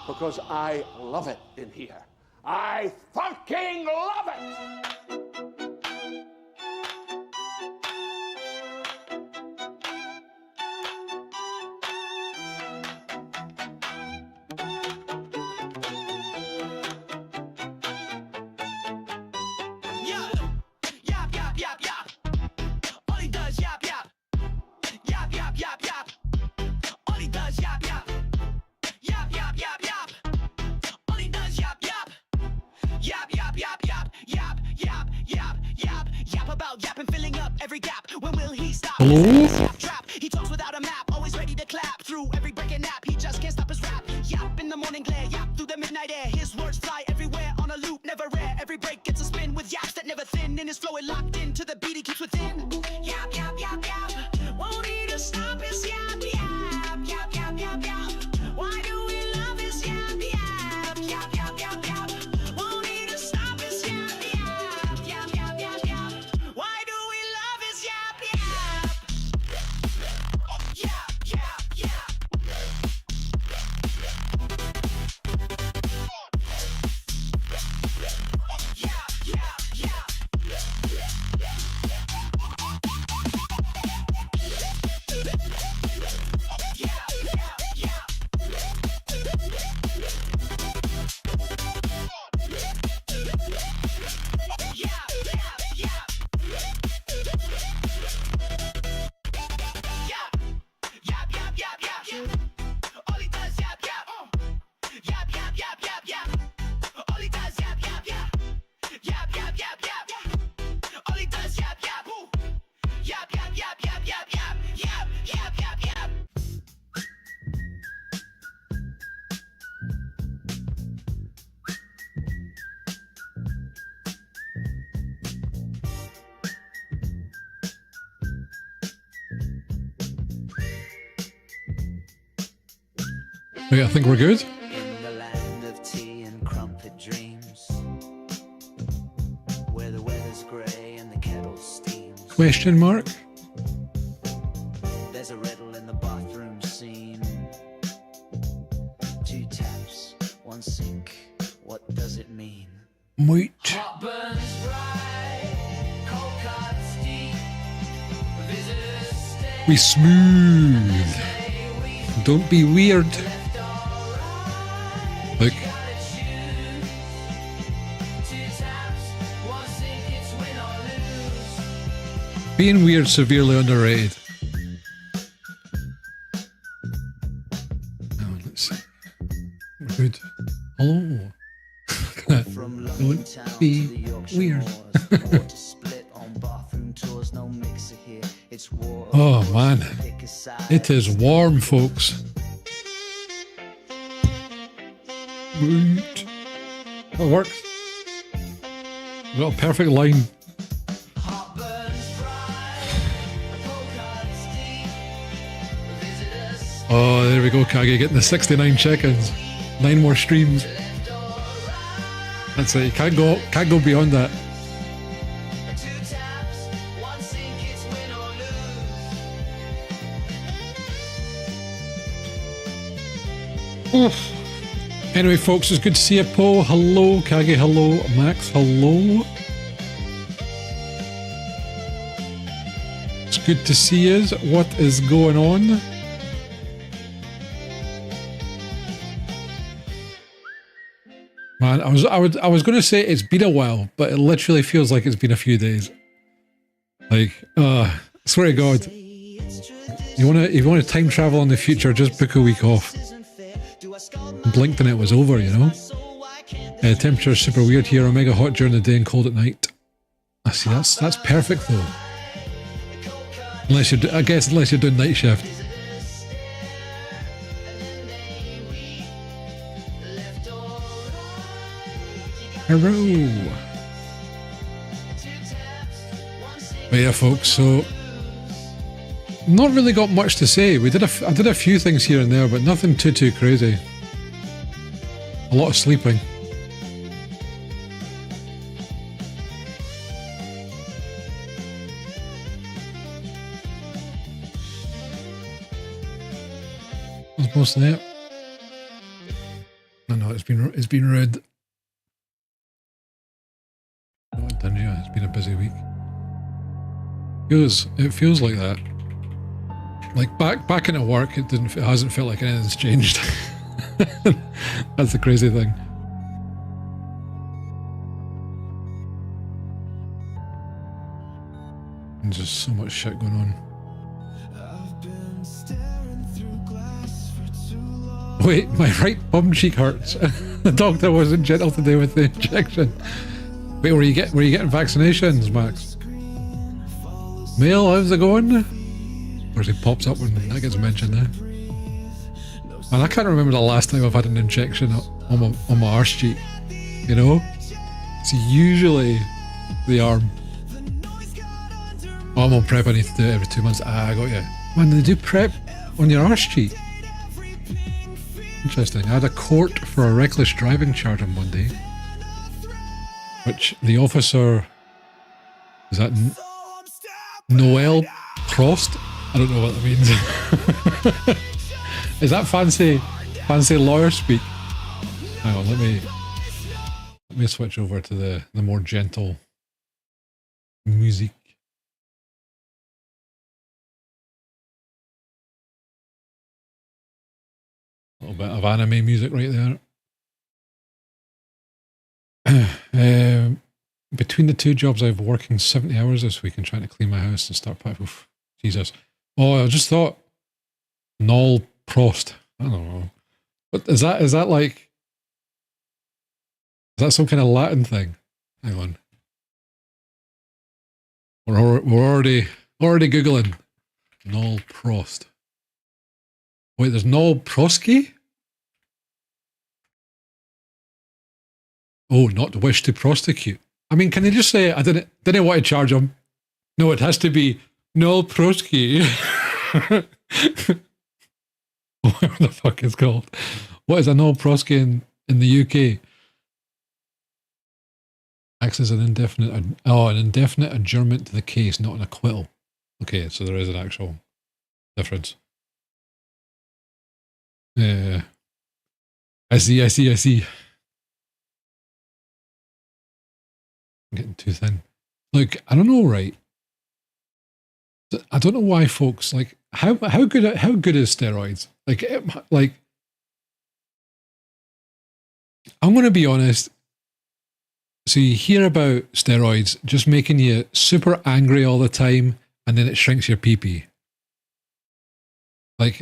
because I love it in here. I fucking love it! Hello? He talks without a map, always ready to clap through every break and nap. He just can't stop his rap. Yap in the morning glare, yap through the midnight air. His words fly everywhere on a loop, never rare. Every break gets a spin with yaps that never thin. In his flow, it locked into the beat he keeps within. Yap, yap, yap, yap. Won't need to stop his yap, yap, yap, yap, yap, yap. Why do we love his yap, yap, yap, yap, yap, yap? Won't need to stop his yap, yap, yap, yap, yap, yap. Why do we love his yap, yap? Yap, yap, yap. Okay, I think we're good. In the land of tea and crumpet dreams, where the weather's grey and the kettle steams. Question mark? There's a riddle in the bathroom scene. 2 taps, 1 sink. What does it mean? Moit. Hot burns bright, cold cuts deep. Visitors stay. We smooth. Don't be weird. Look. Being weird severely underrated. Oh, let's see. We're good. Hello. Don't be weird. Oh man, it is warm, folks. Right. That works. We've got a perfect line. Oh, there we go, Kage, getting the 69 check-ins. 9 more streams. That's it, you can't go beyond that. Oof. Anyway, folks, it's good to see you, Paul. Hello, Kage. Hello, Max. Hello. It's good to see you. What is going on? Man, I was going to say it's been a while, but it literally feels like it's been a few days. Like, swear to God, if you want to time travel in the future, just book a week off. Blinked and it was over, you know. Temperature's super weird here. Omega hot during the day and cold at night. I see. That's perfect though. Unless you're doing night shift. Hello. But yeah, folks. So, not really got much to say. I did a few things here and there, but nothing too crazy. A lot of sleeping. That's mostly it. know it's been rude. Not done yet. It's been a busy week. It feels like that. Like back into work, it hasn't felt like anything's changed. That's the crazy thing. And just so much shit going on. Wait, my right bum cheek hurts. The doctor wasn't gentle today with the injection. Wait, were you getting vaccinations, Max? Mail, how's it going? Of course, it pops up when that gets mentioned now. And I can't remember the last time I've had an injection on my arse cheek. You know? It's usually the arm. Oh, I'm on prep, I need to do it every 2 months. Ah, I got you. Man, they do prep on your arse cheek. Interesting. I had a court for a reckless driving charge on Monday. Which the officer... Is that Noel Prost? I don't know what that means. Is that fancy lawyer speak? Hang on, let me switch over to the more gentle music. A little bit of anime music right there. Between the two jobs, I've working 70 hours this week and trying to clean my house and start packing. Jesus. Oh, I just thought Noel Prost. I don't know. But is that like... Is that some kind of Latin thing? Hang on. We're already Googling Noel Prost. Wait, there's Noel Prosky? Oh, not wish to prosecute. I mean, can they just say, I didn't want to charge him? No, it has to be Noel Prosky. Whatever the fuck it's called. What is a Noel Prosky in the UK? Acts as an indefinite adjournment to the case, not an acquittal. Okay, so there is an actual difference. Yeah. I see. I'm getting too thin. Look, I don't know, right? I don't know why folks like how good is steroids? Like I'm going to be honest. So you hear about steroids just making you super angry all the time, and then it shrinks your pee-pee. That's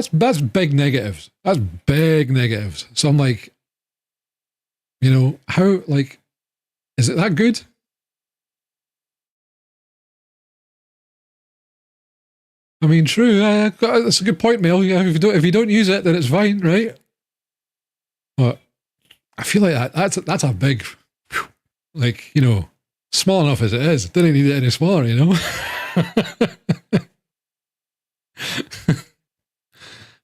big negatives. That's big negatives. So I'm like, you know, how, like, is it that good? I mean, true. That's a good point, Mel. Yeah, if you don't use it, then it's fine, right? But I feel like that's a big, like, you know, small enough as it is. Didn't need it any smaller, you know.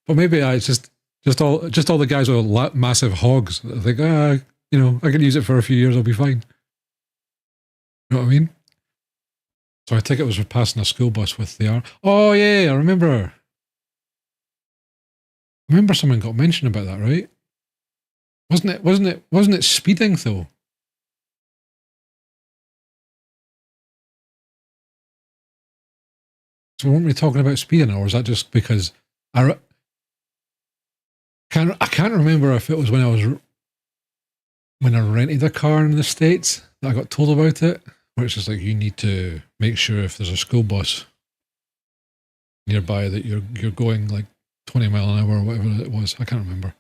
But maybe it's just all the guys with massive hogs. I think, you know, I can use it for a few years. I'll be fine. You know what I mean? So I think it was for passing a school bus with the arm. Oh yeah, I remember. I remember someone got mentioned about that, right? Wasn't it speeding though? So weren't we talking about speeding, or was that just because I can't remember if it was when I rented a car in the States that I got told about it, where it's just like you need to make sure if there's a school bus nearby that you're going like 20 mile an hour or whatever it was. I can't remember.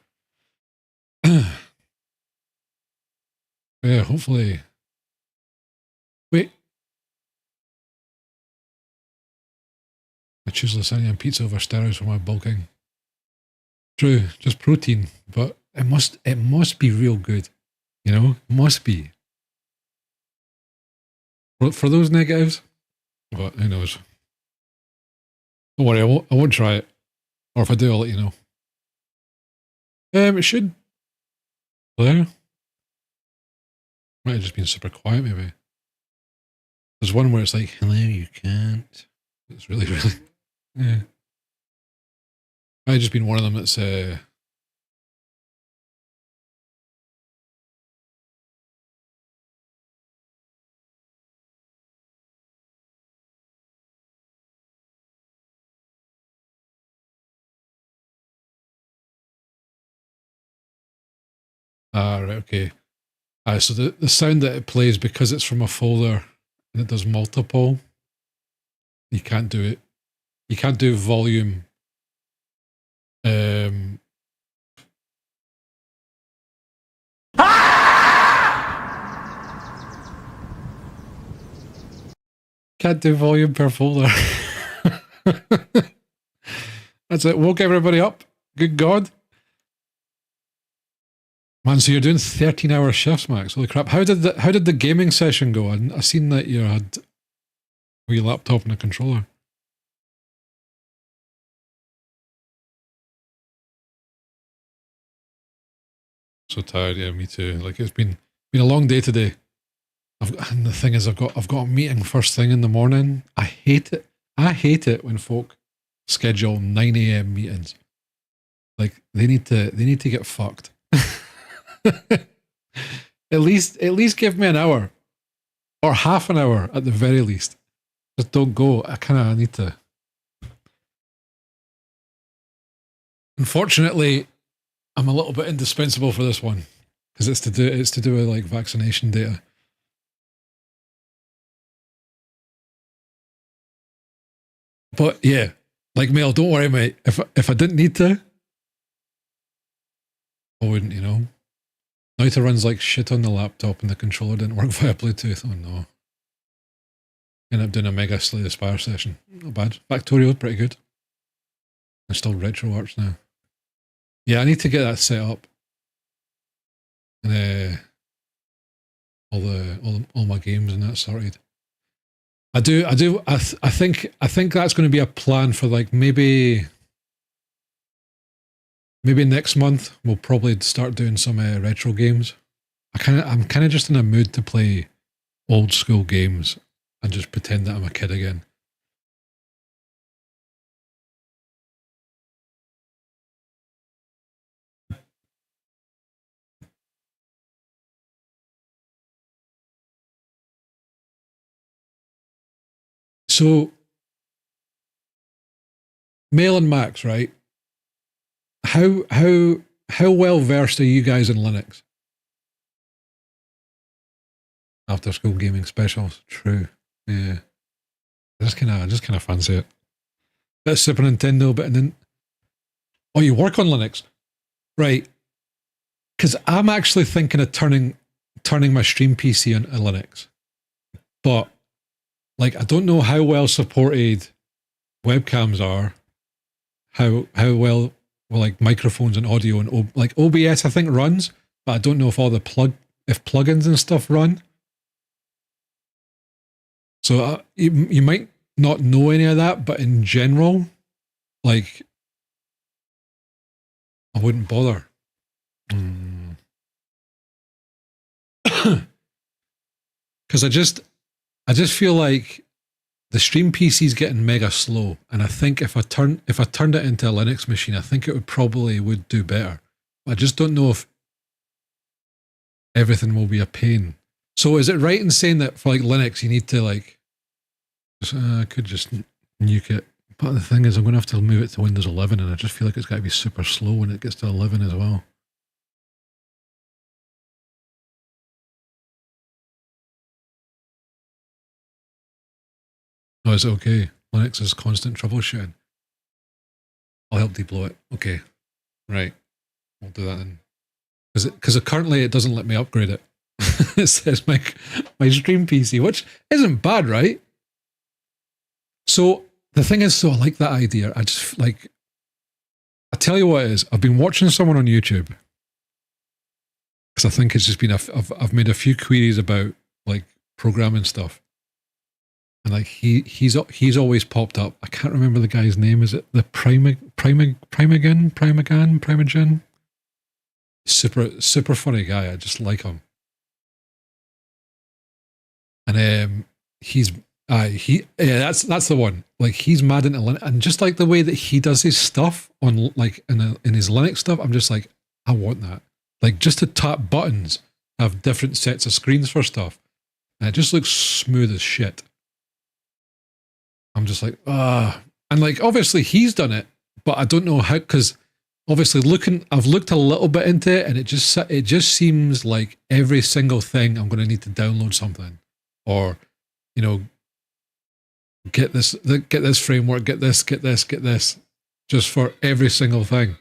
Yeah, hopefully. Wait. I choose lasagna and pizza over steroids for my bulking. True, just protein, but it must be real good. You know, must be. For those negatives, but who knows? Don't worry, I won't try it. Or if I do, I'll let you know. It should. There. Might have just been super quiet, maybe. There's one where it's like, hello, you can't. It's really, yeah. Might have just been one of them that's Ah, right, okay. So the sound that it plays, because it's from a folder and it does multiple, you can't do it. You can't do volume. Can't do volume per folder. That's it. Woke everybody up. Good God. Man, so you're doing 13-hour shifts, Max. Holy crap. How did the gaming session go? I seen that you had a wee laptop and a controller. So tired, yeah, me too. Like, it's been a long day today. And the thing is, I've got a meeting first thing in the morning. I hate it. I hate it when folk schedule 9 a.m. meetings. Like, they need to get fucked. at least give me an hour or half an hour at the very least. Just don't go. I need to. Unfortunately, I'm a little bit indispensable for this one because it's to do with like vaccination data. But yeah, like Mel, don't worry, mate. If I didn't need to, I wouldn't, you know. Now it runs like shit on the laptop and the controller didn't work via Bluetooth. Oh no. Ended up doing a mega Slay the Spire session. Not bad. Factorio, pretty good. Installed RetroArch now. Yeah, I need to get that set up. And all my games and that sorted. I think that's going to be a plan for like maybe next month we'll probably start doing some retro games. I'm kind of just in a mood to play old school games and just pretend that I'm a kid again. So, Mel and Max, right? How well versed are you guys in Linux? After school gaming specials, true. Yeah, I just kind of fancy it. Bit of Super Nintendo, but and then oh, you work on Linux, right? Because I'm actually thinking of turning my stream PC on Linux, but like I don't know how well supported webcams are, how well like microphones and audio and like OBS I think runs, but I don't know if all the plugins and stuff run. So you might not know any of that, but in general, like I wouldn't bother. Because I just feel like the stream PC is getting mega slow, and I think if I turned it into a Linux machine, I think it would do better. I just don't know if everything will be a pain. So is it right in saying that for like Linux you need to like I could just nuke it, but the thing is I'm going to have to move it to Windows 11, and I just feel like it's got to be super slow when it gets to 11 as well. Oh, is it okay? Linux is constant troubleshooting. I'll help deploy it. Okay. Right. We'll do that then. Because currently it doesn't let me upgrade it. It says my stream PC, which isn't bad, right? So the thing is, so I like that idea. I just like, I tell you what it is. I've been watching someone on YouTube because I think it's just been, I've made a few queries about like programming stuff. And like he's always popped up. I can't remember the guy's name. Is it the Primagen? Super funny guy. I just like him. And that's the one. Like he's mad into Linux, and just like the way that he does his stuff on like in his Linux stuff, I'm just like, I want that. Like just to tap buttons, have different sets of screens for stuff, and it just looks smooth as shit. I'm just like, and like obviously he's done it, but I don't know how, because obviously I've looked a little bit into it, and it just seems like every single thing I'm going to need to download something, or get this framework, get this, just for every single thing.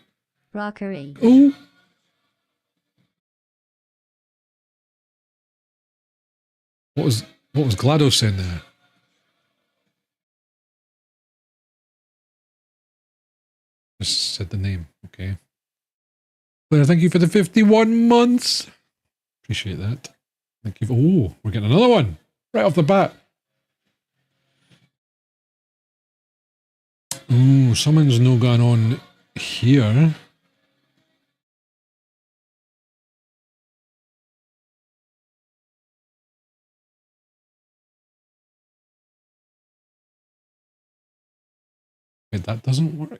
Rockery. Oh. What was GLaDOS saying there? Just said the name. Okay. Claire, thank you for the 51 months. Appreciate that. Thank you. Oh, we're getting another one right off the bat. Ooh, something's no going on here. Okay, that doesn't work.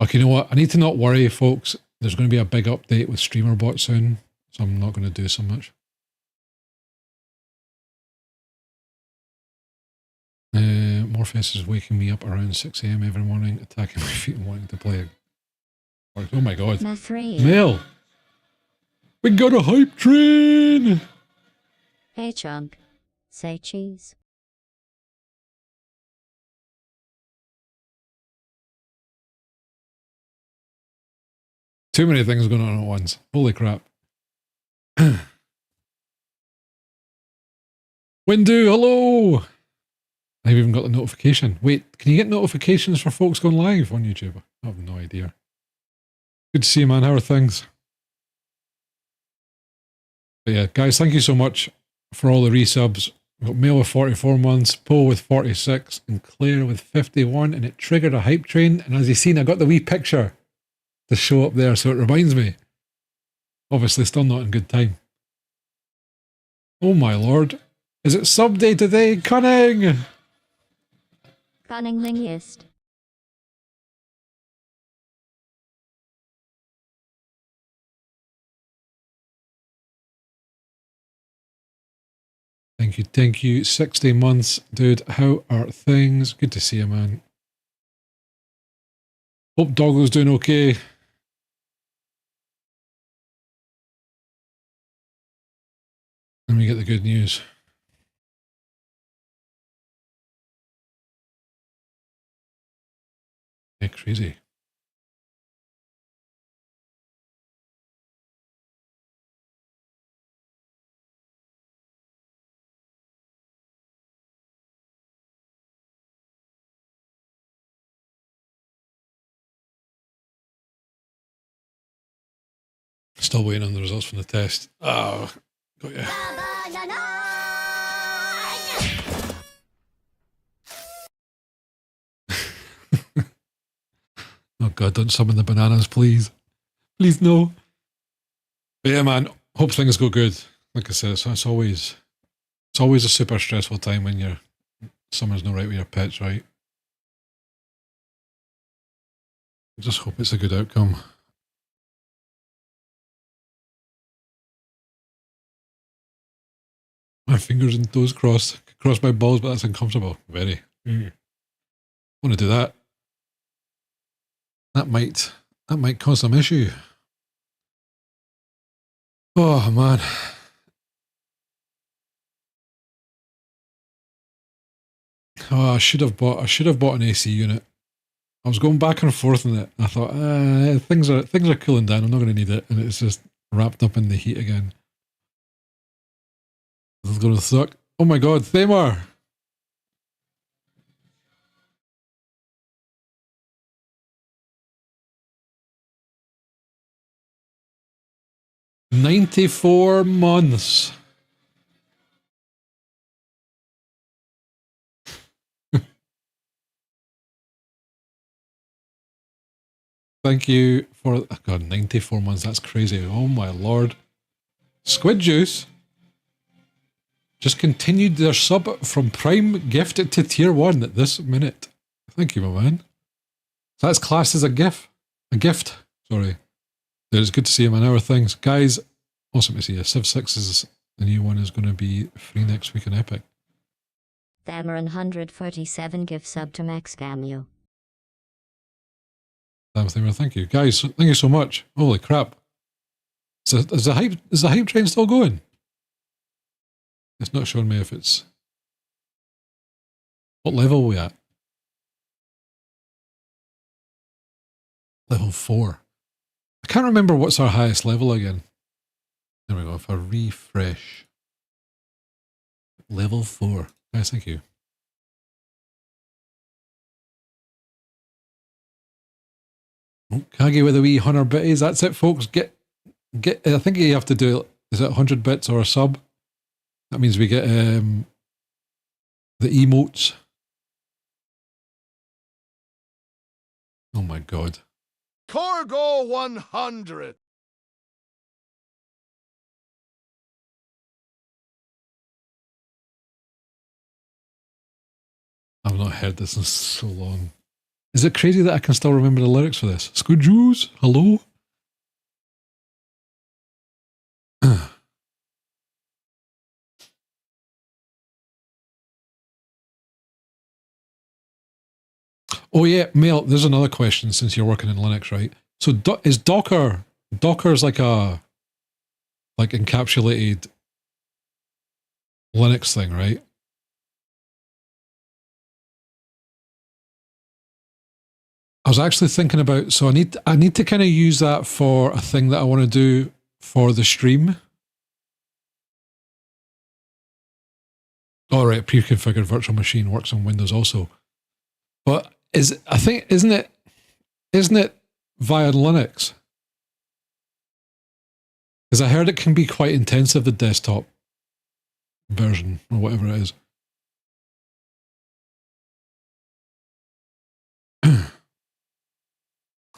Okay, you know what? I need to not worry, folks. There's going to be a big update with StreamerBot soon, so I'm not going to do so much. Morpheus is waking me up around 6 AM every morning, attacking my feet and wanting to play. Oh my god. Mel! We got a hype train! Hey Chunk, say cheese. Too many things going on at once. Holy crap. Windu, hello! I've even got the notification. Wait, can you get notifications for folks going live on YouTube? I have no idea. Good to see you, man. How are things? But yeah, guys, thank you so much for all the resubs. We've got Mel with 44 months, Poe with 46, and Claire with 51, and it triggered a hype train. And as you've seen, I got the wee picture to show up there, so it reminds me. Obviously, still not in good time. Oh my lord. Is it sub day today? Cunning! Cunning linguist. Thank you. 60 months, dude. How are things? Good to see you, man. Hope Doggo's doing okay. Let me get the good news. Yeah, crazy. Still waiting on the results from the test. Oh, got you. Oh god, don't summon the bananas, please. Please no. But yeah, man, hope things go good. Like I said, it's always a super stressful time when someone's not right with your pets, right? I just hope it's a good outcome. My fingers and toes cross my balls, but that's uncomfortable. Very. I want to do that. That might cause some issue. Oh man. Oh, I should have bought an AC unit. I was going back and forth on it. I thought, things are cooling down. I'm not going to need it, and it's just wrapped up in the heat again. This is going to suck. Oh my god, Thamar! "94 months." Thank you for... Oh god, 94 months. That's crazy. Oh my lord. Squid Juice just continued their sub from Prime gifted to Tier 1 at this minute. Thank you, my man. So that's classed as a gift. A gift. Sorry. It's good to see you, man. How are things? Guys, awesome to see you. Civ 6 is the new one is going to be free next week in Epic. Thamarin 147 give sub to Max Cameo. Damn thing, thank you. Guys, thank you so much. Holy crap. Is the hype train still going? It's not showing me if it's... What level are we at? Level 4. I can't remember what's our highest level again. There we go. If I refresh. Level 4. Guys, thank you. Oh, Kage with a wee 100 bitties. That's it, folks. Get. I think you have to do, is it 100 bits or a sub? That means we get the emotes. Oh my god. Corgo 100. I've not heard this in so long. Is it crazy that I can still remember the lyrics for this? Scoojus, hello? Oh yeah, Mel, there's another question since you're working in Linux, right? So is Docker's like a encapsulated Linux thing, right? I was actually thinking about, so I need to kind of use that for a thing that I want to do for the stream. All right, pre-configured virtual machine works on Windows also. But isn't it via Linux? Because I heard it can be quite intensive, the desktop version or whatever it is.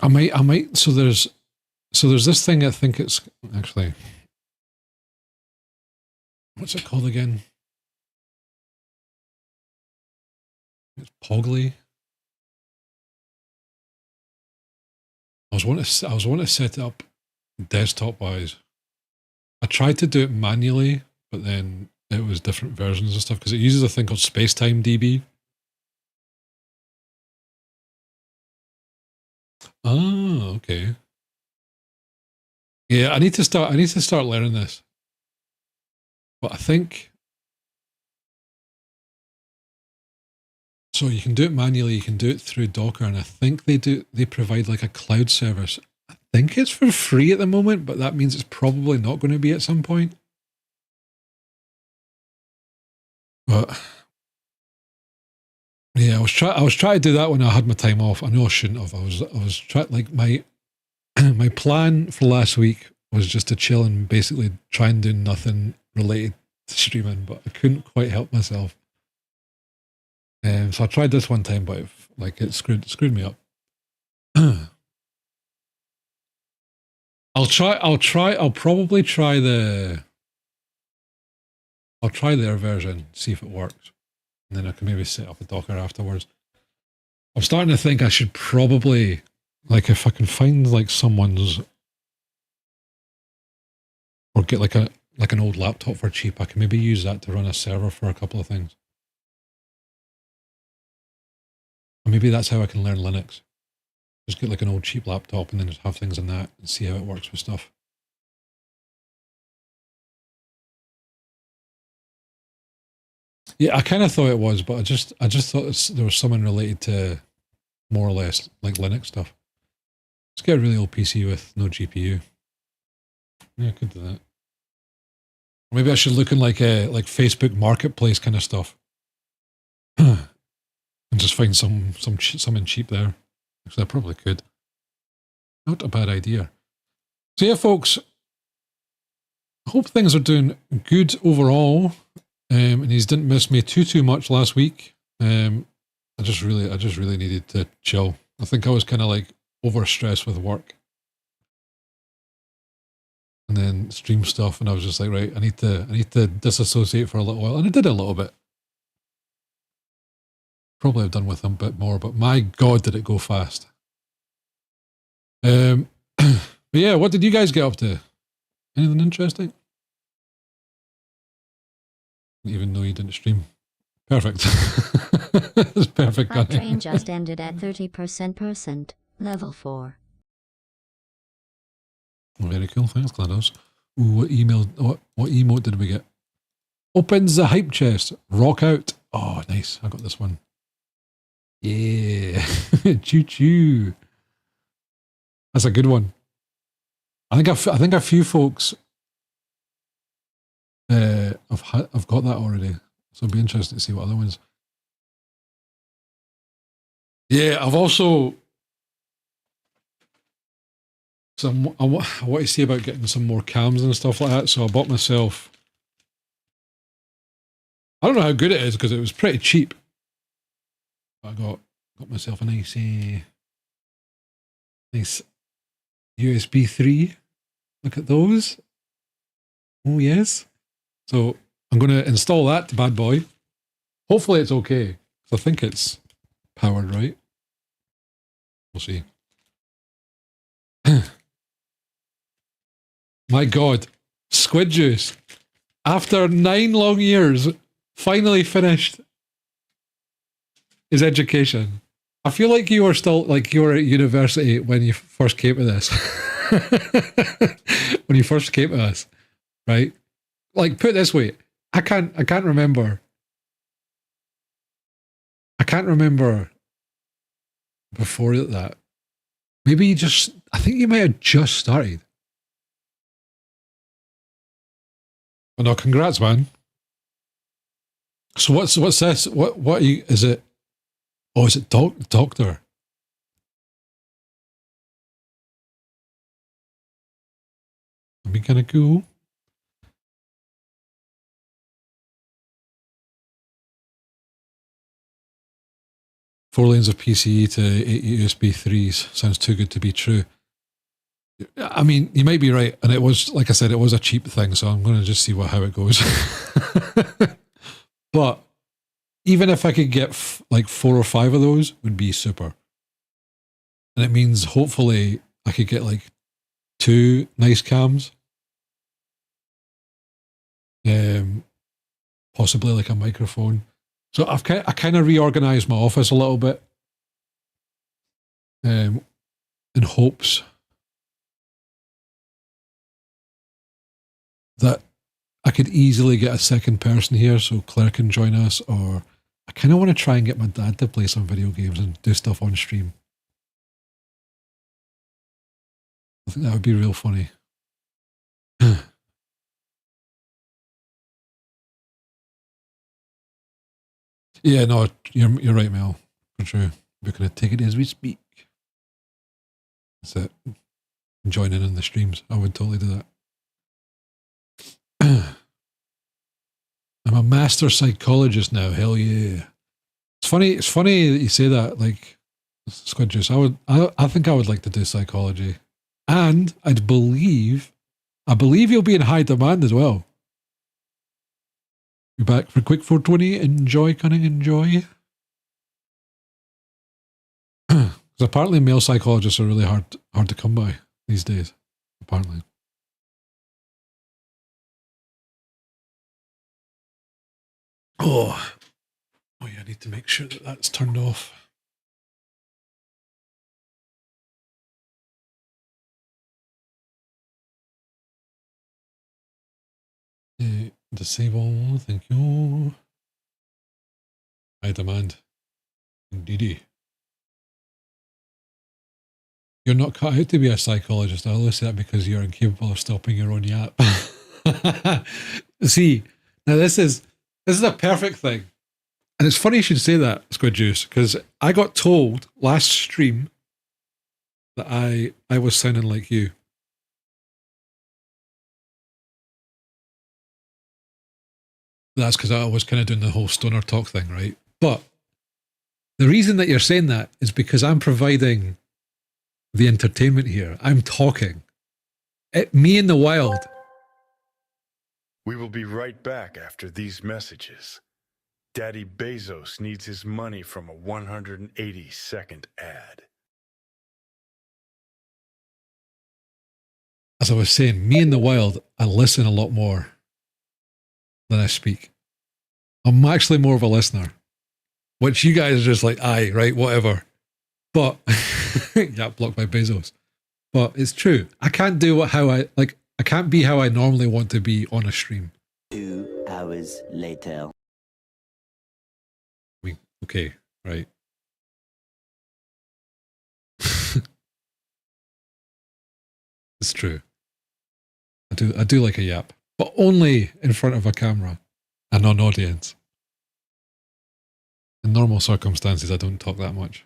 I might. So there's this thing. I think it's actually, what's it called again? It's Pogly. I was wanting to set it up desktop wise. I tried to do it manually, but then it was different versions and stuff because it uses a thing called Spacetime DB. Oh, okay. Yeah, I need to start learning this. But I think so you can do it manually, you can do it through Docker, and I think they provide like a cloud service. I think it's for free at the moment, but that means it's probably not going to be at some point. But yeah, I was trying to do that when I had my time off. I know I shouldn't have. I was trying, like, my my plan for last week was just to chill and basically try and do nothing related to streaming, but I couldn't quite help myself. So I tried this one time, but it screwed me up. I'll probably try their version, see if it works. And then I can maybe set up a Docker afterwards. I'm starting to think I should probably, like, if I can find like someone's, or get like an old laptop for cheap, I can maybe use that to run a server for a couple of things. Or maybe that's how I can learn Linux. Just get like an old cheap laptop and then just have things in that and see how it works with stuff. Yeah, I kind of thought it was, but I just thought there was something related to more or less like Linux stuff. Let's get a really old PC with no GPU. Yeah, I could do that. Or maybe I should look in like Facebook Marketplace kind of stuff, and just find something cheap there. Actually, I probably could. Not a bad idea. So yeah, folks. I hope things are doing good overall. And he's didn't miss me too much last week. I just really needed to chill. I think I was kind of like overstressed with work, and then stream stuff, and I was just like, right, I need to disassociate for a little while, and I did a little bit. Probably have done with a bit more, but my God, did it go fast. But yeah, what did you guys get up to? Anything interesting? Even though you didn't stream. Perfect. It's perfect, Flight Gunny. train just ended at 30%. Level 4. Very cool. Thanks, GLaDOS. Ooh, what emote did we get? Opens the hype chest. Rock out. Oh, nice. I got this one. Yeah. Choo choo. That's a good one. I think a few folks have got that already. So it'll be interesting to see what other ones. Yeah, I've also I want to see about getting some more cams and stuff like that. So I bought myself. I don't know how good it is because it was pretty cheap. I got myself a nice USB 3. Look at those. Oh yes. So I'm going to install that to Bad Boy. Hopefully it's okay. I think it's powered right. We'll see. My God, Squid Juice, after 9 long years, finally finished his education. I feel like you were still, like you were at university when you first came to this. When you first came to us, right? Like, put it this way, I can't remember. I can't remember before that. Maybe you just, I think you might have just started. Oh no, congrats, man. So what's this? What are you, is it? Oh, is it doctor? That'd be kind of cool. Four lanes of PCE to 8 USB 3s. Sounds too good to be true. I mean, you might be right. And it was, like I said, it was a cheap thing. So I'm going to just see how it goes. But even if I could get like 4 or 5 of those, would be super. And it means hopefully I could get like 2 nice cams. Possibly like a microphone. So I kind of reorganized my office a little bit. In hopes that I could easily get a second person here so Claire can join us, or I kind of want to try and get my dad to play some video games and do stuff on stream. I think that would be real funny. Yeah, no, you're right, Mel. For sure. We're going to take it as we speak. That's it. Join in the streams. I would totally do that. I'm a master psychologist now. Hell yeah. It's funny that you say that, like, Squid Juice. I think I would like to do psychology. And I believe you'll be in high demand as well. You're back for quick 420. Enjoy, Cunning, enjoy. Because apparently male psychologists are really hard to come by these days. Apparently. Oh yeah, I need to make sure that that's turned off. Disable, thank you. High demand. Indeedy. You're not cut out to be a psychologist. I only say that because you're incapable of stopping your own yap. See, now this is a perfect thing. And it's funny you should say that, Squid Juice, because I got told last stream that I was sounding like you. That's because I was kind of doing the whole stoner talk thing, right? But the reason that you're saying that is because I'm providing the entertainment here. I'm talking. Me in the wild. We will be right back after these messages. Daddy Bezos needs his money from a 180-second ad. As I was saying, me in the wild, I listen a lot more than I speak. I'm actually more of a listener, which you guys are just like, aye, right, whatever. But yeah, blocked by Bezos. But it's true. I can't do how I like. I can't be how I normally want to be on a stream. 2 hours later. Okay, right. It's true. I do like a yap, but only in front of a camera and on audience. In normal circumstances, I don't talk that much.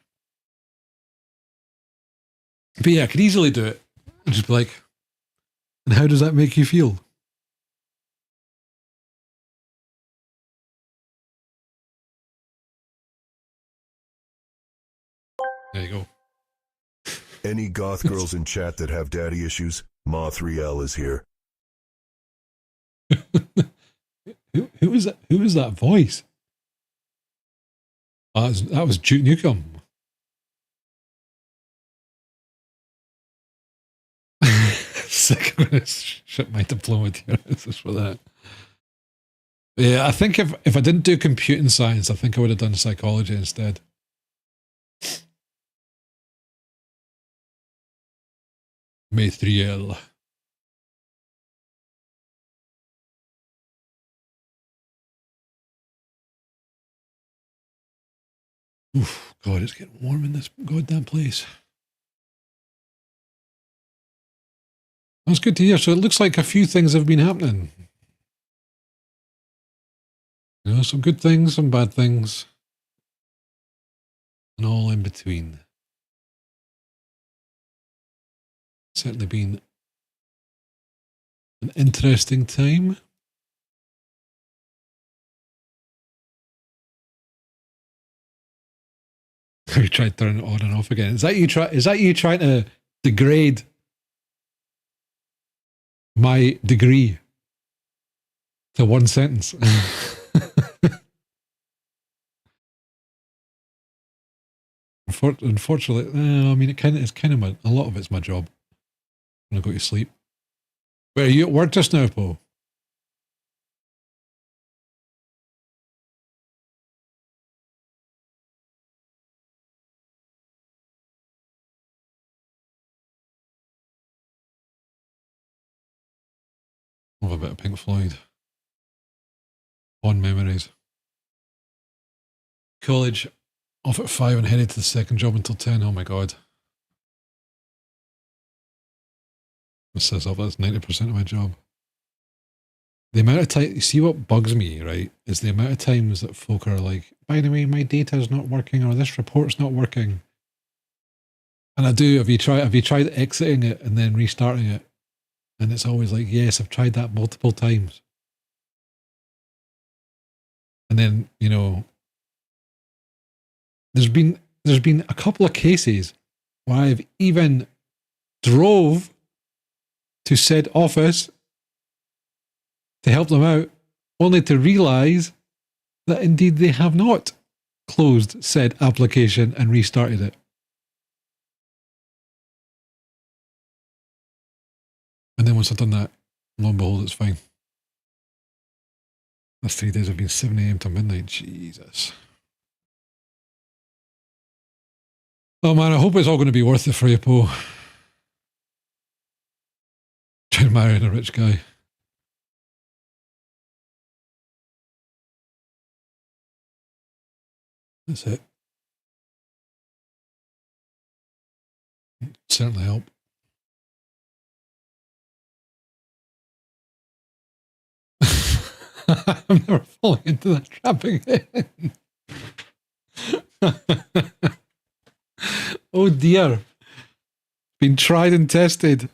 But yeah, I could easily do it and just be like, and how does that make you feel? There you go. Any goth girls in chat that have daddy issues, Ma3L is here. Who is that? Who is that voice? That was Duke Nukem. Sick, I'm gonna shit my diploma thesis for that. Yeah, I think if I didn't do computing science, I think I would have done psychology instead. Ma3L. Oof, God, it's getting warm in this goddamn place. That's good to hear. So it looks like a few things have been happening. You know, some good things, some bad things, and all in between. Certainly been an interesting time. We tried turning it on and off again. Is that you trying to degrade my degree to one sentence? Unfortunately, I mean, it's kind of a lot of it's my job. I'm gonna go to sleep. Where are you at work just now, Paul? Love a bit of Pink Floyd. Fond memories. College, off at 5 and headed to the second job until 10. Oh my God. This says up, that's 90% of my job. The amount of time, you see what bugs me, right, is the amount of times that folk are like, by the way, my data's not working or this report's not working. And I do, have you tried exiting it and then restarting it? And it's always like, yes, I've tried that multiple times. And then, you know, there's been a couple of cases where I've even drove to said office to help them out, only to realize that indeed they have not closed said application and restarted it. And then once I've done that, lo and behold, it's fine. Last 3 days have been 7 a.m. to midnight. Jesus. Oh man, I hope it's all going to be worth it for you, Poe. Try to marry a rich guy. That's it. It'd certainly help. I'm never falling into that trap again. Oh dear. Been tried and tested.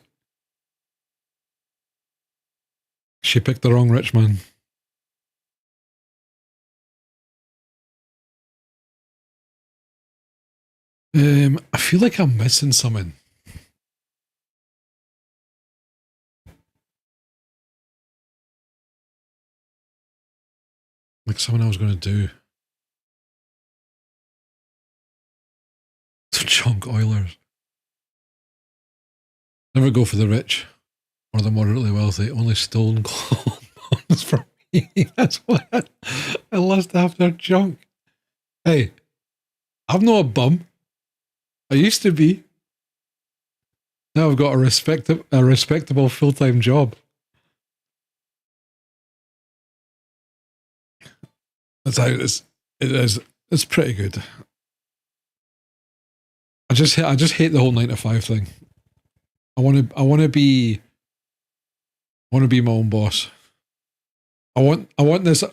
She picked the wrong rich man. I feel like I'm missing something. Like something I was going to do. Chunk Oilers. Never go for the rich or the moderately wealthy. Only Stone Cold bonds for That's what I lust after junk. Hey, I'm not a bum. I used to be. Now I've got a respectable full-time job. That's how it is. It is. It's pretty good. I just hate the whole 9 to 5 thing. I want to be my own boss. I want this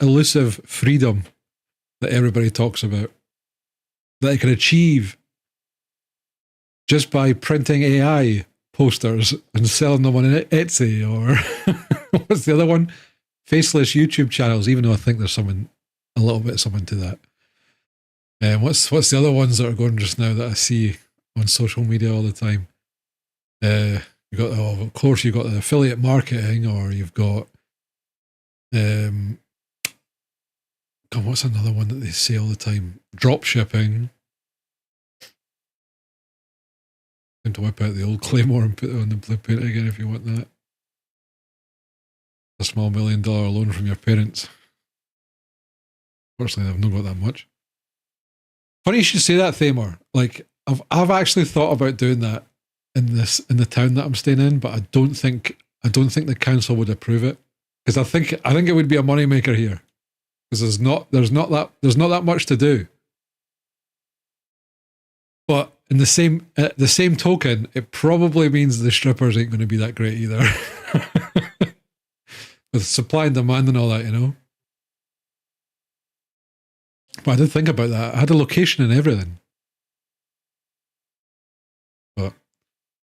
elusive freedom that everybody talks about, that I can achieve just by printing AI posters and selling them on Etsy, or what's the other one? Faceless YouTube channels, even though I think there's a little bit something to that. What's the other ones that are going just now that I see on social media all the time? Of course, you've got the affiliate marketing, or you've got God, what's another one that they say all the time? Drop shipping. And to whip out the old Claymore and put it on the blue paint again if you want that. A small $1 million loan from your parents. Fortunately, I've not got that much. Funny you should say that, Thamor. Like, I've actually thought about doing that in the town that I'm staying in, but I don't think the council would approve it, because I think it would be a moneymaker here, because there's not that much to do. But in the same token, it probably means the strippers ain't going to be that great either. With supply and demand and all that, you know. But I did think about that. I had a location and everything. But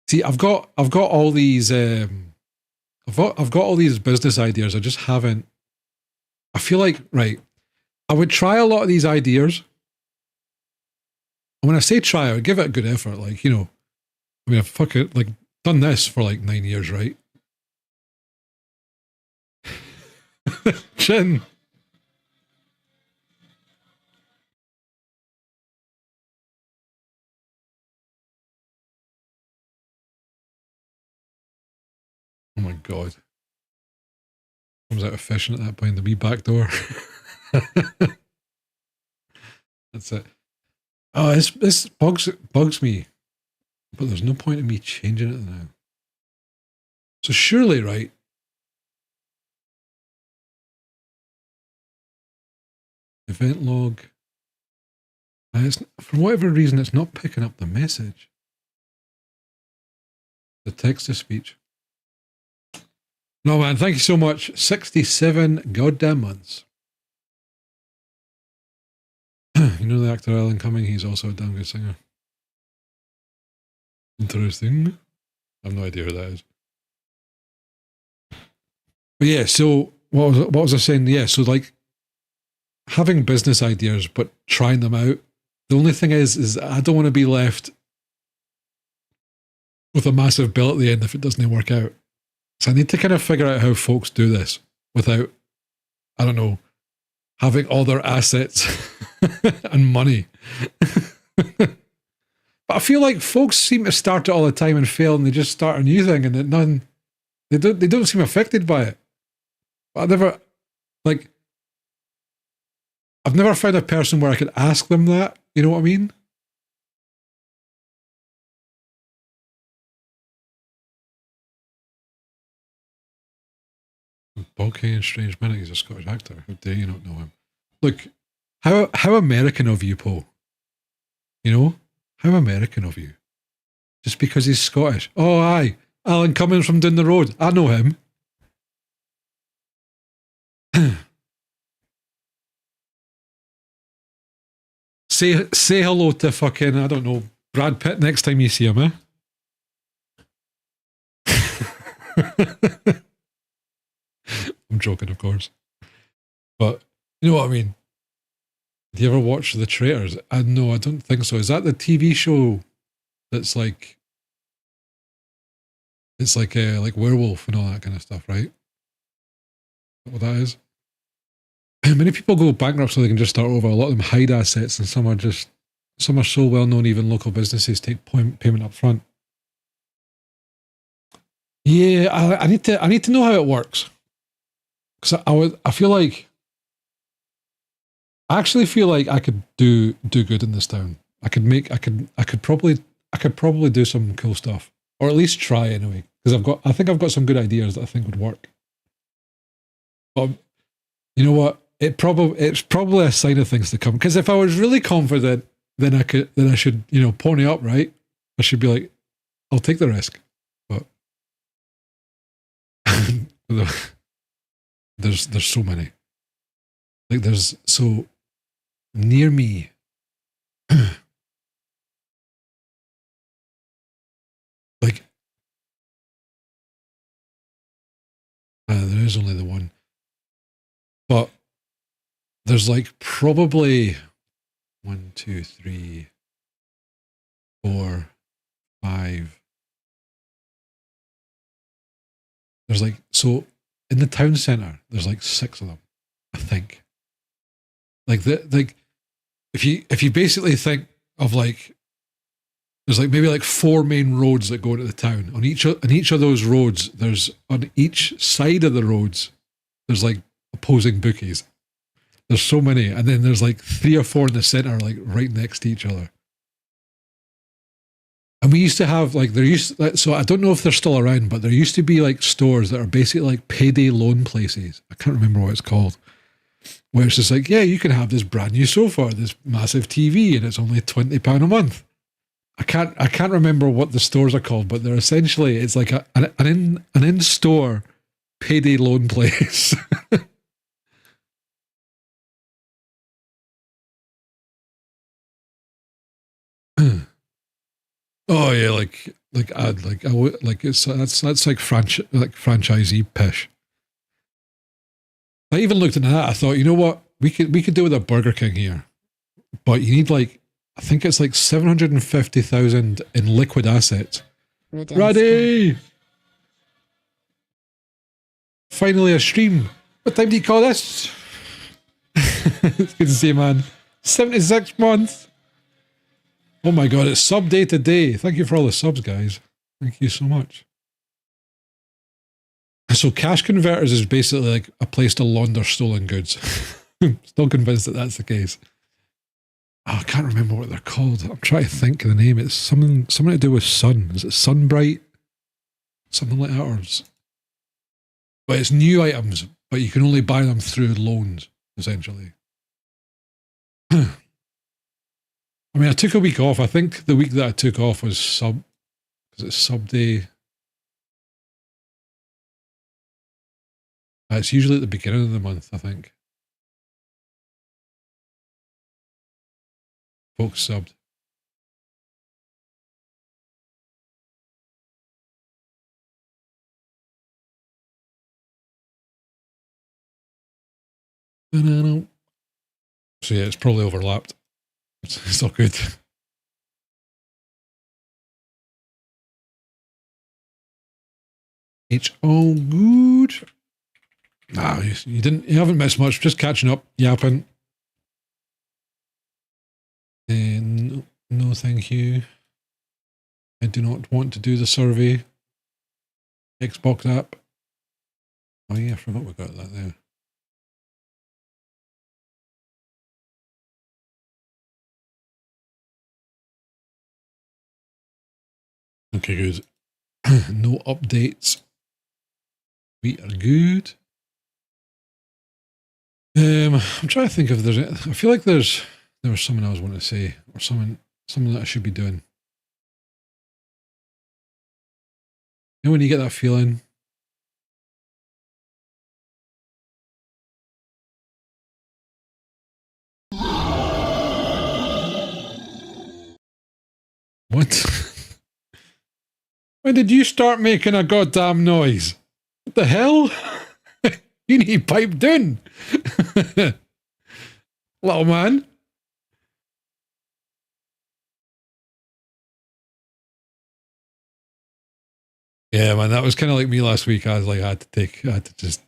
see, I've got all these I've got all these business ideas. I just haven't. I feel like, right, I would try a lot of these ideas. And when I say try, I would give it a good effort. Like, you know, I mean, I've done this for like 9 years, right? Chin. Oh my God. Comes out of fishing at that point, the wee back door. That's it. Oh, this bugs me. But there's no point in me changing it now. So surely, right? Event log. For whatever reason, it's not picking up the message. The text to speech. No, man, thank you so much. 67 goddamn months. You know the actor Alan Cumming? He's also a damn good singer. Interesting. I have no idea who that is. But yeah, so what was I saying? Yeah, so like having business ideas but trying them out. The only thing is I don't want to be left with a massive bill at the end if it doesn't work out. So I need to kind of figure out how folks do this without, I don't know, having all their assets and money. But I feel like folks seem to start it all the time and fail, and they just start a new thing, and they don't seem affected by it. But I've never found a person where I could ask them that. You know what I mean? Bulky and Strange Minute, he's a Scottish actor. How dare you not know him? Look, how American of you, Paul. You know? How American of you. Just because he's Scottish. Oh, aye. Alan Cummings from down the road. I know him. Say hello to fucking, I don't know, Brad Pitt next time you see him, eh? I'm joking, of course. But you know what I mean? Do you ever watch The Traitors? No, I don't think so. Is that the TV show that's like, it's like werewolf and all that kind of stuff, right? Is that what that is? Many people go bankrupt so they can just start over. A lot of them hide assets, and some are so well known, even local businesses take payment up front. Yeah, I need to know how it works. because I actually feel like I could do good in this town. I could probably do some cool stuff, or at least try anyway. Because I think I've got some good ideas that I think would work. But you know what? It's probably a sign of things to come. Because if I was really confident, then I should, pony up, right? I should be like, I'll take the risk. But there's so many. Like there's so near me. Like there is only the one. But there's like probably 1, 2, 3, 4, 5. There's like, so in the town centre, there's like 6 of them, I think. Like if you basically think of like, there's like maybe like 4 main roads that go into the town. On each of those roads, there's on each side of the roads, there's like opposing bookies. There's so many, and then there's like 3 or 4 in the center, like right next to each other. And we used to have like so I don't know if they're still around, but there used to be like stores that are basically like payday loan places. I can't remember what it's called. Where it's just like, yeah, you can have this brand new sofa, this massive TV, and it's only £20 a month. I can't remember what the stores are called, but they're essentially, it's like an in-store payday loan place. Oh yeah, like that's like franchisee pish. I even looked into that. I thought, you know what, we could do with a Burger King here, but you need like, I think it's like 750,000 in liquid assets. Ready? Finally a stream. What time do you call this? It's good to see you, man. 76 months. Oh my god, it's sub day today. Thank you for all the subs, guys. Thank you so much. So Cash Converters is basically like a place to launder stolen goods. Still convinced that that's the case. Oh, I can't remember what they're called. I'm trying to think of the name. It's something to do with sun. Is it Sunbright? Something like that. Or but it's new items, but you can only buy them through loans, essentially. I mean, I took a week off. I think the week that I took off was because it's sub day. It's usually at the beginning of the month, I think. Folks subbed. So yeah, it's probably overlapped. It's all good. It's all good. Nah, you haven't missed much. Just catching up, yapping. No, thank you. I do not want to do the survey. Xbox app. Oh yeah, I forgot we got that there. Okay, good. No updates. We are good. I'm trying to think if there's. I feel like there was something I was wanting to say, or something that I should be doing. You know when you get that feeling. What? When did you start making a goddamn noise? What the hell? You need pipe down. Little man. Yeah, man, that was kind of like me last week. I was like, I had to just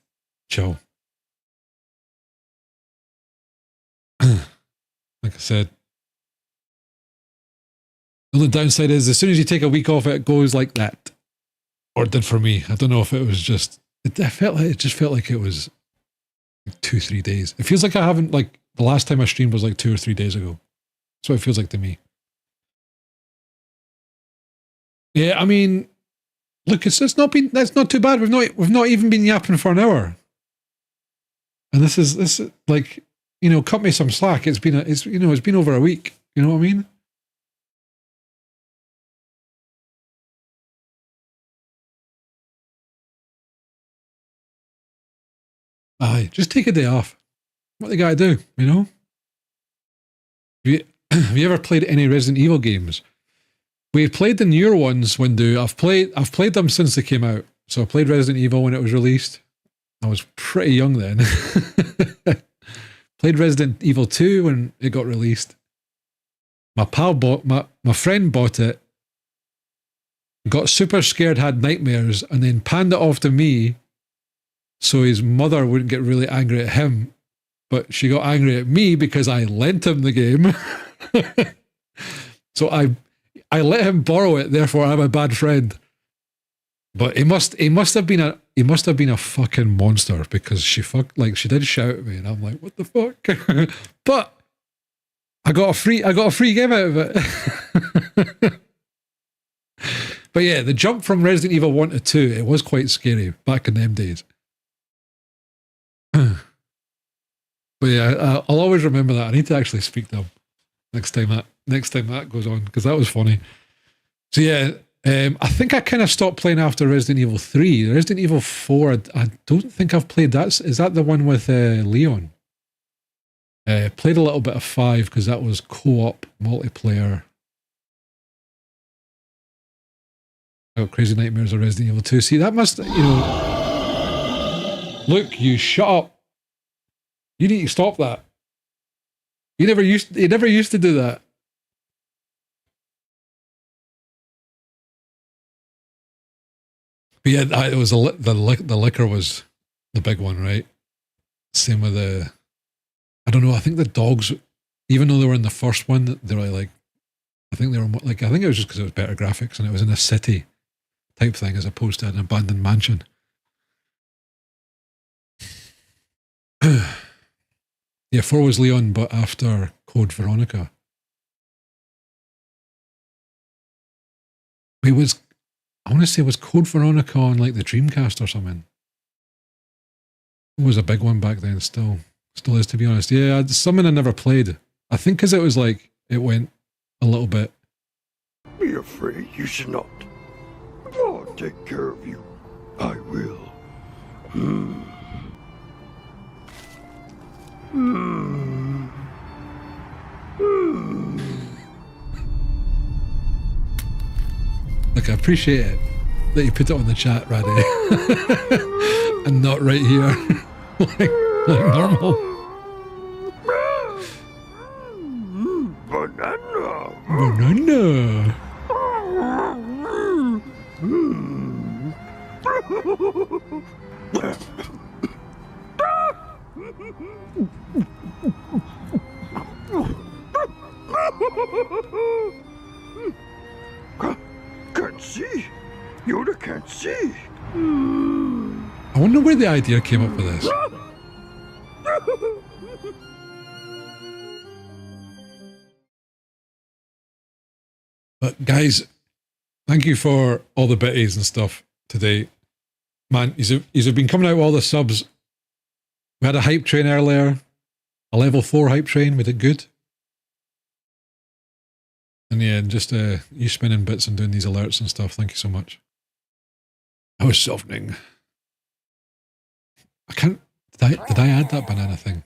chill. Like I said, the only downside is as soon as you take a week off, it goes like that. Or it did for me. I don't know if it was just, it just felt like it was Like 2-3 days. It feels like I haven't, like, the last time I streamed was like 2 or 3 days ago. That's what it feels like to me. Yeah, I mean, look, it's not been, that's not too bad. We've not even been yapping for an hour. And this is like, you know, cut me some slack. It's been over a week. You know what I mean? Aye, just take a day off. What they gotta do, you know? Have you ever played any Resident Evil games? We've played the newer ones, Windu. I've played them since they came out. So I played Resident Evil when it was released. I was pretty young then. Played Resident Evil 2 when it got released. My friend bought it, got super scared, had nightmares, and then panned it off to me so his mother wouldn't get really angry at him. But she got angry at me because I lent him the game. So I let him borrow it, therefore I'm a bad friend. But he must have been a fucking monster, because she did shout at me and I'm like, what the fuck? But I got a free game out of it. But yeah, the jump from Resident Evil 1 to 2, it was quite scary back in them days. But yeah, I'll always remember that. I need to actually speak to him next time that goes on, because that was funny. So yeah, I think I kind of stopped playing after Resident Evil 3. Resident Evil 4, I don't think I've played that. Is that the one with Leon? Played a little bit of 5 because that was co-op multiplayer. Oh, Crazy Nightmares of Resident Evil 2. See, that must, Look, you shut up. You need to stop that. You never used to do that. But yeah, it was the liquor was the big one, right? Same with I don't know. I think the dogs, even though they were in the first one, they were like, I think it was just because it was better graphics and it was in a city type thing as opposed to an abandoned mansion. Yeah, 4 was Leon, but after Code Veronica. I want to say, was Code Veronica on like the Dreamcast or something? It was a big one back then, still is, to be honest. Yeah, it's something I never played. I think because it was like, it went a little bit. Be afraid, you should not. I'll take care of you. I will. Look, I appreciate it that you put it on the chat, Raddy. And not right here. like normal. Banana. Can't see. Yoda can't see. I wonder where the idea came up with this. But guys, thank you for all the bitties and stuff today. Man, you've been coming out with all the subs. We had a hype train earlier, a level 4 hype train. We did good. And yeah, just you spinning bits and doing these alerts and stuff. Thank you so much. I was softening. I can't. Did I add that banana thing?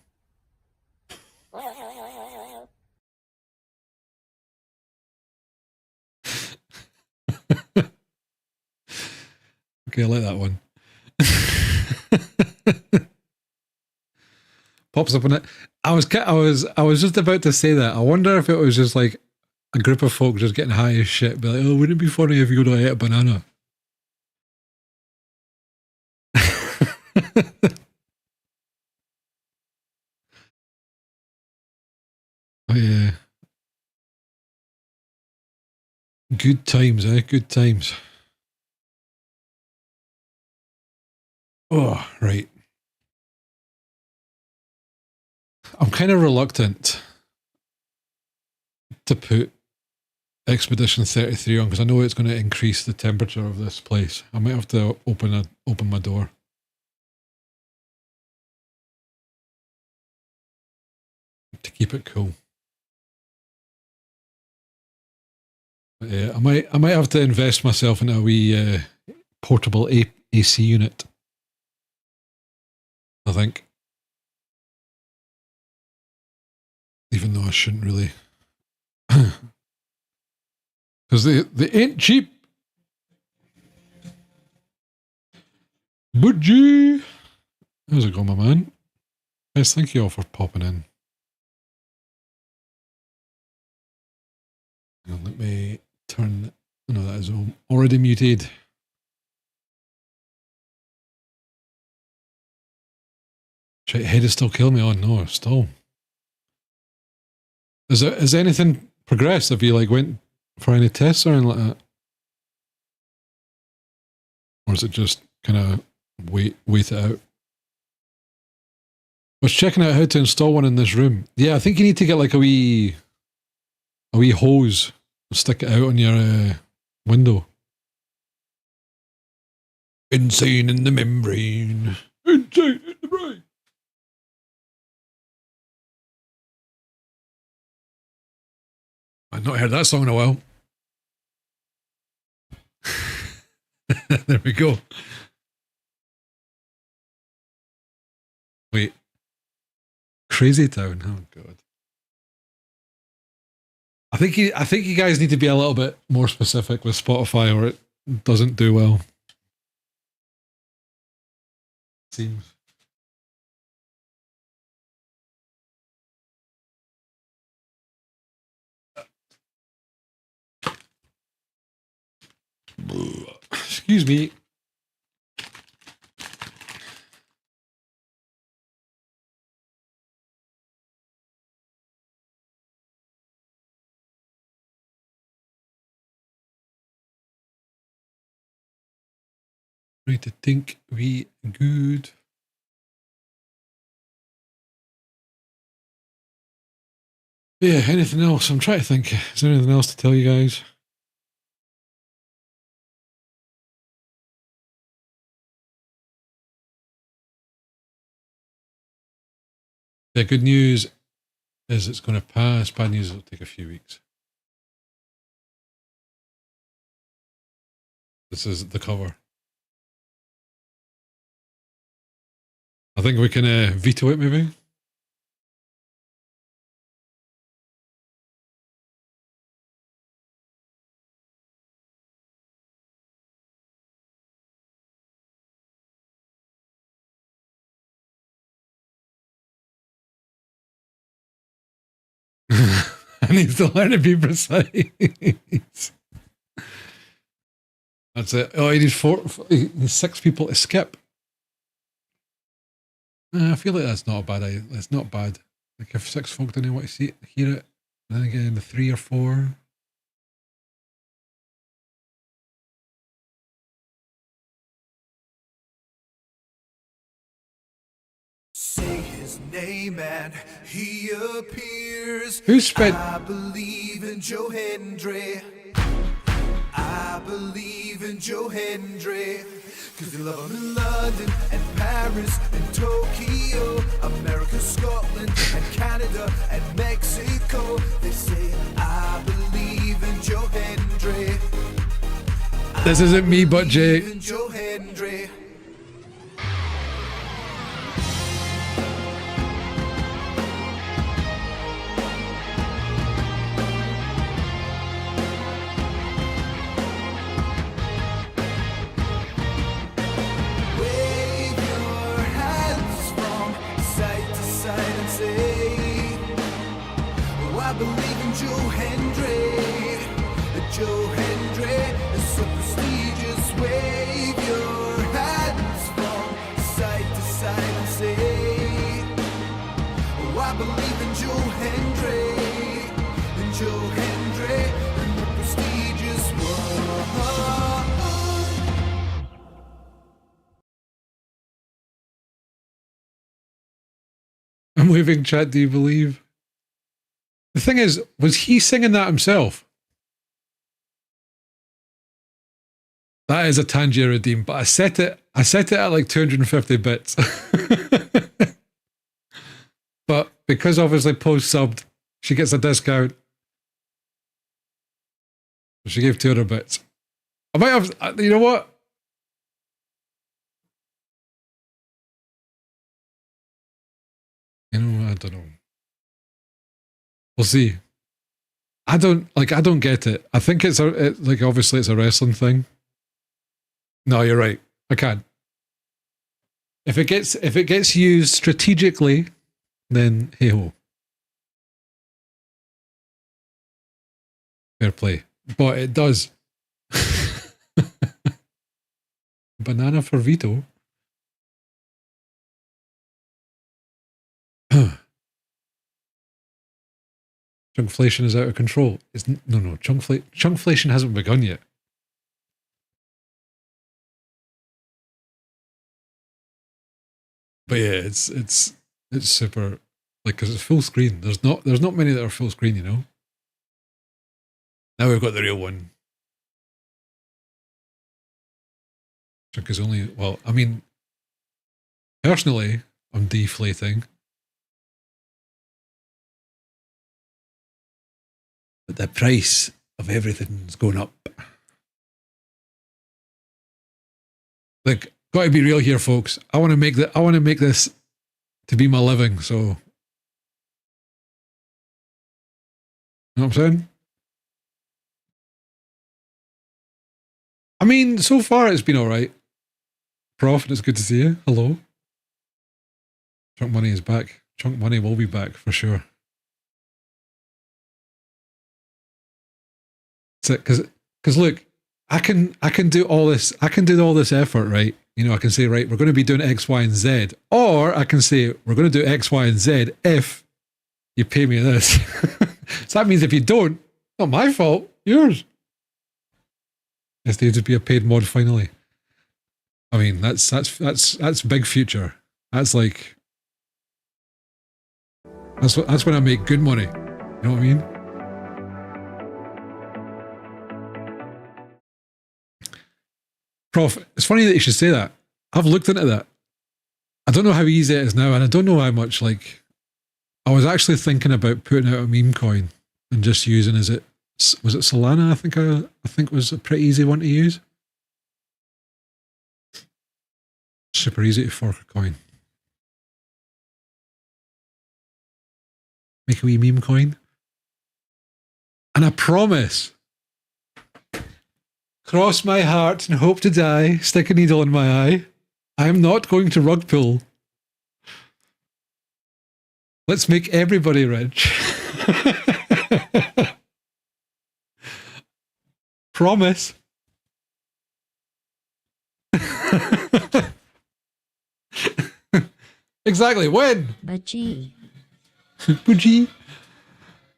Okay, I like that one. Pops up on it. I was just about to say that. I wonder if it was just like a group of folk just getting high as shit, be like, oh, wouldn't it be funny if you go to eat a banana? Oh yeah. Good times, eh? Good times. Oh, right. I'm kind of reluctant to put Expedition 33 on because I know it's going to increase the temperature of this place. I might have to open my door. To keep it cool. But yeah, I might have to invest myself in a wee portable AC unit. I think. Even though I shouldn't really. Because they ain't cheap. Budgie! How's it going, my man? Guys, thank you all for popping in. Hang on, let me turn. No, that is already muted. Shit, head is still killing me. Oh no, still. Has anything progressed? Have you like went for any tests or anything like that? Or is it just kind of wait it out? I was checking out how to install one in this room. Yeah, I think you need to get like a wee hose, stick it out on your window. Insane in the membrane. Insane in the brain. I've not heard that song in a while. There we go. Wait. Crazy Town. Oh god. I think you guys need to be a little bit more specific with Spotify or it doesn't do well. Seems. Excuse me. Right to think we good. Yeah, anything else? I'm trying to think. Is there anything else to tell you guys? The good news is it's going to pass. Bad news is it'll take a few weeks. This is the cover. I think we can veto it maybe. I need to learn to be precise. That's it. Oh, he needs 6 people to skip. I feel like that's not a bad idea. It's not bad. Like if 6 folk didn't want to hear it, then again the 3 or 4. Say his name and he appears. Who spent? I believe in Joe Hendry. I believe in Joe Hendry. Cause they love him in London and Paris and Tokyo, America, Scotland and Canada and Mexico. They say I believe in Joe Hendry. This isn't me, but Jay. In Joe Hendry. I believe in Joe Hendry. Joe Hendry is so prestigious. Wave your I'm leaving chat, do you believe? The thing is, was he singing that himself? That is a Tangier Redeem, but I set it at like 250 bits. But because obviously Post subbed, she gets a discount. She gave 200 bits. I might have, you know what? You know, I don't know. We'll see. I don't get it. I think like obviously it's a wrestling thing. No, you're right. I can't. If it gets used strategically, then hey ho. Fair play. But it does. Banana for Vito. Chunkflation is out of control. No. Chunkflation hasn't begun yet. But yeah, it's super, like, because it's full screen. There's not many that are full screen, you know. Now we've got the real one. Chunk is only, well, I mean, personally, I'm deflating. But the price of everything's going up. Like, got to be real here, folks. I want to make this to be my living. So, you know what I'm saying? I mean, so far it's been all right. Prof, it's good to see you. Hello. Chunk Money is back. Chunk Money will be back for sure. Because look, I can do all this. I can do all this effort, right? You know, I can say, right, we're going to be doing X, Y, and Z, or I can say we're going to do X, Y, and Z if you pay me this. So that means if you don't, not my fault, yours. Yes, there to be a paid mod finally. I mean, that's big future. That's like that's when I make good money. You know what I mean? Prof, it's funny that you should say that. I've looked into that. I don't know how easy it is now, and I don't know how much, like, I was actually thinking about putting out a meme coin and just using, was it Solana? I think was a pretty easy one to use. Super easy to fork a coin. Make a wee meme coin. And I promise, cross my heart and hope to die, stick a needle in my eye, I am not going to rug pull. Let's make everybody rich. Promise. Exactly. When? Budgie. Budgie.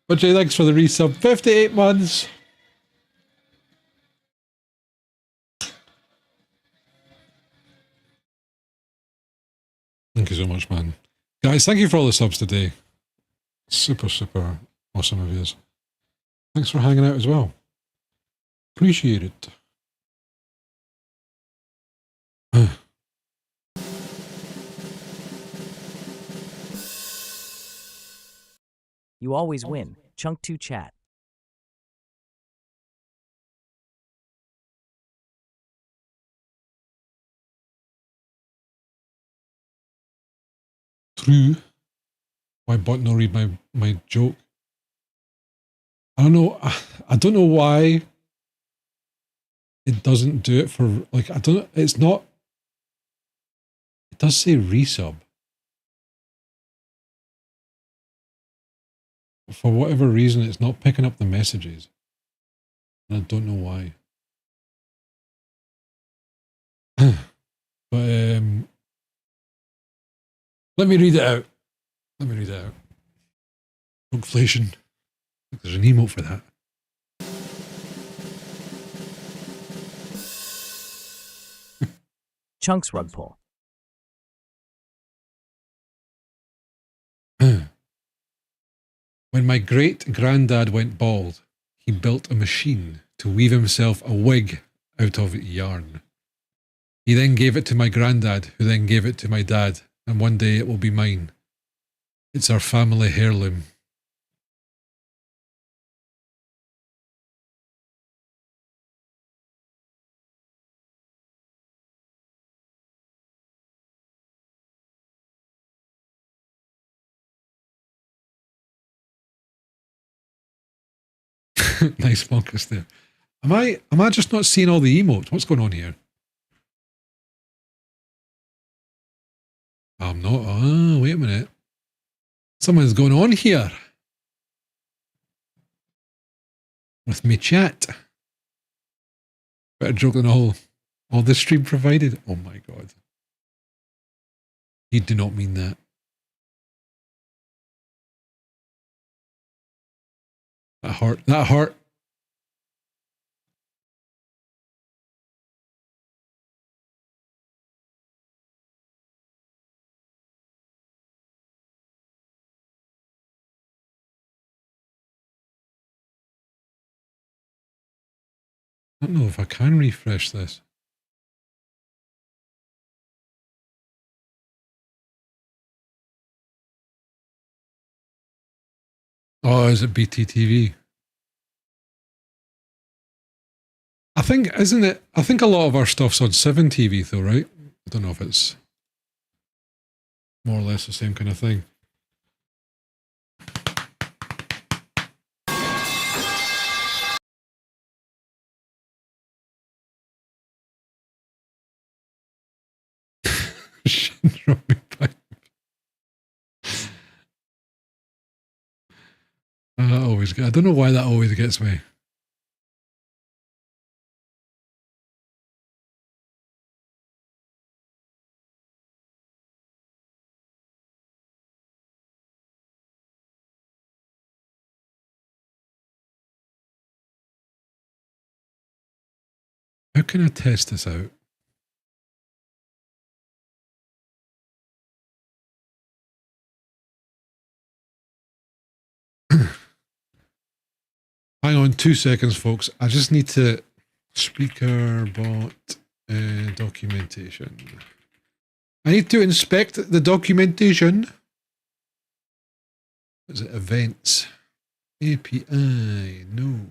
Budgie, thanks for the resub. 58 months. Thank you so much, man. Guys, thank you for all the subs today. Super, super awesome of yours. Thanks for hanging out as well. Appreciate it. You always win. Chunk 2 chat. True. Why bot no read my joke? I don't know. I don't know why it doesn't do it for, like, I don't, it's not, it does say resub. For whatever reason, it's not picking up the messages. And I don't know why. But let me read it out. Let me read it out. Inflation. There's an emote for that. Chunks rug pull. When my great-granddad went bald, he built a machine to weave himself a wig out of yarn. He then gave it to my granddad, who then gave it to my dad, and one day it will be mine. It's our family heirloom. Nice focus there. Am I just not seeing all the emotes? What's going on here? I'm not. Oh, wait a minute. Something's going on here. With me chat. Better joke than all the stream provided. Oh my god. You do not mean that. That hurt. That hurt. I don't know if I can refresh this. Oh, is it BTTV? I think, isn't it? I think a lot of our stuff's on 7TV though, right? I don't know if it's more or less the same kind of thing. I don't know why that always gets me. How can I test this out? Hang on 2 seconds, folks. I just need to speaker bot documentation. I need to inspect the documentation. Is it events? API, no.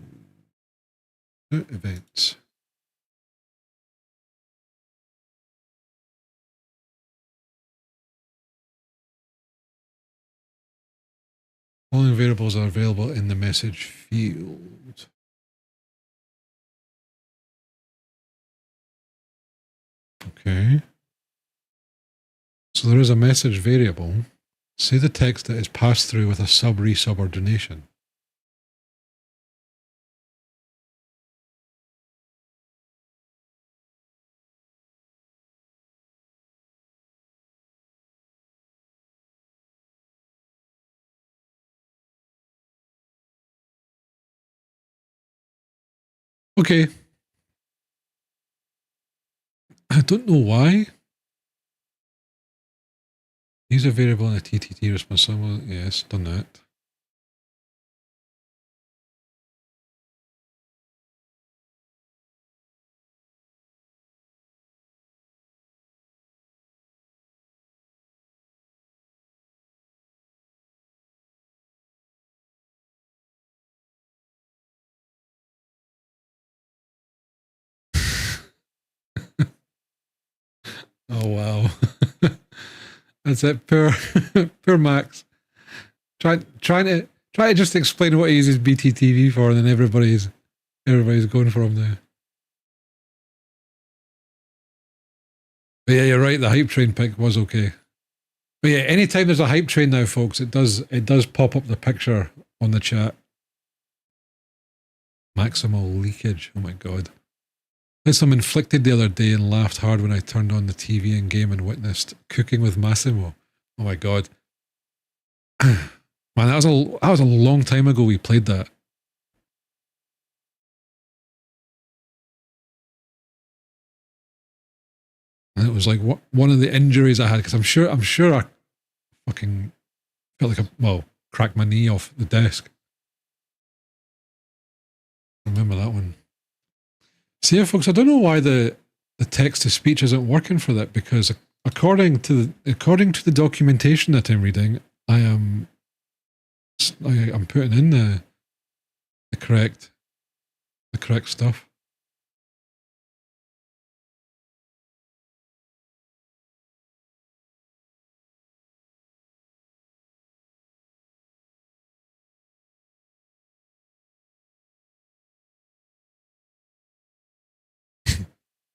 Not events. Following variables are available in the message field. Okay. So there is a message variable. Say the text that is passed through with a sub-resubordination. Okay. I don't know why. Use a variable in a TTT responsible. Yes, done that. Oh wow. That's it. Poor Max. Trying to just explain what he uses BTTV for, and then everybody's going for him now. But yeah, you're right, the hype train pick was okay. But yeah, anytime there's a hype train now, folks, it does pop up the picture on the chat. Maximal leakage. Oh my god. I had some inflicted the other day and laughed hard when I turned on the TV in game and witnessed Cooking with Massimo. Oh my god. Man, that was a long time ago we played that. And it was like one of the injuries I had, because I'm sure I fucking felt like well, crack my knee off the desk. Remember that one. See, folks, I don't know why the text to speech isn't working for that, because according to the documentation that I'm reading, I'm putting in the correct stuff.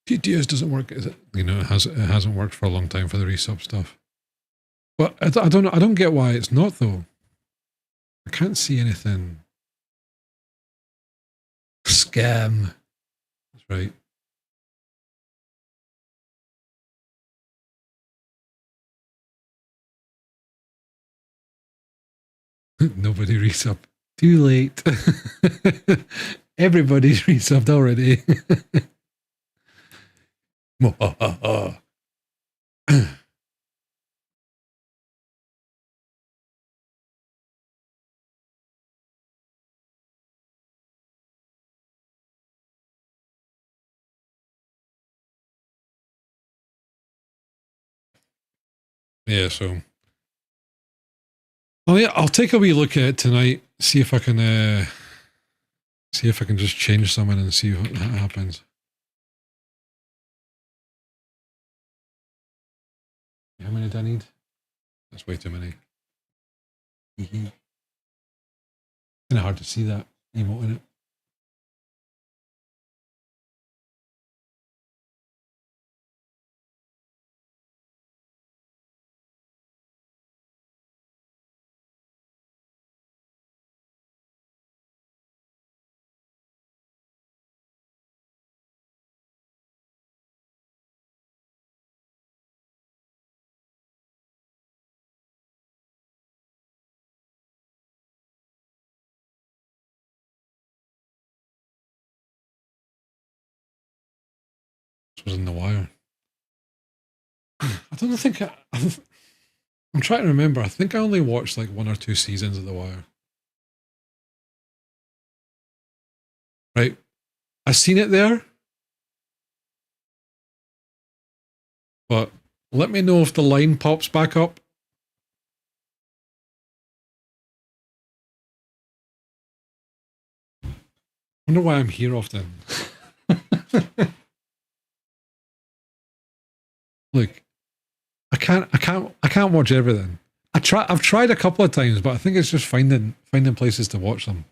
PTS doesn't work. It hasn't worked for a long time for the resub stuff. But I don't get why it's not, though. I can't see anything. Scam. That's right. Nobody resub. Too late. Everybody's resubbed already. Yeah, so. Oh yeah, I'll take a wee look at it tonight. See if I can just change something and see what happens. How many do I need? That's way too many. Kind of hard to see that emote in it. This was in The Wire. I don't think I'm trying to remember. I think I only watched like 1 or 2 seasons of The Wire. Right. I've seen it there. But let me know if the line pops back up. I wonder why I'm here often. Look, I can't watch everything. I've tried a couple of times, but I think it's just finding places to watch them.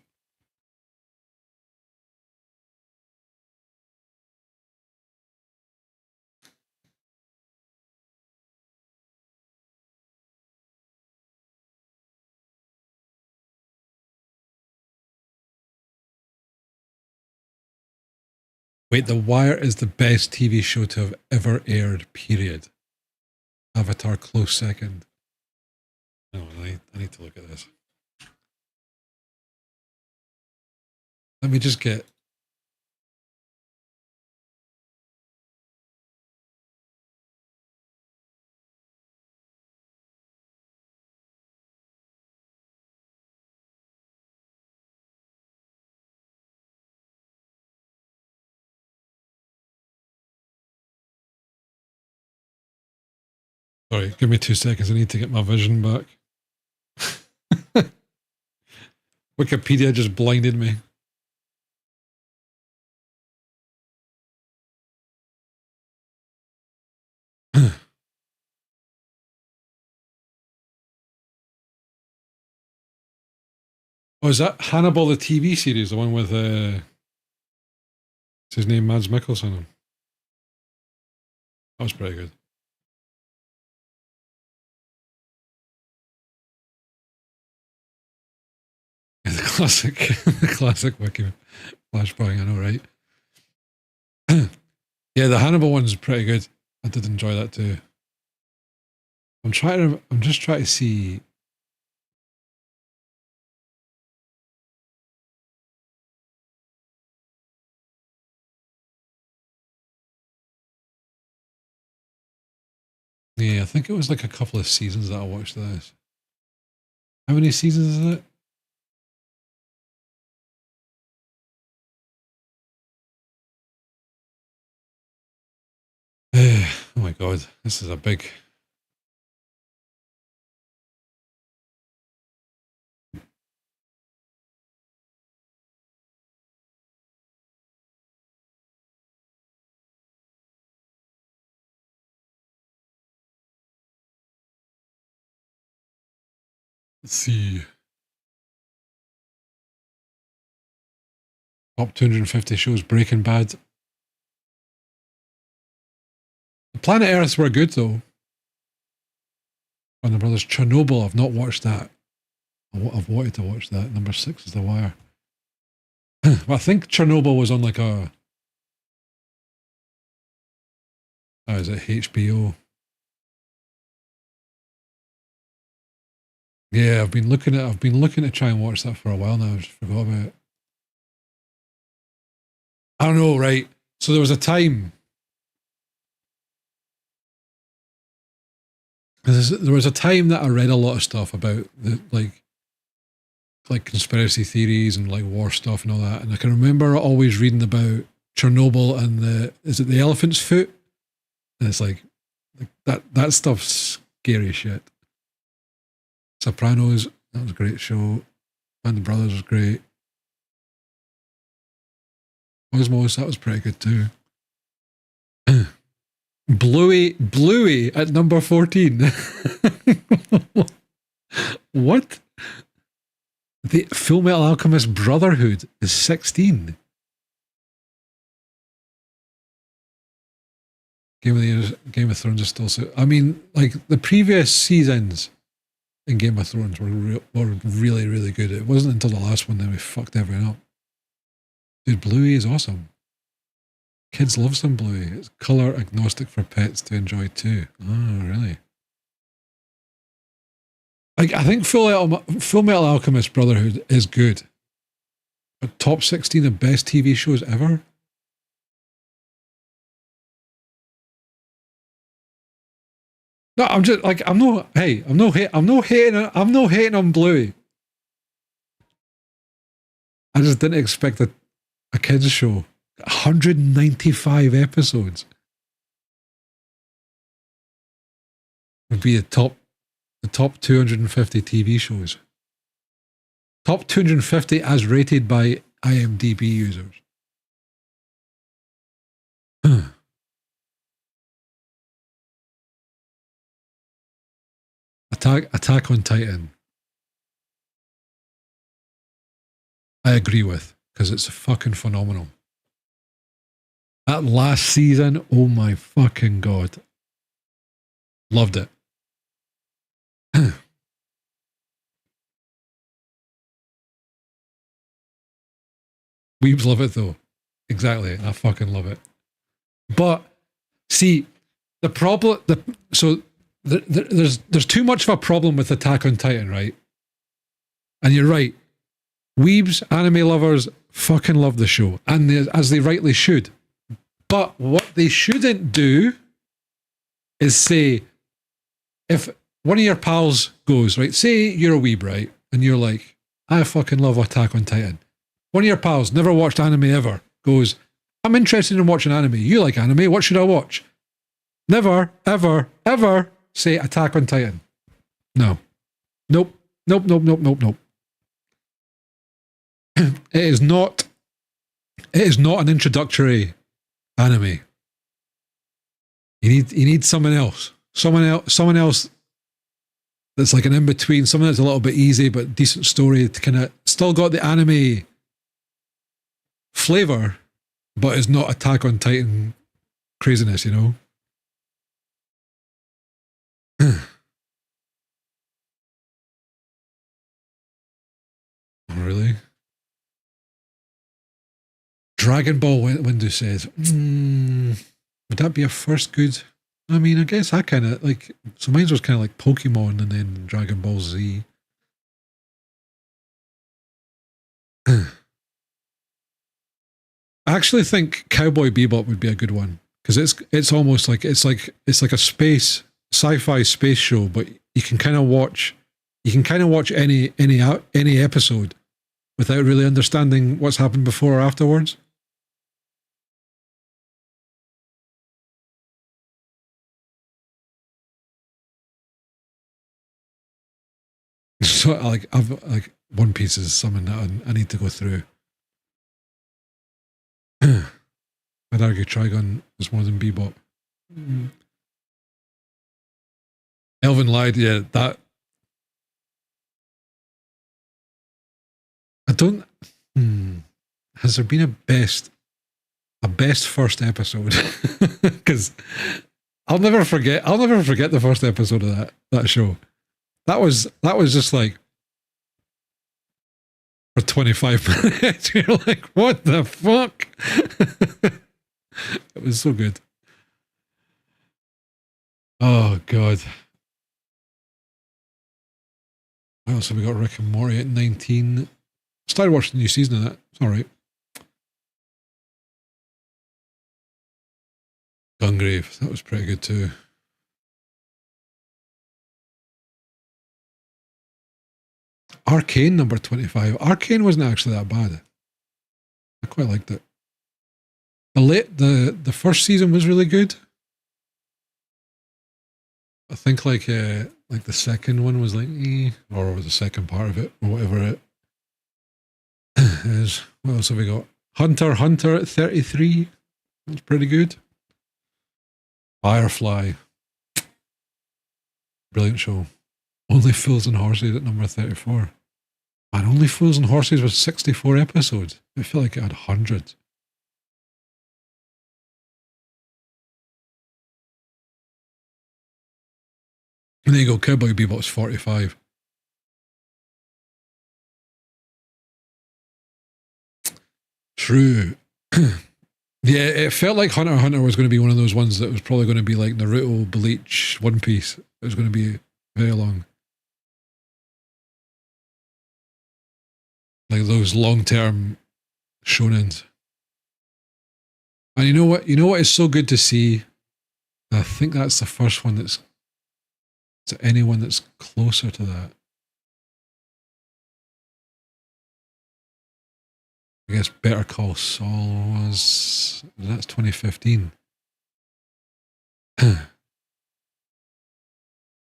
Wait, The Wire is the best TV show to have ever aired, period. Avatar close second. No, I need to look at this. Let me just get... Sorry, give me 2 seconds. I need to get my vision back. Wikipedia just blinded me. Oh, is that Hannibal the TV series? The one with, what's his name, Mads Mikkelsen? That was pretty good. Yeah, the classic Wiki flashbang, I know, right? Yeah, the Hannibal one's pretty good. I did enjoy that too. I'm just trying to see. Yeah, I think it was like a couple of seasons that I watched this. How many seasons is it? Oh my god, this is a big... Let's see. Top 250 shows, Breaking Bad. The Planet Earths were good though. Warner Brothers. Chernobyl, I've not watched that. I've wanted to watch that. Number 6 is The Wire. Well, I think Chernobyl was on like a... Oh, is it HBO? Yeah, I've been looking to try and watch that for a while now. I just forgot about it. I don't know, right? So there was a time. There was a time that I read a lot of stuff about the like conspiracy theories and like war stuff and all that. And I can remember always reading about Chernobyl and is it the elephant's foot? And it's like that stuff's scary as shit. Sopranos, that was a great show. Band of Brothers was great. Osmos, that was pretty good too. Bluey at number 14. What? The Full Metal Alchemist Brotherhood is 16. Game of Thrones is still so... I mean, like, the previous seasons in Game of Thrones were really, really good. It wasn't until the last one that we fucked everything up. Dude, Bluey is awesome. Kids love some Bluey. It's colour agnostic for pets to enjoy too. Oh, really? Like, I think Full Metal Alchemist Brotherhood is good. But top 16 of best TV shows ever? No, I'm just like, I'm not hating on Bluey. I just didn't expect a kids show. 195 episodes would be the top 250 TV shows. Top 250 as rated by IMDb users. Attack on Titan. I agree with, because it's fucking phenomenal. That last season, oh my fucking god. Loved it. Weebs love it though. Exactly. I fucking love it. But see, the problem, there's too much of a problem with Attack on Titan, right? And you're right. Weebs, anime lovers, fucking love the show. And as they rightly should. But what they shouldn't do is say, if one of your pals goes, right, say you're a weeb, right, and you're like, I fucking love Attack on Titan. One of your pals, never watched anime ever, goes, I'm interested in watching anime. You like anime, what should I watch? Never, ever, ever say Attack on Titan. No. Nope. It is not an introductory anime. You need someone else. Someone else that's like an in-between, someone that's a little bit easy but decent story to kind of still got the anime flavor, but is not Attack on Titan craziness, you know? Really? Dragon Ball Window says, would that be a first good? I mean, I guess I kind of like, so mine was kind of like Pokemon and then Dragon Ball Z. I actually think Cowboy Bebop would be a good one because it's almost like it's like a sci-fi space show, but you can kind of watch you can kind of watch any episode without really understanding what's happened before or afterwards. So I've One Piece is something that I need to go through. I'd argue Trigun is more than Bebop. Elven Lied, yeah, that. I don't. Has there been a best first episode? Because I'll never forget the first episode of that show. That was just like for 25 minutes. You're like, what the fuck? It was so good. Oh god. What else have we got? Rick and Morty at 19. Started watching the new season of that. It's alright. Gungrave, that was pretty good too. Arcane number 25. Arcane wasn't actually that bad. I quite liked it. The first season was really good. I think like the second one was like or the second part of it, or whatever it is. What else have we got? Hunter at 33. That's pretty good. Firefly. Brilliant show. Only Fools and Horses at number 34. Man, Only Fools and Horses was 64 episodes. I feel like it had hundreds. And there you go, Cowboy Bebop's 45. True. Yeah, it felt like Hunter x Hunter was going to be one of those ones that was probably going to be like Naruto, Bleach, One Piece. It was going to be very long. Like those long-term shonens. And you know what? You know what is so good to see? I think that's the first one that's... Is there anyone that's closer to that? I guess Better Call Saul was... That's 2015.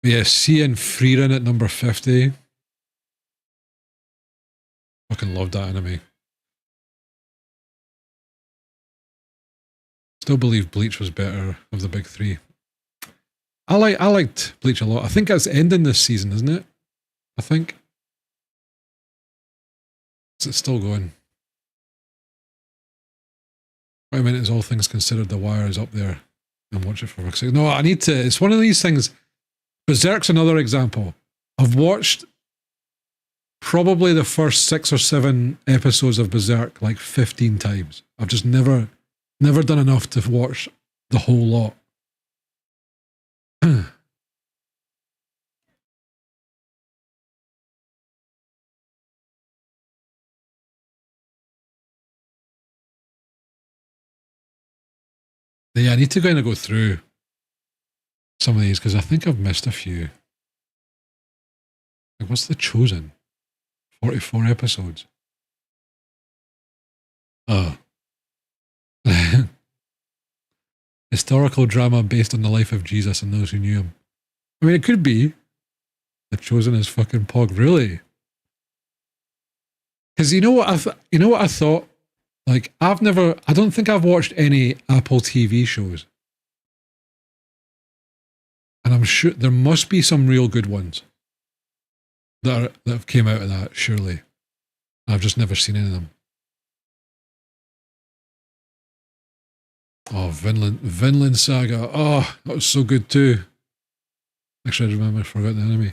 Yeah, Cian Frieren at number 50. Fucking loved that anime. Still believe Bleach was better of the big three. I liked Bleach a lot. I think it's ending this season, isn't it? I think. Is it still going? Wait a minute, is All Things Considered, The Wire is up there. And watch it for fuck's sake. No, I need to. It's one of these things. Berserk's another example. I've watched probably the first 6 or 7 episodes of Berserk like 15 times. I've just never done enough to watch the whole lot. Yeah, I need to kind of go through some of these because I think I've missed a few. Like, what's The Chosen? 44 episodes. Historical drama based on the life of Jesus and those who knew him. I mean, it could be. The Chosen is fucking pog, really. Because you know what I thought? Like, I don't think I've watched any Apple TV shows. And I'm sure there must be some real good ones that have came out of that, surely. I've just never seen any of them. Oh, Vinland Saga. Oh, that was so good too. Actually, I forgot the enemy.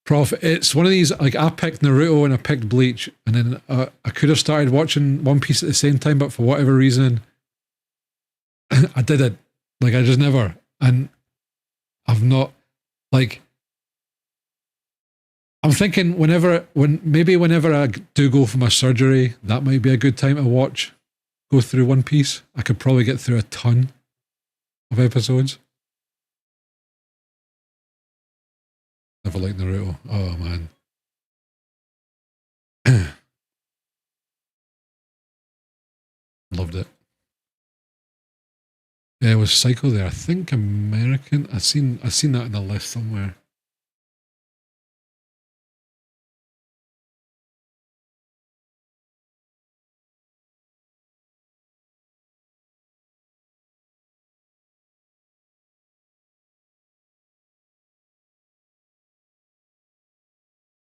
Prof, it's one of these, like, I picked Naruto and I picked Bleach, and then I could have started watching One Piece at the same time, but for whatever reason, I didn't. Like, I just never. And I've not, like, I'm thinking whenever I do go for my surgery, that might be a good time to go through One Piece. I could probably get through a ton of episodes. Never liked Naruto. Oh man. Loved it. Yeah, was Psycho there? I think American. I've seen that in the list somewhere.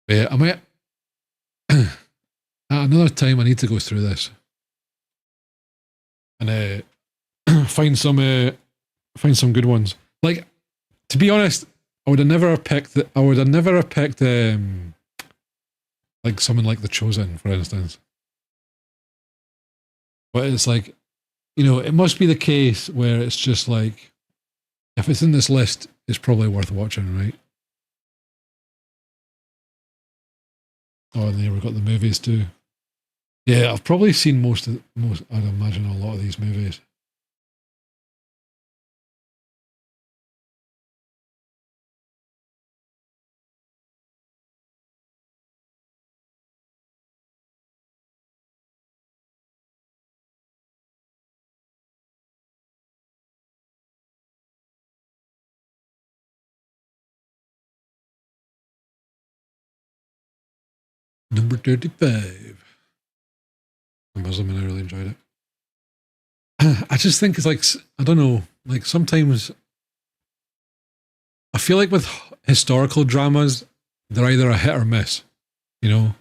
But yeah, I might at another time. I need to go through this and find some good ones. Like, to be honest, I would have never picked like someone like The Chosen, for instance. But it's like, you know, it must be the case where it's just like, if it's in this list, it's probably worth watching, right? Oh, and then we've got the movies too. Yeah, I've probably seen most. I'd imagine a lot of these movies. Number 35. Muslim, and I really enjoyed it. I just think it's like, I don't know, like sometimes I feel like with historical dramas, they're either a hit or miss, you know?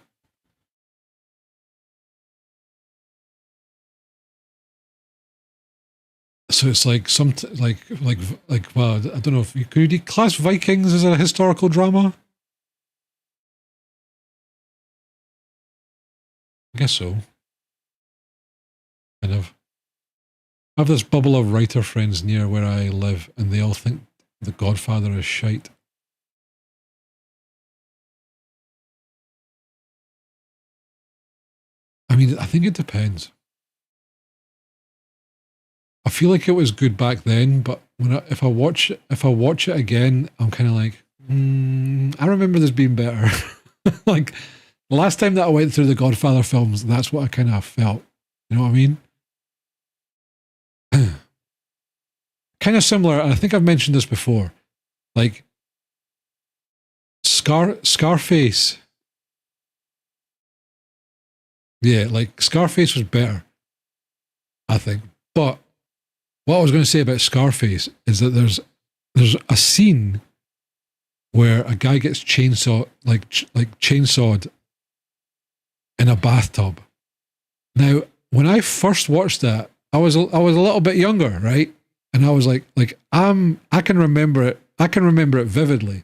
So it's like well, I don't know if you could you class Vikings as a historical drama? I guess so. Kind of. I have this bubble of writer friends near where I live, and they all think The Godfather is shite. I mean, I think it depends. I feel like it was good back then, but if I watch it again, I'm kind of like, I remember this being better. Like the last time that I went through the Godfather films, that's what I kind of felt. You know what I mean? Kind of similar, and I think I've mentioned this before. Like Scarface. Yeah, like Scarface was better, I think. But what I was going to say about Scarface is that there's a scene where a guy gets chainsawed in a bathtub. Now, when I first watched that, I was a little bit younger, right? And I was like I can remember it. I can remember it vividly.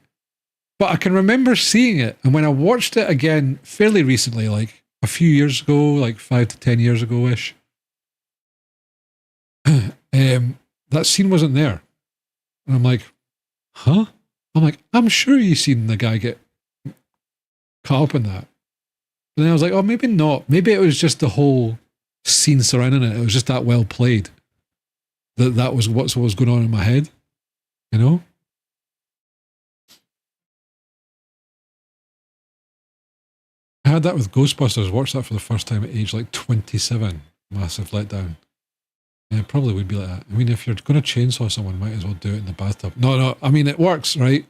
But I can remember seeing it, and when I watched it again fairly recently, like a few years ago, like 5 to 10 years ago-ish, that scene wasn't there. And I'm like, huh? I'm like, I'm sure you've seen the guy get caught up in that. And then I was like, oh, maybe not. Maybe it was just the whole scene surrounding it. It was just that well played. That was what was going on in my head, you know? I had that with Ghostbusters. Watched that for the first time at age like 27. Massive letdown. Yeah, it probably would be like that. I mean, if you're going to chainsaw someone, might as well do it in the bathtub. No. I mean, it works, right?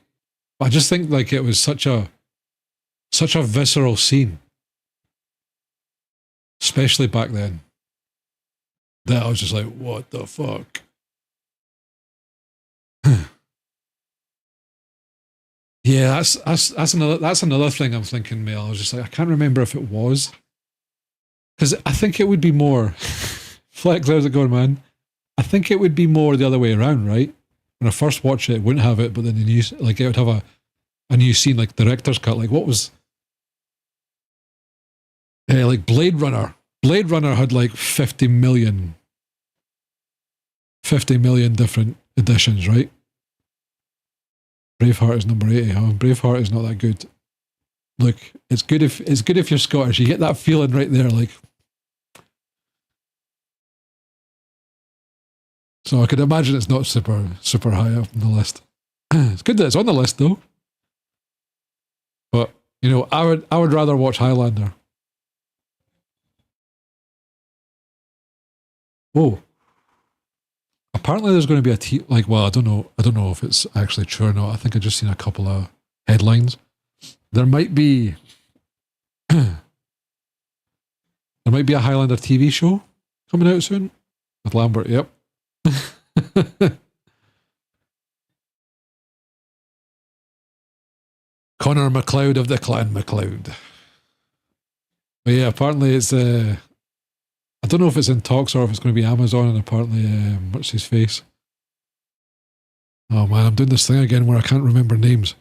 But I just think like it was such a visceral scene, especially back then, that I was just like, what the fuck? Yeah, that's another thing I'm thinking, Mel. I was just like, I can't remember if it was, because I think it would be more. Flex, how's it going, man? I think it would be more the other way around, right? When I first watched it wouldn't have it, but then it would have a new scene, like director's cut. Like what was, like Blade Runner. Blade Runner had like 50 million different editions, right? Braveheart is number 80. Huh? Braveheart is not that good. Look, it's good if you're Scottish. You get that feeling right there, like. So I could imagine it's not super high up on the list. It's good that it's on the list though. But you know, I would rather watch Highlander. Oh. Apparently there's going to be a well, I don't know if it's actually true or not. I think I just seen a couple of headlines. There might be a Highlander TV show coming out soon with Lambert. Yep. Connor MacLeod of the Clan MacLeod. But yeah, apparently it's I don't know if it's in talks or if it's going to be Amazon, and apparently what's his face? Oh man, I'm doing this thing again where I can't remember names.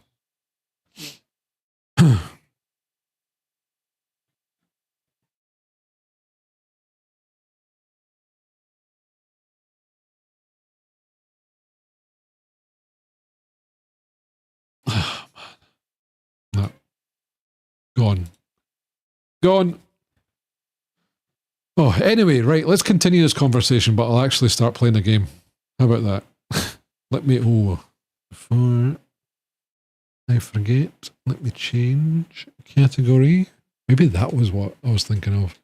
Oh, man. No. Gone. Oh, anyway, right, let's continue this conversation, but I'll actually start playing the game. How about that? Let me, before I forget, let me change category. Maybe that was what I was thinking of.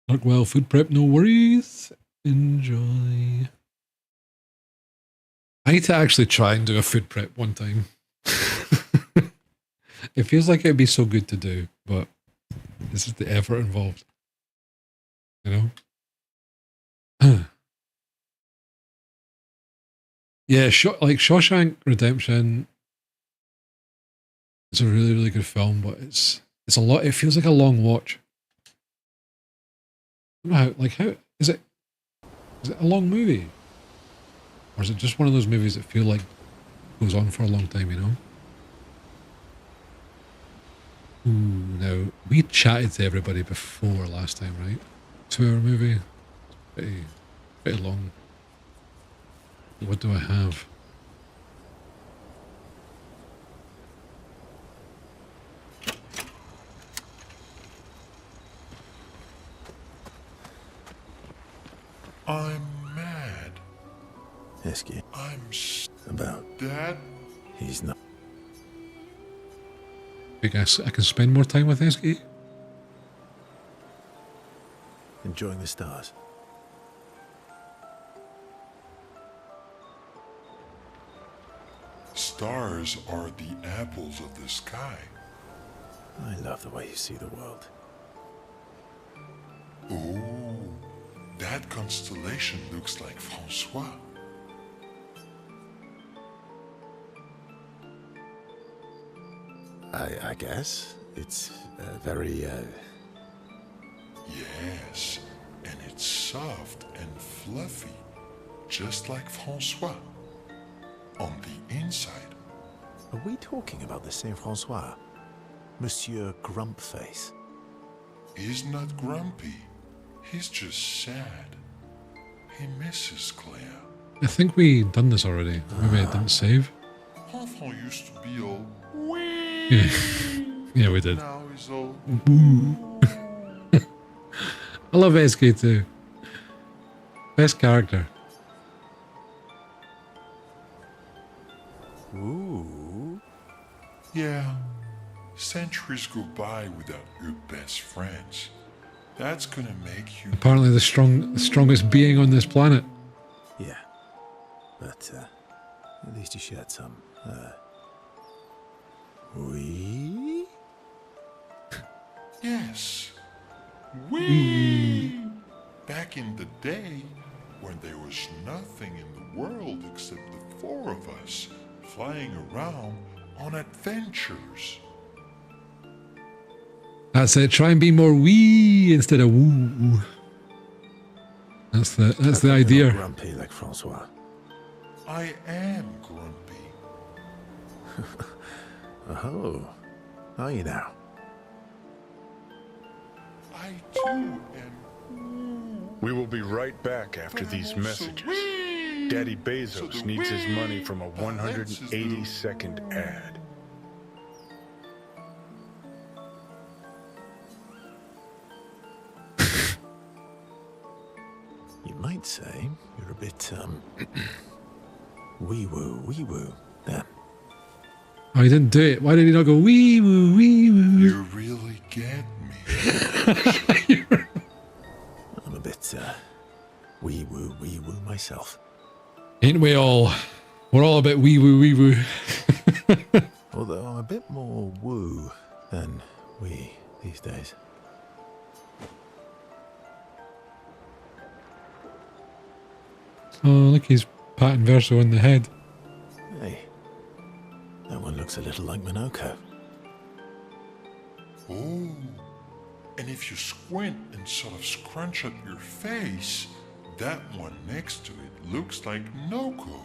Work well, food prep, no worries. Enjoy. I need to actually try and do a food prep one time. It feels like it'd be so good to do, but this is the effort involved. You know? Yeah, like Shawshank Redemption is a really, really good film, but it's a lot. It feels like a long watch. How is it? Is it a long movie, or is it just one of those movies that feel like goes on for a long time? You know. Ooh, now we chatted to everybody before last time, right? 2-hour movie, pretty long. What do I have? I'm mad. Heskey. I'm About. Dad? He's not. I guess I can spend more time with Esky. Enjoying the stars. Stars are the apples of the sky. I love the way you see the world. Oh, that constellation looks like Francois. I guess. It's very, Yes, and it's soft and fluffy, just like Francois. On the inside. Are we talking about the Saint Francois? Monsieur Grumpface? He's not grumpy. He's just sad. He misses Claire. I think we done this already. Maybe I didn't save. Enfant used to be all Yeah, yeah, we did. now he's all I love SK too. Best character. Ooh. yeah. Centuries go by without your best friends. That's gonna make you Apparently the strongest being on this planet. Yeah. But, at least you shared some, we? Yes. We back in the day when there was nothing in the world except the four of us flying around on adventures. That's it. Try and be more wee instead of woo. That's the idea. Grumpy like Francois. I am grumpy. Oh. Are you now? I too am. We will be right back after these messages. Daddy Bezos needs his money from a 180-second ad. You might might say you're a bit, wee-woo there. Oh, he didn't do it. Why did he not go wee woo wee woo? You really get me. I'm a bit, wee-woo myself. Ain't we all? We're all a bit wee woo wee woo. Although I'm a bit more woo than wee these days. Oh, look, he's patting Verso on the head. Hey, that one looks a little like Minoko. Oh, and if you squint and sort of scrunch up your face, that one next to it looks like Noko.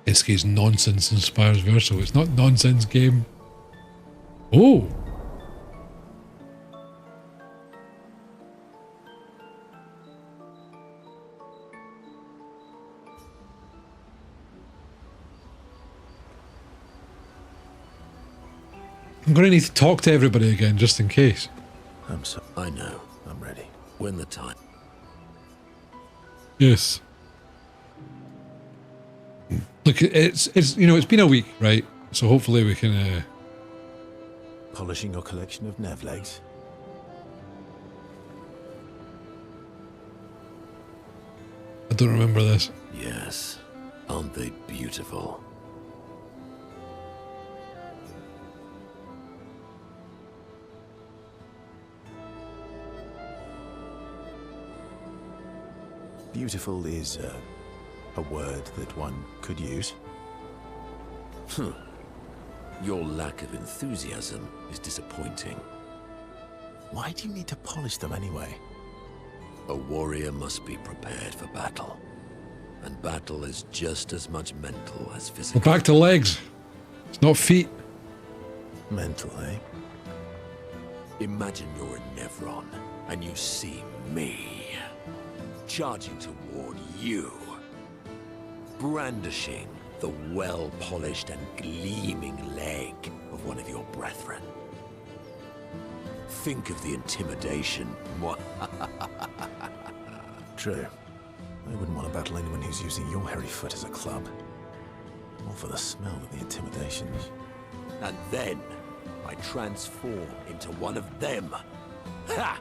Itsuki's nonsense inspires Verso. It's not nonsense game. Oh! I'm going to need to talk to everybody again, just in case. I know. I'm ready. When the time. Yes. Look, it's you know, it's been a week, right? So hopefully we can... Polishing your collection of nav legs. I don't remember this. Yes. Aren't they beautiful? Beautiful is a word that one could use. Your lack of enthusiasm is disappointing. Why do you need to polish them anyway? A warrior must be prepared for battle. And battle is just as much mental as physical. We're back to legs. It's not feet. Mental, eh? Imagine you're a Nevron and you see me charging toward you, brandishing the well-polished and gleaming leg of one of your brethren. Think of the intimidation. True. I wouldn't want to battle anyone who's using your hairy foot as a club. More for the smell of the intimidation. And then I transform into one of them. Ha!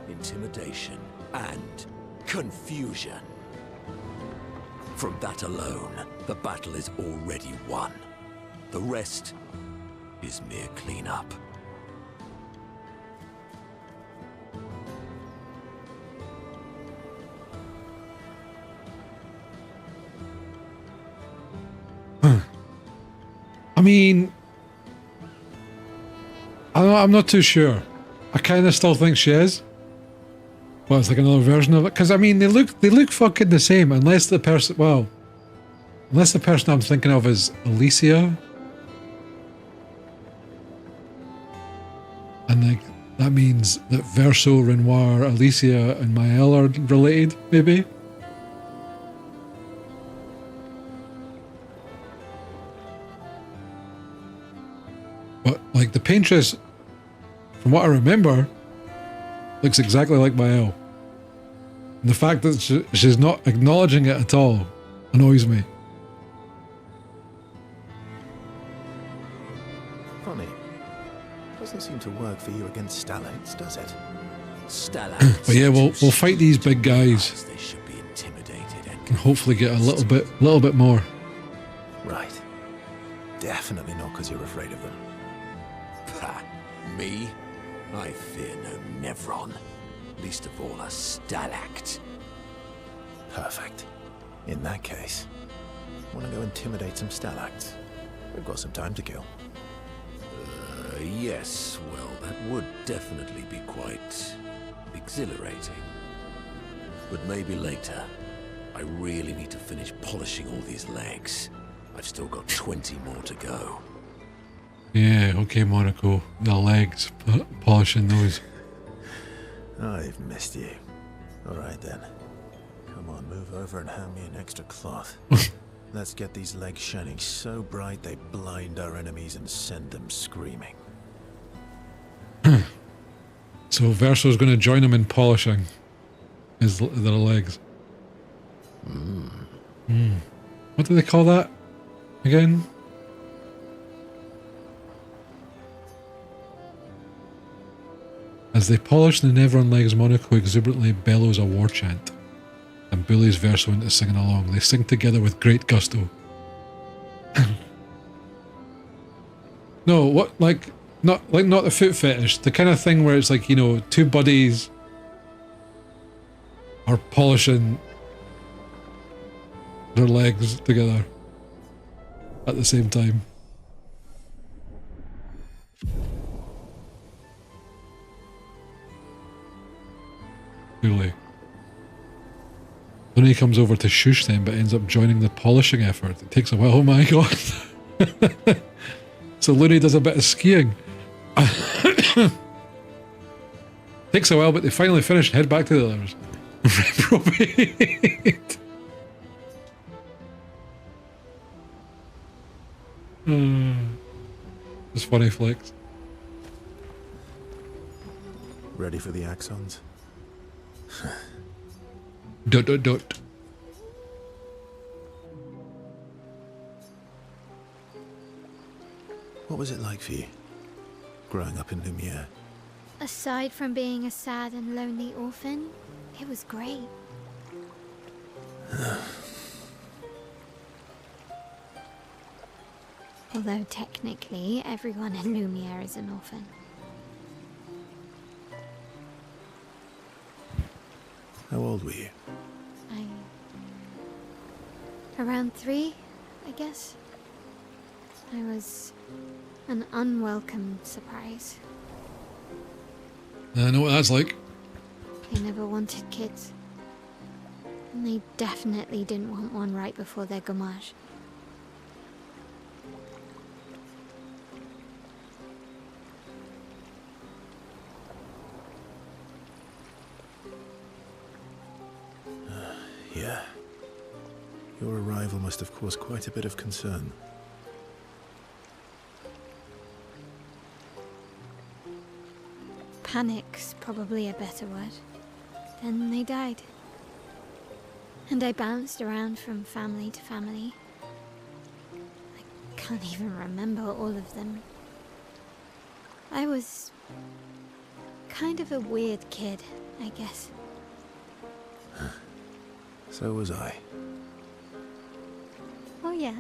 Intimidation and confusion. From that alone, the battle is already won. The rest is mere cleanup. I mean, I'm not too sure. I kind of still think she is. Well, it's like another version of it. Because, I mean, they look fucking the same. Unless the person, well, unless the person I'm thinking of is Alicia. And, like, that means that Verso, Renoir, Alicia, and Mael are related, maybe? But, like, the paintress, from what I remember, looks exactly like Mael. And the fact that she's not acknowledging it at all annoys me. Funny. Doesn't seem to work for you against Stalags, does it? Stalags. But yeah, we'll fight these big guys. They should be intimidated And hopefully get a little bit more. Right. Definitely not because you're afraid of them. Ha! Me? I fear no Nevron. Least of all a Stalact. Perfect. In that case, want to go intimidate some Stalacts? We've got some time to kill. Yes. Well, that would definitely be quite exhilarating. But maybe later. I really need to finish polishing all these legs. I've still got 20 more to go. Yeah, okay, Monaco. The legs, polishing those. I've missed you. All right then. Come on, move over and hand me an extra cloth. Let's get these legs shining so bright they blind our enemies and send them screaming. So Verso's going to join him in polishing their legs. What do they call that again? As they polish the Neveron legs, Monaco exuberantly bellows a war chant and bullies Verso into singing along. They sing together with great gusto. No, what, like not the foot fetish, the kind of thing where it's like, you know, two buddies are polishing their legs together at the same time. Clearly. Then he comes over to shush them, but ends up joining the polishing effort. It takes a while. Oh my god. So Looney does a bit of skiing. Takes a while, but they finally finish and head back to the others. Reprobate. Just funny flicks. Ready for the axons? Dot dot dot. What was it like for you, growing up in Lumiere? Aside from being a sad and lonely orphan, it was great. Although technically, everyone in Lumiere is an orphan. How old were you? Around 3, I guess. I was an unwelcome surprise. I know what that's like. They never wanted kids. And they definitely didn't want one right before their gommage. Yeah. Your arrival must have caused quite a bit of concern. Panic's probably a better word. Then they died. And I bounced around from family to family. I can't even remember all of them. I was kind of a weird kid, I guess. So was I. Oh yeah?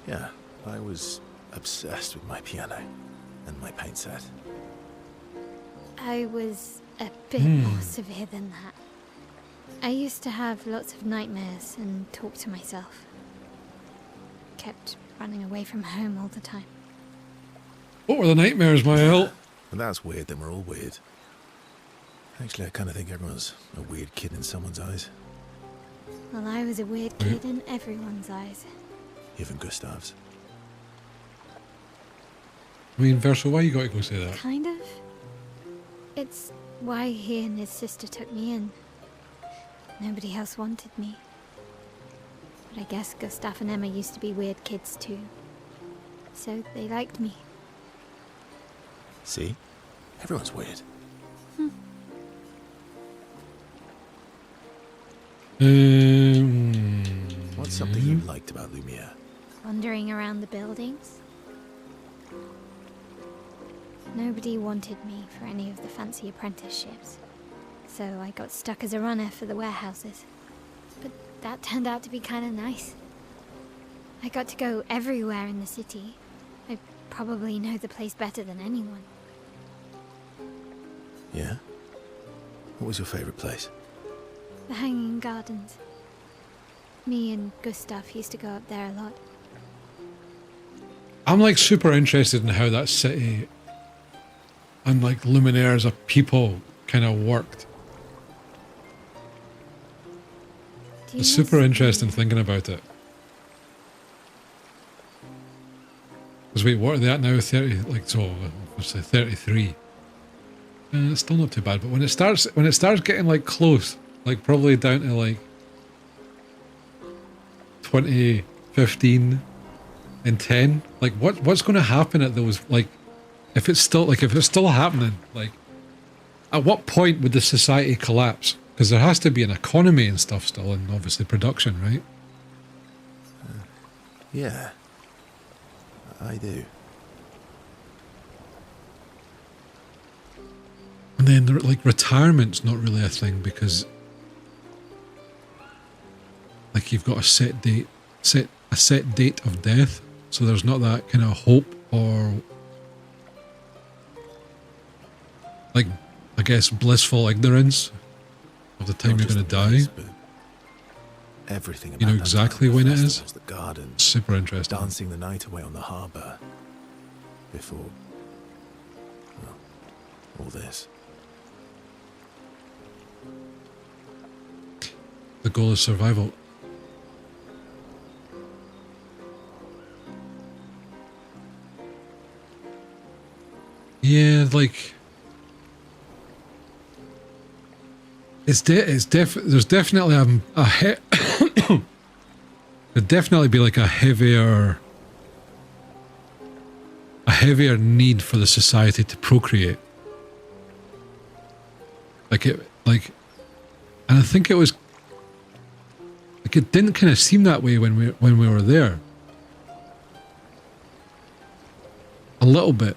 Yeah, I was obsessed with my piano and my paint set. I was a bit more severe than that. I used to have lots of nightmares and talk to myself. Kept running away from home all the time. What were the nightmares, Mael? Well, that's weird, then we're all weird. Actually, I kind of think everyone's a weird kid in someone's eyes. Well, I was a weird kid in everyone's eyes. Even Gustav's. I mean, Verso, why you got to go say that? Kind of. It's why he and his sister took me in. Nobody else wanted me. But I guess Gustav and Emma used to be weird kids too. So they liked me. See? Everyone's weird. What's something you liked about Lumiere? Wandering around the buildings. Nobody wanted me for any of the fancy apprenticeships. So I got stuck as a runner for the warehouses. But that turned out to be kind of nice. I got to go everywhere in the city. I probably know the place better than anyone. Yeah? What was your favorite place? The Hanging Gardens. Me and Gustav used to go up there a lot. I'm like super interested in how that city and like Luminaire as a people kind of worked. It's super interesting thinking about it. Because wait, what are they at now? 30, like, so, obviously 33. It's still not too bad, but when it starts getting like close, like probably down to like 2015 and 10, like what's going to happen at those, like if it's still happening, like at what point would the society collapse? Because there has to be an economy and stuff still, and obviously production, right? Yeah, I do. And then like retirement's not really a thing because like you've got a set date of death, so there's not that kind of hope or like I guess blissful ignorance of the time you're going to die. Everything about you know that exactly time, when the it is. festivals, the gardens, super interesting. dancing the night away on the harbour before, well, all this. The goal is survival. Yeah, like there's definitely there'd definitely be like a heavier need for the society to procreate. And I think it was like it didn't kind of seem that way when we were there. A little bit.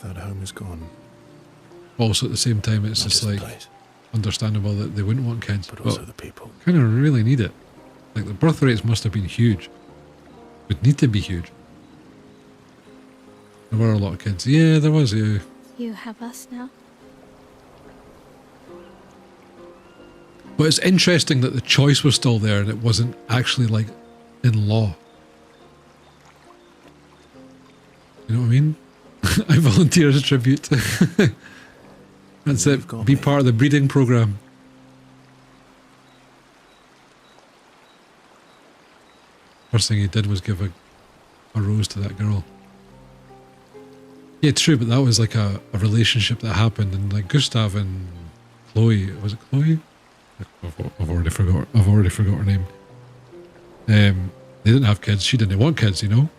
That home is gone. Also, at the same time, it's Not just the like place, understandable that they wouldn't want kids, but also the people. kind of really need it. Like the birth rates must have been huge. Would need to be huge. There were a lot of kids. Yeah, there was. Yeah. You have us now. But it's interesting that the choice was still there and it wasn't actually like in law. You know what I mean? I volunteer as a tribute. That's it. Be part of the breeding program. First thing he did was give a rose to that girl. Yeah, true, but that was like a relationship that happened, and like Gustav and Chloe, was it Chloe? I've already forgot her name. They didn't have kids. She didn't want kids, you know.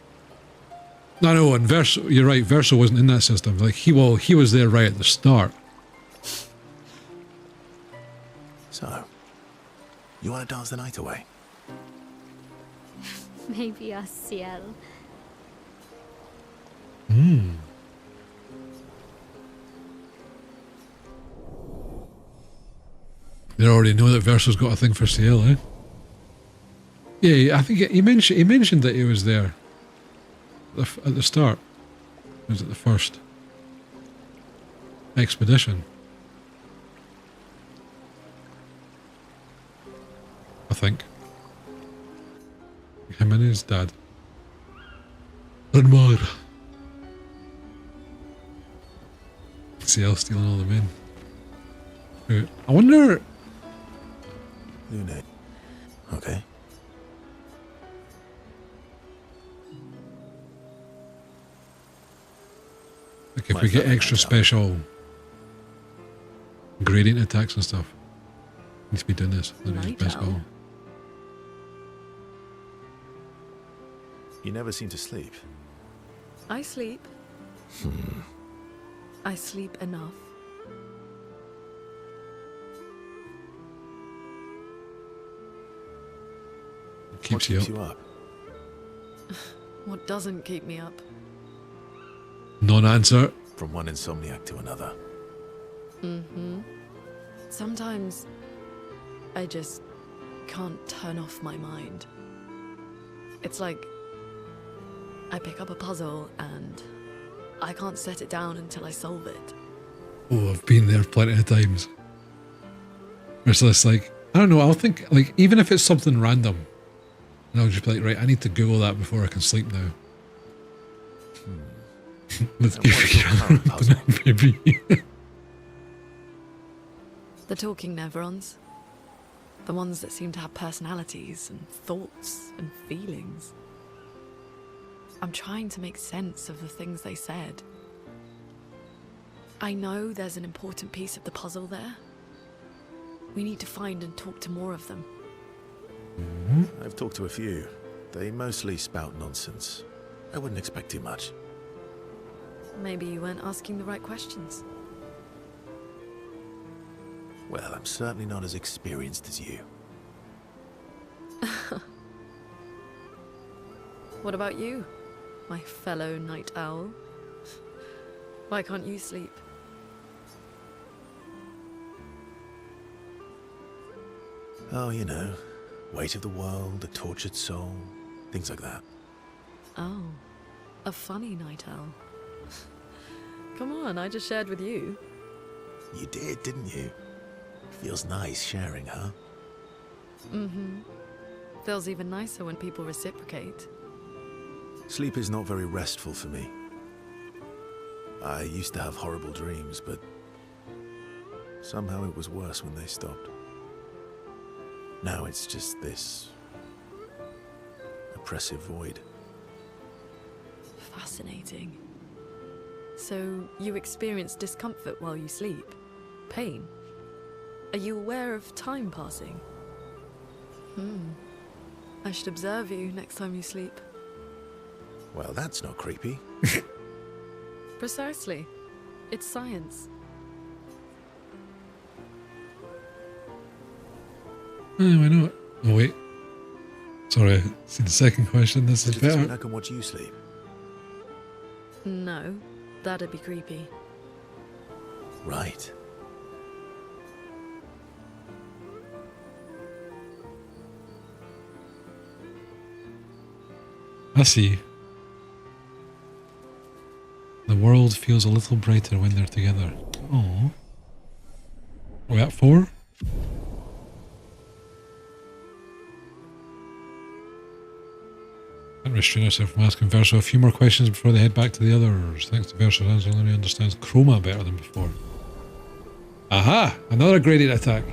No, and Verso, you're right. Verso wasn't in that system. Like he was there right at the start. So, you want to dance the night away? Maybe us, Ciel. They already know that Verso's got a thing for Ciel, eh? Yeah, I think he mentioned that he was there at the start. It was at the first expedition, I think. Him and his dad. Renmar. Ciel stealing all the men. I wonder. Lune. Okay. Like if we get extra special gradient attacks and stuff, needs to be doing this. Best goal. You never seem to sleep. I sleep. I sleep enough. Keeps what keeps you you up. up? What doesn't keep me up? Non-answer. From one insomniac to another. Sometimes I just can't turn off my mind. It's like I pick up a puzzle and I can't set it down until I solve it. Oh, I've been there plenty of times. It's just like, I don't know, I'll think, like, even if it's something random, and I'll just be like, right, I need to Google that before I can sleep now. Let's give it maybe. The talking Nevrons. The ones that seem to have personalities and thoughts and feelings. I'm trying to make sense of the things they said. I know there's an important piece of the puzzle there. We need to find and talk to more of them. I've talked to a few. They mostly spout nonsense. I wouldn't expect too much. Maybe you weren't asking the right questions. Well, I'm certainly not as experienced as you. What about you, my fellow night owl? Why can't you sleep? Oh, you know, weight of the world, a tortured soul, things like that. Oh, a funny night owl. Come on, I just shared with you. You did, didn't you? Feels nice sharing, huh? Mm-hmm. Feels even nicer when people reciprocate. Sleep is not very restful for me. I used to have horrible dreams, but somehow it was worse when they stopped. Now it's just this oppressive void. Fascinating. So you experience discomfort while you sleep? Pain? Are you aware of time passing? I should observe you next time you sleep. Well, that's not creepy. Precisely. It's science. Why not? Oh wait. Sorry, see the second question. This is Does this mean better. I can watch you sleep? No, that'd be creepy. Right. I see. The world feels a little brighter when they're together. Oh. Are we at 4? Can't restrain ourselves from asking Verso a few more questions before they head back to the others. Thanks to Verso's answer, Lenny understands Chroma better than before. Aha! Another graded attack.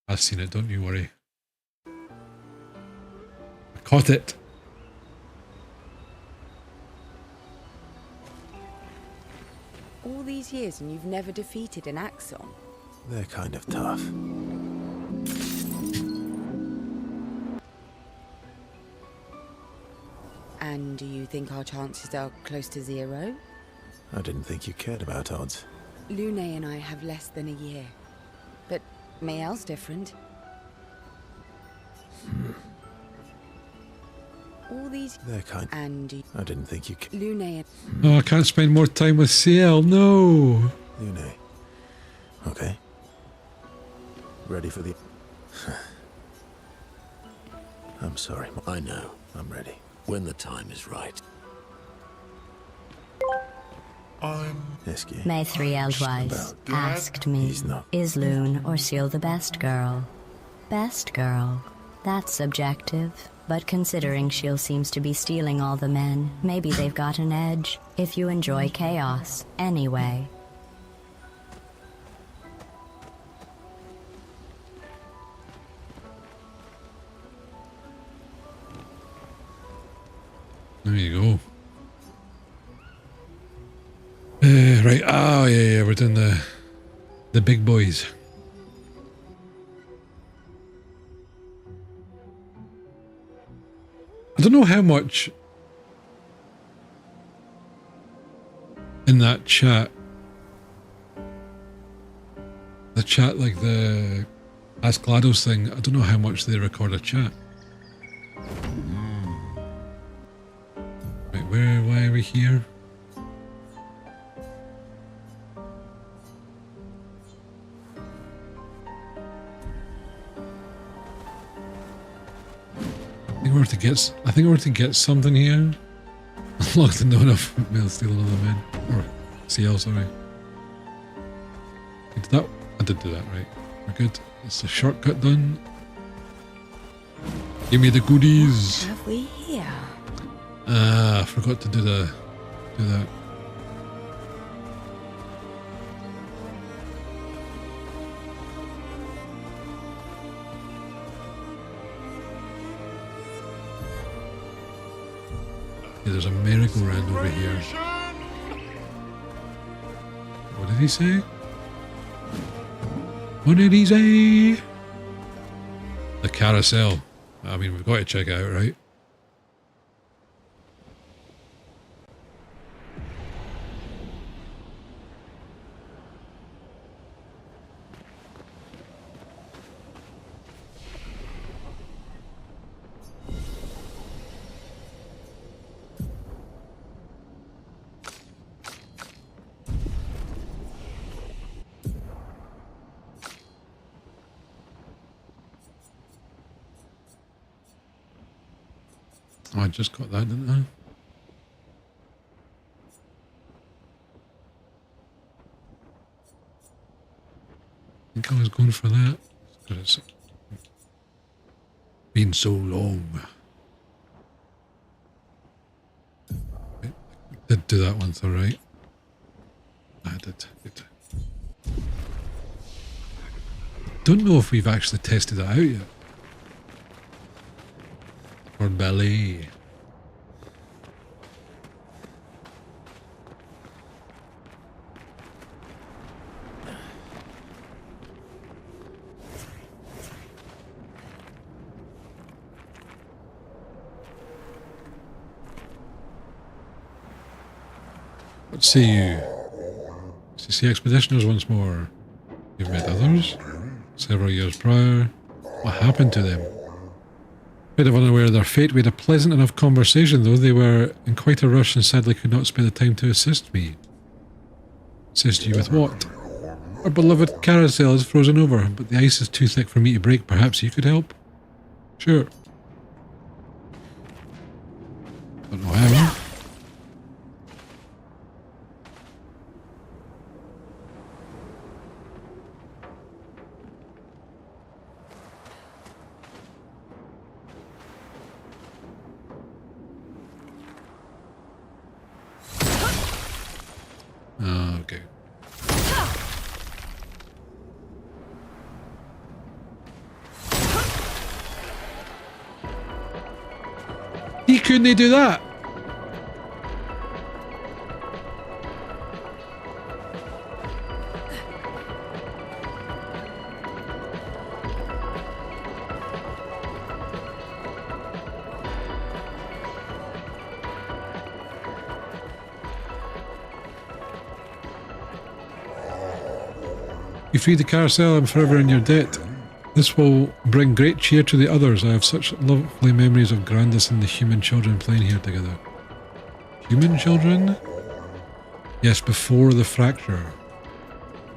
I've seen it, don't you worry. I caught it. All these years and you've never defeated an Axon? They're kind of tough. And do you think our chances are close to 0? I didn't think you cared about odds. Lune and I have less than a year. But Mayel's different. All these... They're kind... And... I didn't think you... Lune and... Oh, I can't spend more time with CL, no! Lune. Okay. Ready for the... I'm sorry. I know. I'm ready. When the time is right. May 3 Eldwise asked me, is Lune or Seal the best girl? Best girl. That's subjective, but considering Shield seems to be stealing all the men, maybe they've got an edge, if you enjoy chaos, anyway. There you go. Right, oh yeah, we're doing the big boys. I don't know how much in that chat, like the Ask GLaDOS thing, I don't know how much they record a chat. Right, why are we here? I think we're to get something here. Unlock the known of male steal another man. Or CL, sorry. Did that? I did do that, right. We're good. It's a shortcut done. Give me the goodies. Have we here? Ah, I forgot to do that. Yeah, there's a merry-go-round over here. What did he say? What did he say? The carousel. I mean, we've got to check it out, right? Oh, I just got that, didn't I? I think I was going for that. It's been so long. I did do that once, alright. I did. Don't know if we've actually tested it out yet. Or ballet. Let's see you. CC Expeditioners once more. You've met others several years prior. What happened to them? Bit of unaware of their fate, we had a pleasant enough conversation, though they were in quite a rush and sadly could not spare the time to assist me. Assist you with what? Our beloved carousel is frozen over, but the ice is too thick for me to break. Perhaps you could help? Sure. Don't know how. Okay. He couldn't do that. You freed the carousel, I'm forever in your debt. This will bring great cheer to the others. I have such lovely memories of Grandis and the human children playing here together. Human children? Yes, before the fracture.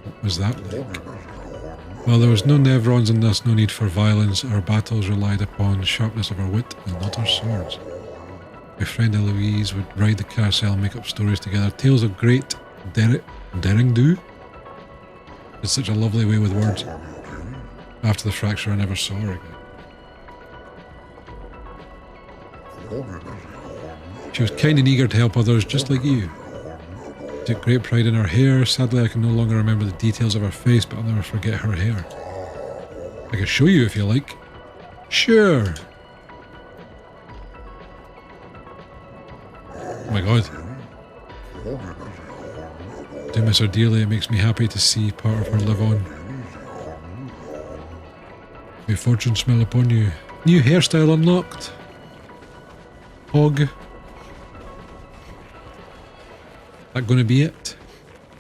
What was that like? Well, there was no Nevrons in this, no need for violence. Our battles relied upon the sharpness of our wit and not our swords. My friend Eloise would ride the carousel and make up stories together. Tales of great daring do. It's such a lovely way with words. After the fracture, I never saw her again. She was kind and eager to help others, just like you. Took great pride in her hair. Sadly, I can no longer remember the details of her face, but I'll never forget her hair. I can show you if you like. Sure. Oh my god. I do miss her dearly. It makes me happy to see part of her live on. May fortune smile upon you. New hairstyle unlocked. Hog. That gonna be it?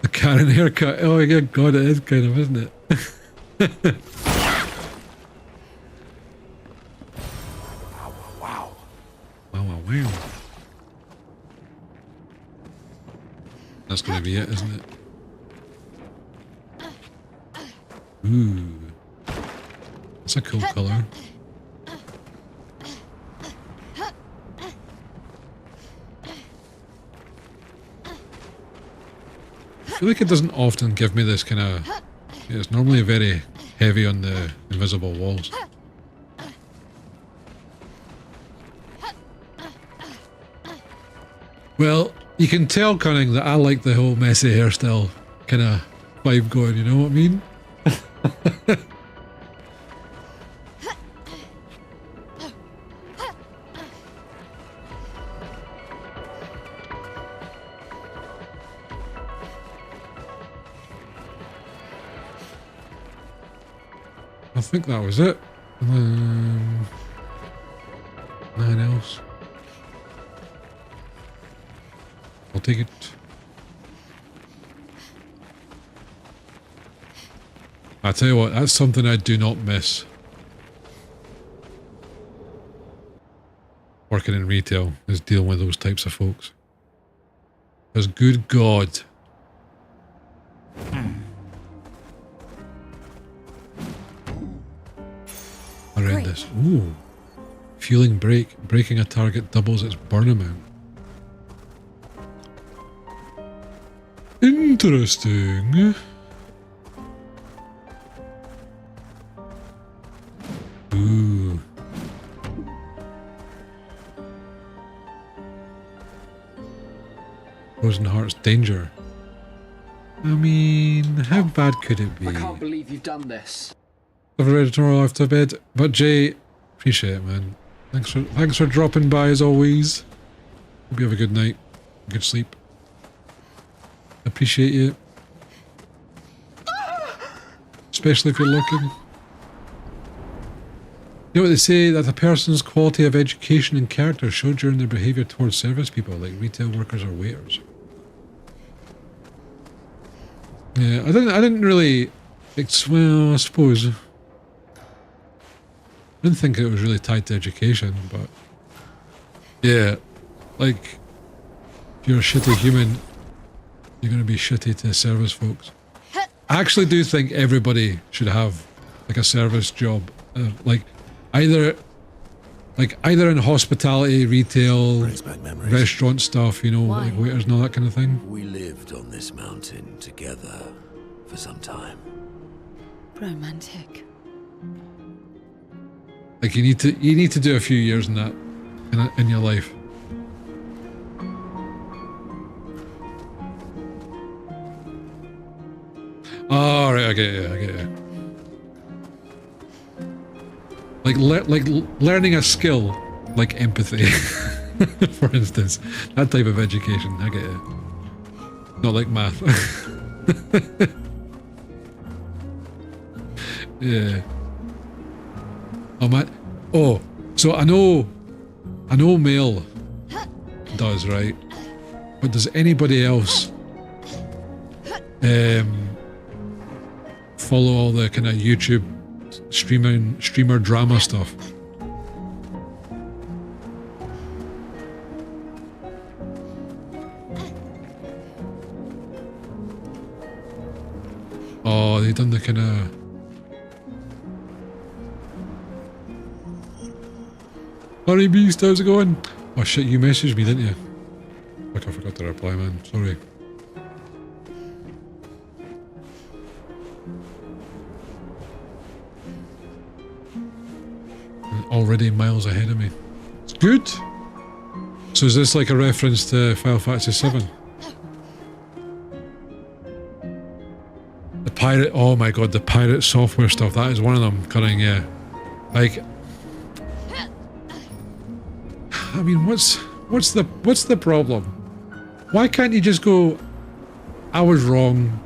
The Karen haircut. Oh my god, it is kind of, isn't it? Wow. Wow. That's gonna be it, isn't it? Ooh. That's a cool colour. I feel like it doesn't often give me this kind of... It's normally very heavy on the invisible walls. Well, you can tell, Cunning, that I like the whole messy hairstyle kind of vibe going, you know what I mean? I think that was it. Nothing else. I'll take it. I tell you what, that's something I do not miss. Working in retail is dealing with those types of folks. Because good God. Horrendous. Ooh. Fueling brake. Breaking a target doubles its burn amount. Interesting. Ooh. Frozen Hearts Danger. I mean, how bad could it be? I can't believe you've done this. I've read tomorrow after bed. But Jay, appreciate it, man. Thanks for dropping by as always. Hope you have a good night. Good sleep. Appreciate you. Especially if you're looking. You know what they say, that a person's quality of education and character showed during their behaviour towards service people, like retail workers or waiters. Yeah, I didn't really, well, I suppose. I didn't think it was really tied to education, but yeah, like, if you're a shitty human, you're going to be shitty to service folks. I actually do think everybody should have, like, a service job, like, either in hospitality, retail, restaurant stuff, you know, like waiters and all that kind of thing. We lived on this mountain together for some time. Romantic. Like you need to do a few years in that in your life. Oh, right, I get it. Like learning a skill, like empathy, for instance. That type of education, I get it. Not like math. Yeah. Oh man. Oh, so I know Mel does, right? But does anybody else follow all the kind of YouTube streamer drama stuff? Oh, they done the kind of... Hurry Beast, how's it going? Oh shit, you messaged me, didn't you? Fuck, I forgot to reply, man. Sorry. Already miles ahead of me. It's good. So is this like a reference to Final Fantasy 7? The pirate, oh my god, the pirate software stuff, that is one of them cutting, yeah. Like, I mean, what's the problem? Why can't you just go, I was wrong,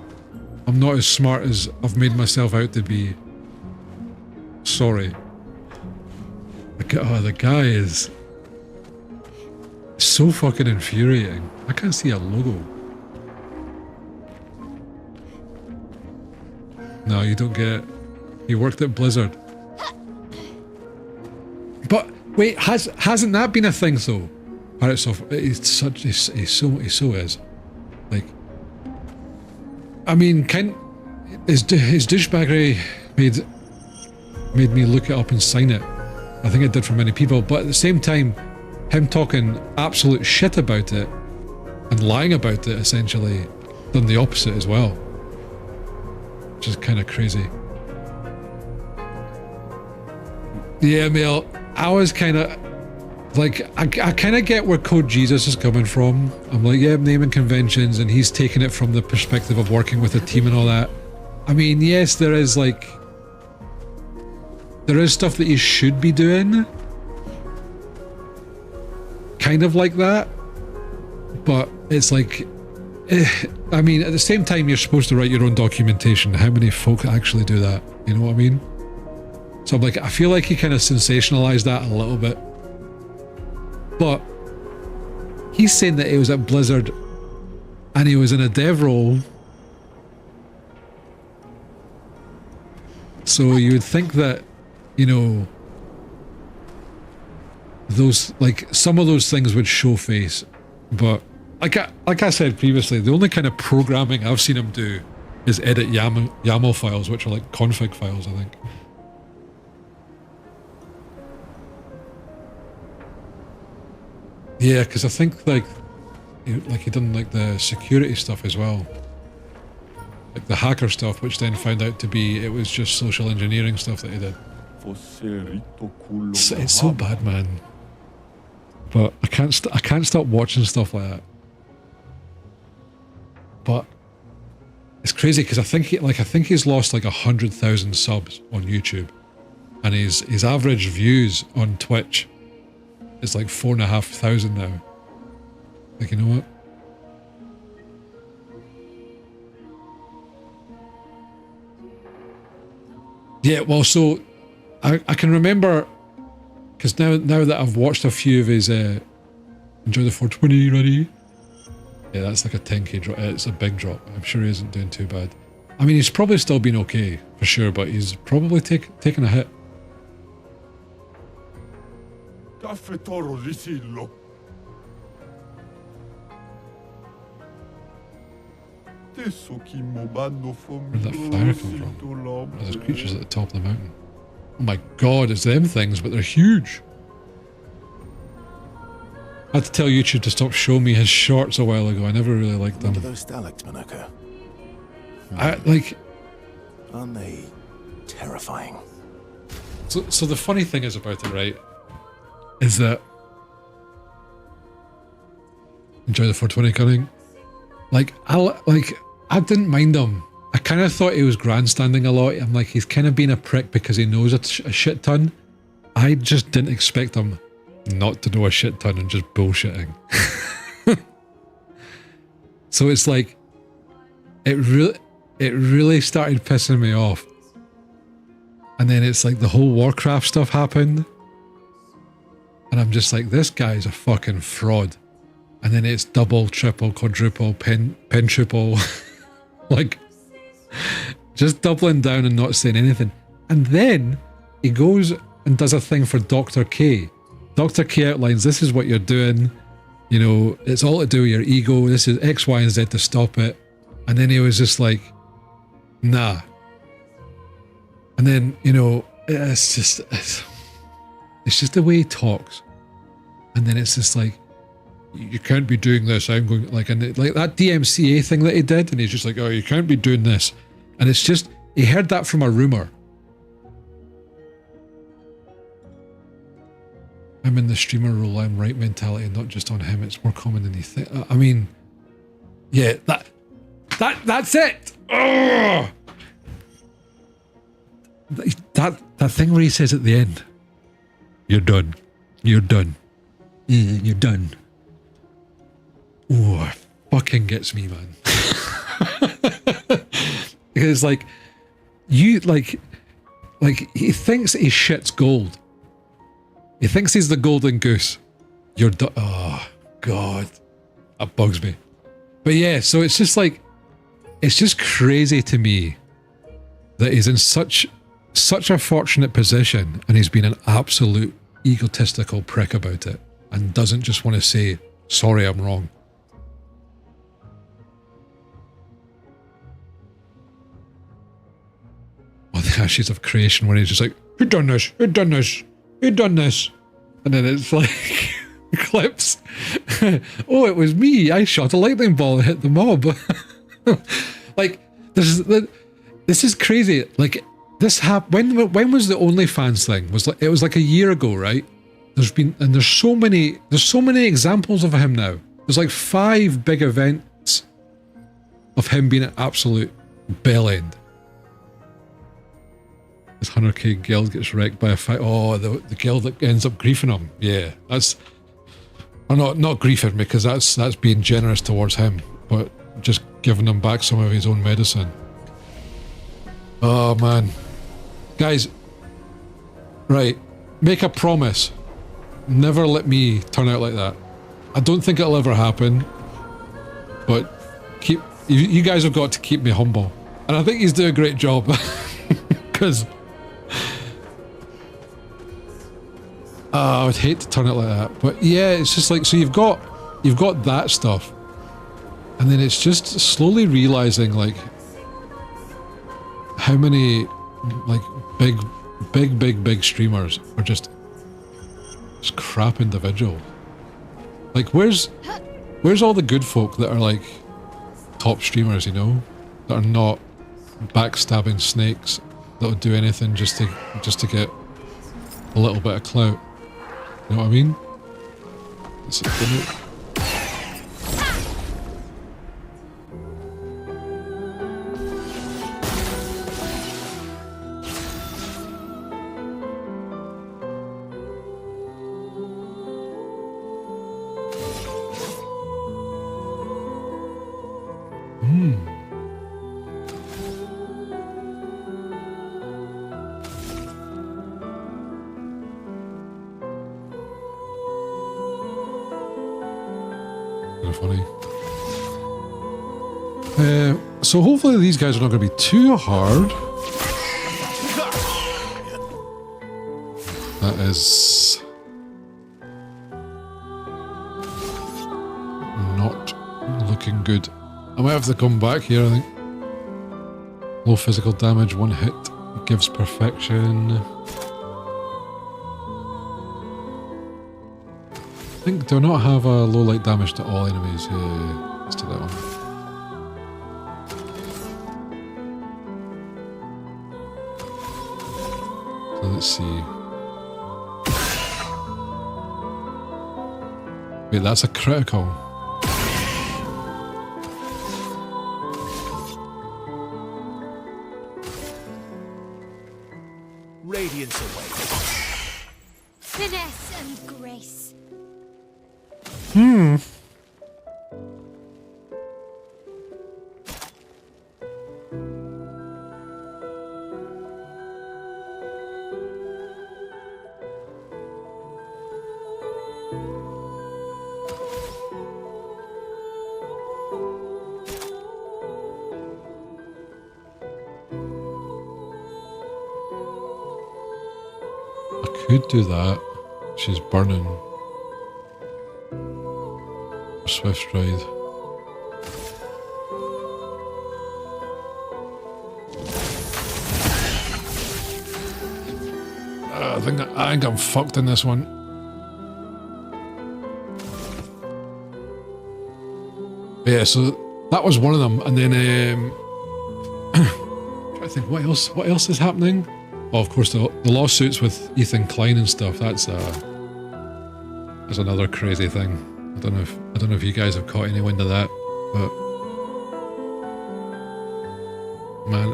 I'm not as smart as I've made myself out to be, sorry. Oh, the guy is so fucking infuriating. I can't see a logo. No, you don't get it. He worked at Blizzard. But wait, hasn't that been a thing though? Pirate software. He so is. Like, I mean, his douchebaggery made me look it up and sign it. I think it did for many people, but at the same time, him talking absolute shit about it and lying about it essentially done the opposite as well, which is kind of crazy. Yeah, Mel, I was kind of like, I kind of get where Code Jesus is coming from. I'm like, yeah, naming conventions, and he's taking it from the perspective of working with a team and all that. I mean, yes, there is stuff that you should be doing, kind of like that, but it's like, I mean, at the same time, you're supposed to write your own documentation. How many folk actually do that? You know what I mean? So I'm like, I feel like he kind of sensationalized that a little bit. But he's saying that he was at Blizzard and he was in a dev role. So you would think that, you know, those, like, some of those things would show face. But like I said previously, the only kind of programming I've seen him do is edit YAML files, which are like config files, I think. Yeah, because I think like he done like the security stuff as well, like the hacker stuff, which then found out to be it was just social engineering stuff that he did. It's so bad, man. But I can't stop watching stuff like that. But it's crazy because I think he's lost like 100,000 subs on YouTube, and his average views on Twitch is like 4,500 now. Like, you know what? Yeah, well, so I can remember, because now that I've watched a few of his Enjoy the 420 ready. Yeah, that's like a 10k drop. It's a big drop. I'm sure he isn't doing too bad. I mean, he's probably still been okay for sure, but he's probably taken a hit. Where'd that fire come from? Oh, there's creatures at the top of the mountain. Oh my god, it's them things, but they're huge. I had to tell YouTube to stop showing me his shorts a while ago. I never really liked them. What are those stalactites occur? Aren't they terrifying? So the funny thing is about it, right, is that Enjoy the 420 cunning. I didn't mind him. I kind of thought he was grandstanding a lot. I'm like, he's kind of being a prick because he knows a shit ton. I just didn't expect him not to know a shit ton and just bullshitting. So it's like, it really started pissing me off. And then it's like the whole Warcraft stuff happened. And I'm just like, this guy's a fucking fraud. And then it's double, triple, quadruple, pentuple. Like, just doubling down and not saying anything. And then he goes and does a thing for Dr. K. Dr. K outlines, this is what you're doing. You know, it's all to do with your ego. This is X, Y, and Z to stop it. And then he was just like, nah. And then, you know, it's just the way he talks. And then it's just like, you can't be doing this. I'm going like that DMCA thing that he did, and he's just like, oh, you can't be doing this. And it's just, he heard that from a rumor. I'm in the streamer role, I'm right mentality, not just on him. It's more common than you think. I mean, yeah, that's it. Ugh! That thing where he says at the end, you're done. You're done. You're done. Oh, fucking gets me, man. Because like he thinks his shit's gold. He thinks he's the golden goose. You're done. Oh god, that bugs me. But yeah, so it's just like, it's just crazy to me that he's in such a fortunate position, and he's been an absolute egotistical prick about it, and doesn't just want to say, sorry, I'm wrong. Or the Ashes of Creation, where he's just like, who done this? Who done this? Who done this? And then it's like, clips. Oh, it was me. I shot a lightning ball and hit the mob. Like, this is crazy. Like, this happened. When was the OnlyFans thing? It was like a year ago, right? There's so many examples of him now. There's like 5 big events of him being an absolute bell end. This 100k guild gets wrecked by a fight. Oh, the guild that ends up griefing him. Yeah, that's... Or not griefing, because that's being generous towards him, but just giving him back some of his own medicine. Oh, man. Guys, Right. Make a promise. Never let me turn out like that. I don't think it'll ever happen. But you guys have got to keep me humble. And I think he's doing a great job. Because I would hate to turn it like that. But yeah, it's just like, so you've got that stuff. And then it's just slowly realizing like how many like big streamers are just crap individuals. Like where's all the good folk that are like top streamers, you know, that are not backstabbing snakes that'll do anything just to get a little bit of clout. You know what I mean? Funny. So hopefully these guys are not going to be too hard. That is not looking good. I might have to come back here, I think. Low physical damage, one hit gives perfection. I think, do I not have a low light damage to all enemies? Yeah, let's do that one. So let's see. Wait, that's a critical. Radiance awaits. Finesse and grace. Could do that. She's burning. Swift stride. I think I'm fucked in this one. Yeah, so that was one of them, and then trying to think what else is happening. Oh, of course, the lawsuits with Ethan Klein and stuff. That's another crazy thing. I don't know if you guys have caught any wind of that, but man,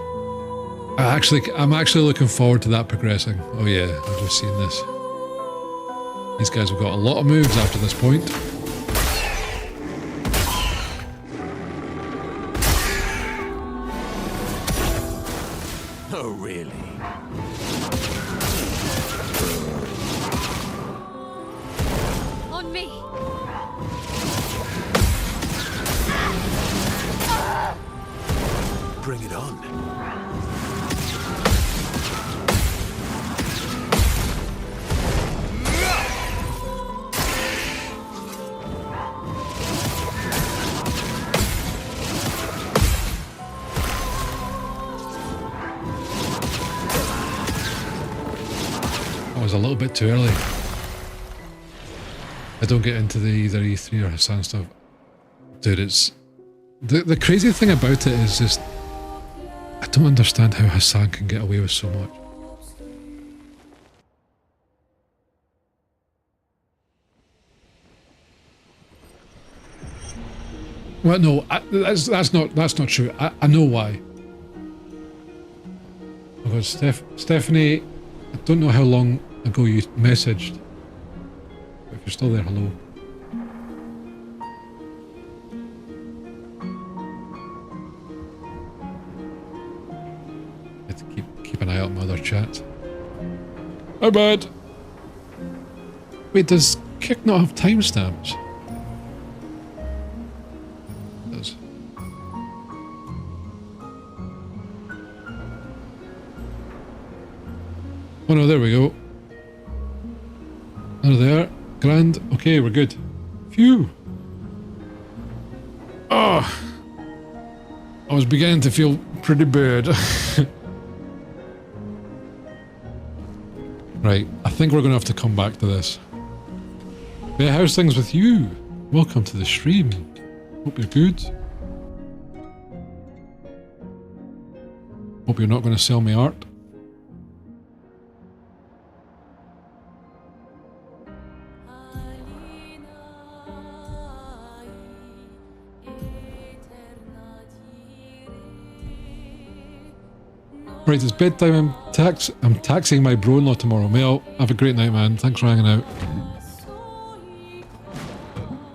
I'm actually looking forward to that progressing. Oh yeah, I've just seen this. These guys have got a lot of moves after this point. Oh, really? On me. Bring it on. I was a little bit too early. I don't get into the either E3 or Hassan stuff. Dude, it's... The crazy thing about it is just... I don't understand how Hassan can get away with so much. Well, no, that's not true. I know why. Because Stephanie, I don't know how long ago you messaged. But if you're still there, hello. I have to keep an eye out on my other chat. My bad. Wait, does Kick not have timestamps? It does. Oh no, there we go. There they are. Grand. Okay, we're good. Phew. Oh. I was beginning to feel pretty bad. Right, I think we're going to have to come back to this. Yeah, how's things with you? Welcome to the stream. Hope you're good. Hope you're not going to sell me art. Right, it's bedtime. I'm taxiing my bro-in-law tomorrow. Mel, have a great night, man. Thanks for hanging out.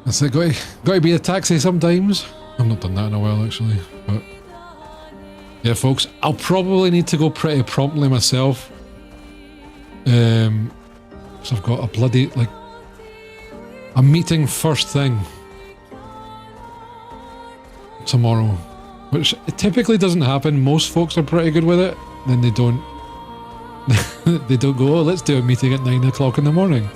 That's it. Got to be a taxi sometimes. I've not done that in a while, actually. But yeah, folks, I'll probably need to go pretty promptly myself. So I've got a bloody a meeting first thing tomorrow. Which typically doesn't happen. Most folks are pretty good with it. Then they don't. They don't go, oh, let's do a meeting at 9 o'clock in the morning.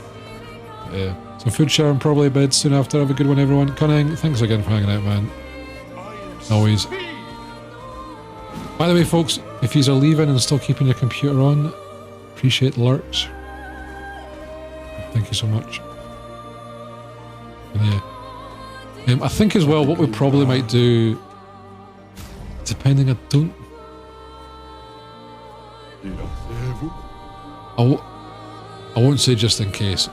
Yeah. So food share and probably bed soon after. Have a good one, everyone. Cunning, thanks again for hanging out, man. Always. By the way, folks, if yous are leaving and still keeping your computer on, appreciate the lurks. Thank you so much. And yeah. I think as well, what we probably might do. Depending, I won't say just in case,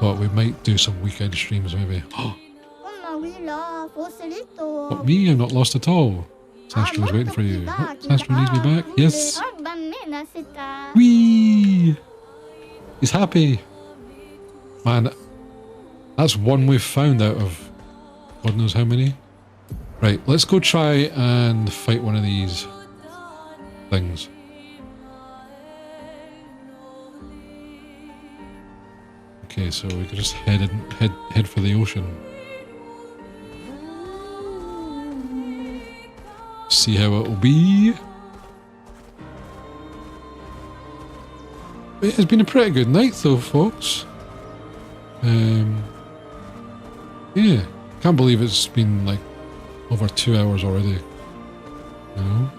but we might do some weekend streams maybe. What, me? I'm not lost at all. Sastro was waiting for you. Oh, Sastro needs me back. Yes. Whee! He's happy. Man, that's one we've found out of God knows how many. Right, let's go try and fight one of these things. Okay, so we can just head for the ocean. See how it will be. It's been a pretty good night though, folks. Yeah, can't believe it's been like over 2 hours already. You know?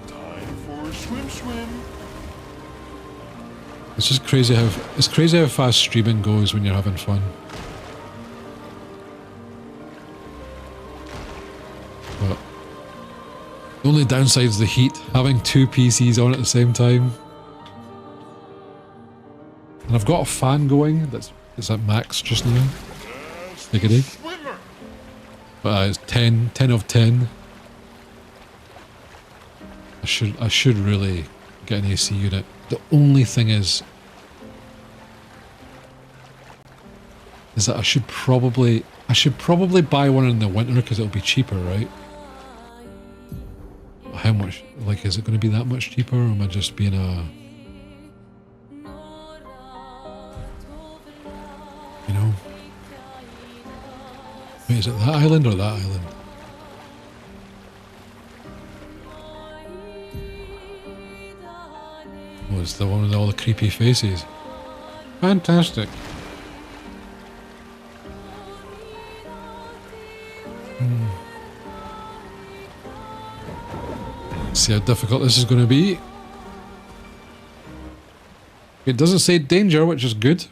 Time for swim. It's just crazy how fast streaming goes when you're having fun. But the only downside is the heat. Having two PCs on at the same time. And I've got a fan going that's at max just now. Diggity. But it's 10 of 10. I should really get an AC unit. The only thing is that I should probably buy one in the winter because it'll be cheaper, right? How much? Like, is it going to be that much cheaper, or am I just being a... You know? Wait, is it that island or that island? Oh, it's the one with all the creepy faces. Fantastic. See how difficult this is going to be. It doesn't say danger, which is good.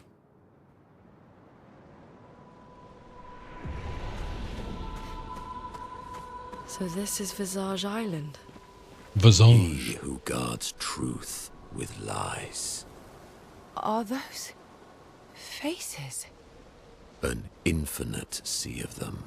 So this is Visage Island. Visage. He who guards truth with lies. Are those faces? An infinite sea of them.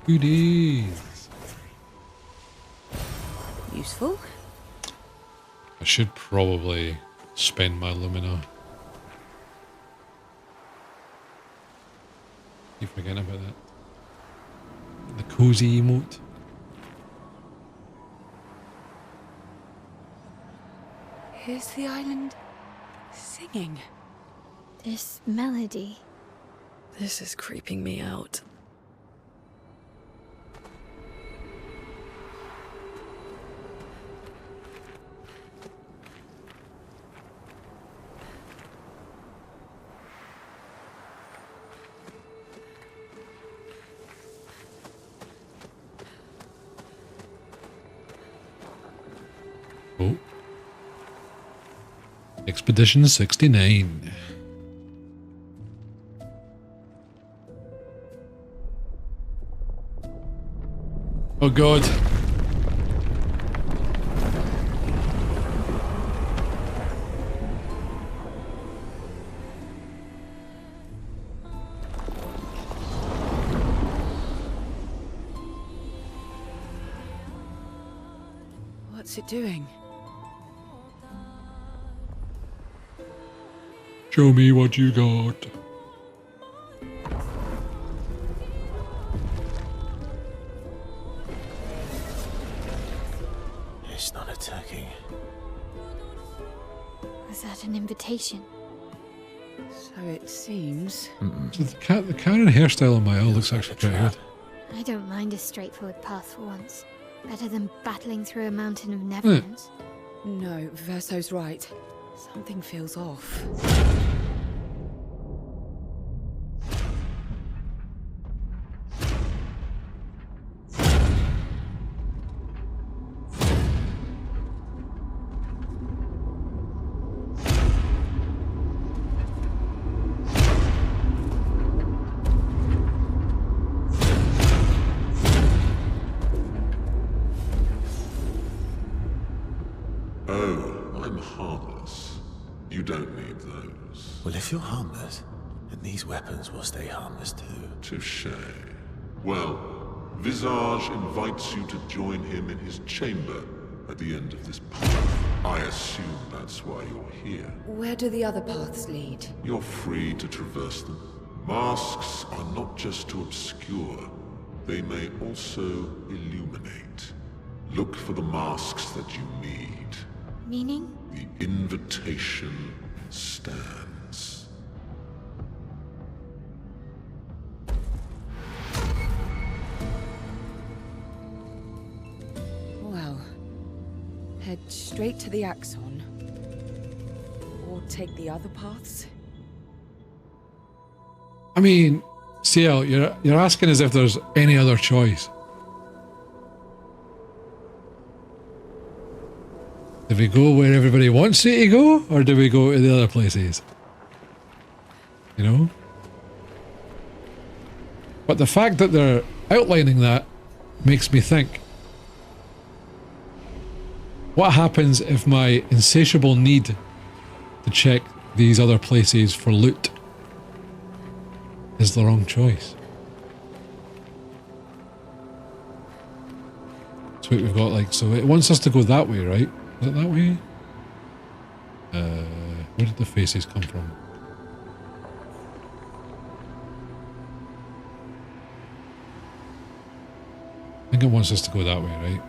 Goodies. Useful. I should probably spend my Lumina. Keep forgetting about that. The cozy emote. Here's the island singing. This melody. This is creeping me out. Oh. Expedition 69. Oh God. What's it doing? Show me what you got. It's not attacking. Was that an invitation? So it seems. So the Karen hairstyle on my owl looks actually pretty good. I don't mind a straightforward path for once. Better than battling through a mountain of neverlands. No, Verso's right. Something feels off. Oh, I'm harmless. You don't need those. Well, if you're harmless, then these weapons will stay harmless too. Touché. Well, Visage invites you to join him in his chamber at the end of this path. I assume that's why you're here. Where do the other paths lead? You're free to traverse them. Masks are not just to obscure, they may also illuminate. Look for the masks that you need. Meaning? The invitation stands. Well, head straight to the Axon. Or take the other paths. I mean, CL, you're asking as if there's any other choice. Do we go where everybody wants you to go, or do we go to the other places? You know? But the fact that they're outlining that makes me think, what happens if my insatiable need to check these other places for loot is the wrong choice? So we've got like, so it wants us to go that way, right? Is it that way? Where did the faces come from? I think it wants us to go that way, right?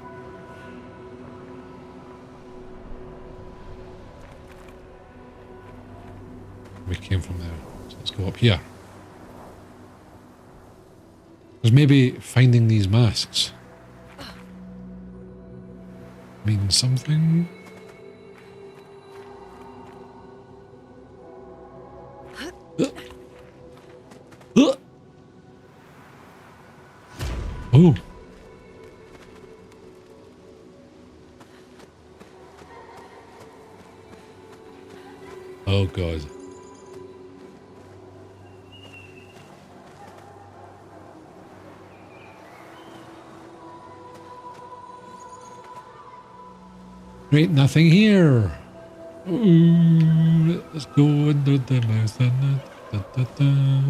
We came from there. So let's go up here. Because maybe finding these masks means something. Oh. Oh God. Great, nothing here. Ooh, let's go under the mouse. Da, da, da.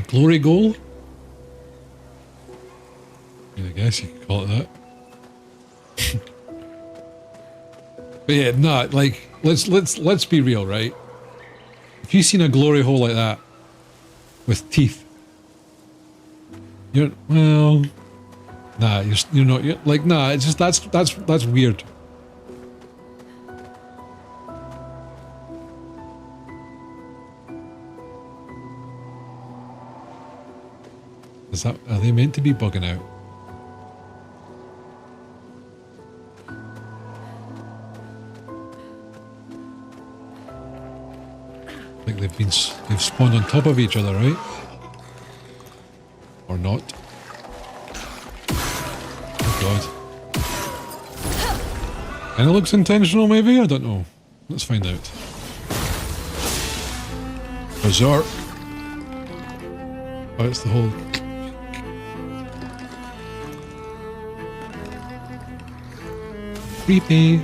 glory goal? I guess you could call it that. But yeah, nah, like let's be real, right? If you've seen a glory hole like that with teeth, you're well, nah, you're not. You're, like nah, it's just that's weird. Is that, are they meant to be bugging out? Like they've spawned on top of each other, right? Or not? Oh god. Kinda looks intentional maybe? I don't know. Let's find out. Berserk. Oh, it's the whole... Creepy.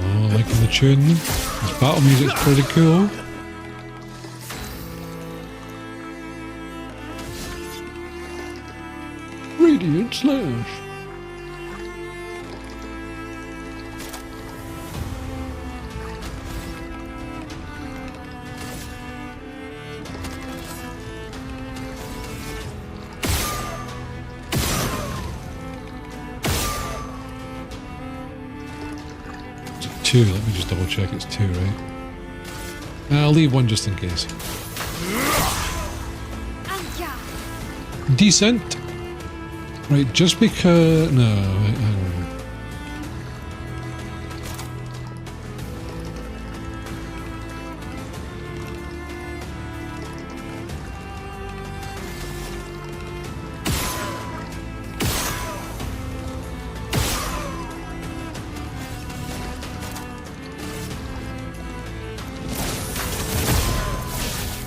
Oh, liking the tune. This battle music's pretty cool. Radiant Slash. Two. Let me just double check it's two, right? I'll leave one just in case. Decent. Right, just because... No, hang on.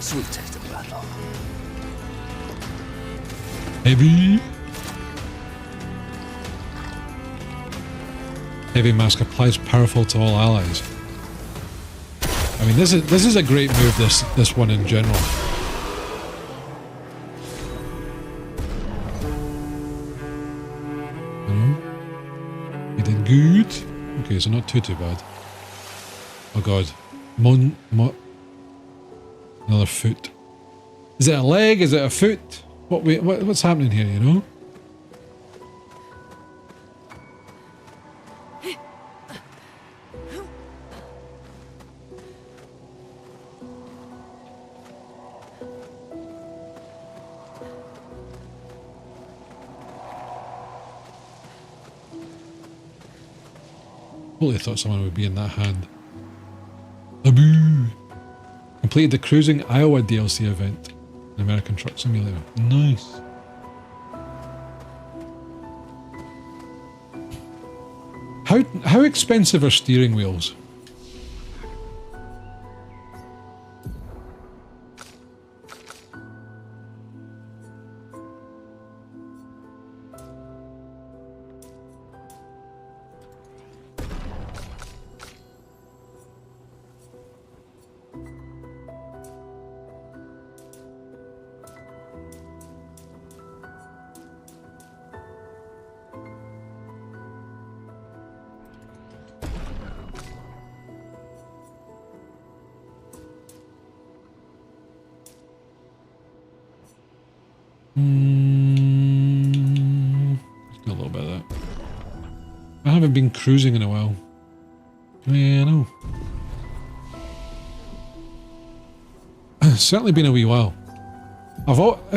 Sweet taste of battle. Heavy. Heavy Mask applies powerful to all allies. I mean, this is a great move. This one in general. You did good. Okay, so not too bad. Oh god, another foot. Is it a leg? Is it a foot? What's happening here? You know. Totally thought someone would be in that hand. Aboo! Completed the Cruising Iowa DLC event in American Truck Simulator. Nice. How expensive are steering wheels? Let's do a little bit of that. I haven't been cruising in a while. Yeah, I know. It's certainly been a wee while.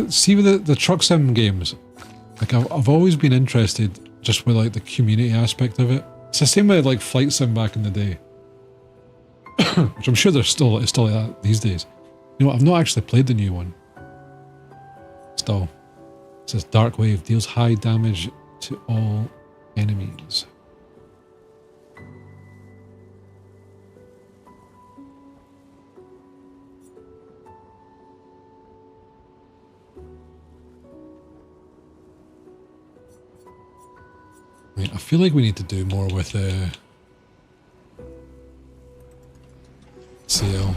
See with the truck sim games, like I've always been interested just with like the community aspect of it. It's the same with like Flight Sim back in the day, which I'm sure it's still like that these days. You know what? I've not actually played the new one. Still, it says Dark Wave deals high damage to all enemies. I feel like we need to do more with CL.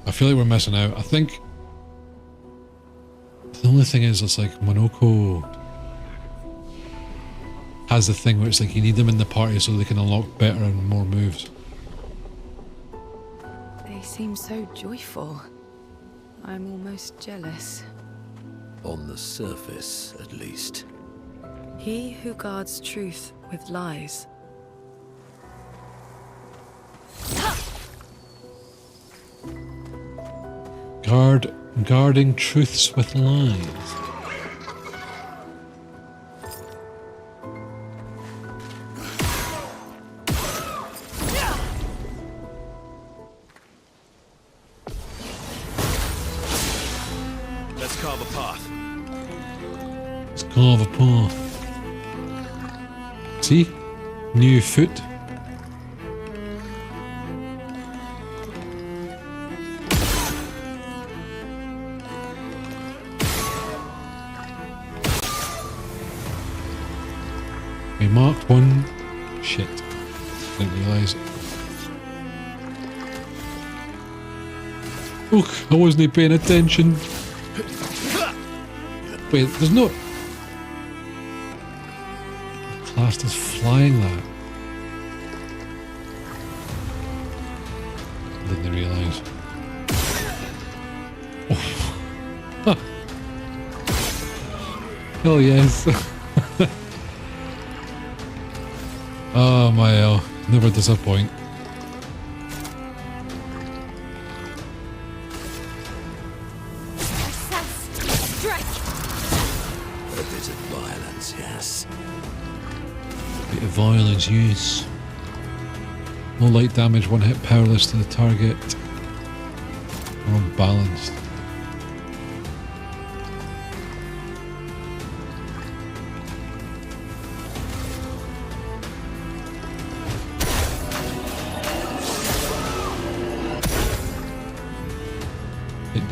I feel like we're missing out. I think the only thing is, it's like Monoko has the thing where it's like you need them in the party so they can unlock better and more moves. They seem so joyful. I'm almost jealous. On the surface, at least. He who guards truth with lies. Guarding truths with lies. Let's carve a path. Let's carve a path. See? New foot. We marked one. Shit. Didn't realise it. Look, I wasn't paying attention. Wait, there's no... Classed as flying that. Didn't realise. Oh. Hell yes. Oh my hell, never disappoint. A bit of violence, yes. Bit of violence, yes. No light damage, one hit powerless to the target. We're unbalanced.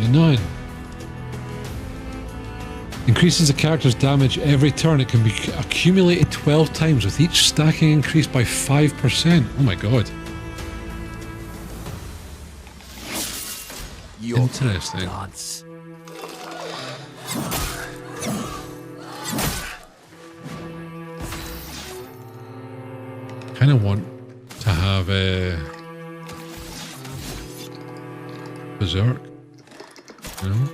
Nine. Increases the character's damage every turn. It can be accumulated 12 times with each stacking increased by 5%. Oh my god. Interesting. Kind of want to have a Berserk. You know?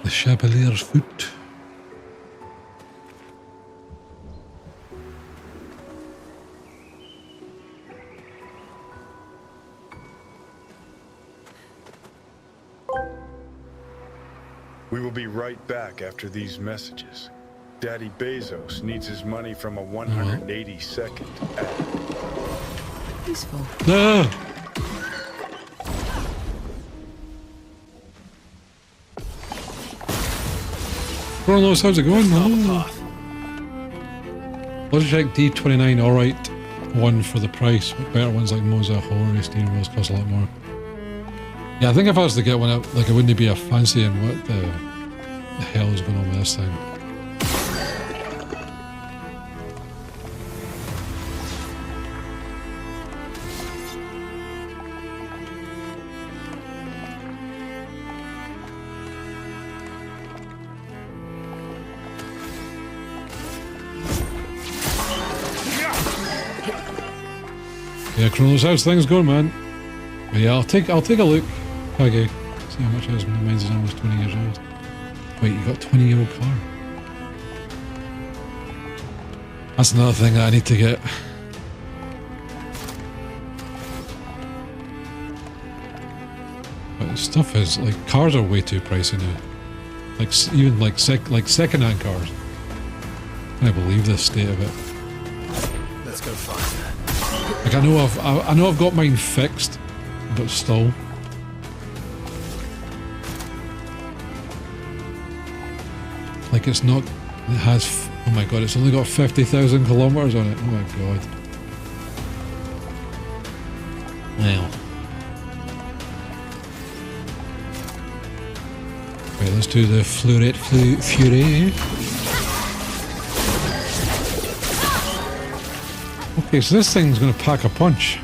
The Chavalier's foot. We will be right back after these messages. Daddy Bezos needs his money from a 182nd ad. Useful. No! Carlos, how's it going? Oh. Logitech D29, alright. One for the price, but better ones like Moza, Horror, steering wheels cost a lot more. Yeah, I think if I was to get one out, like, it wouldn't be a fancy, and what the hell is going on with this thing? Yeah, Kronos, how's things going, man? But yeah, I'll take a look. Okay, see how much it is when the mine's is almost 20 years old. Wait, you got a 20-year-old car? That's another thing that I need to get. But stuff is like cars are way too pricey now. Like even like second-hand cars. I can't believe the state of it. Let's go faster. Like I know I've got mine fixed, but still. Like it's not. It has. Oh my god! It's only got 50,000 kilometers on it. Oh my god. Well. Right, let's do the Fleurette Fury. Okay, so this thing's going to pack a punch.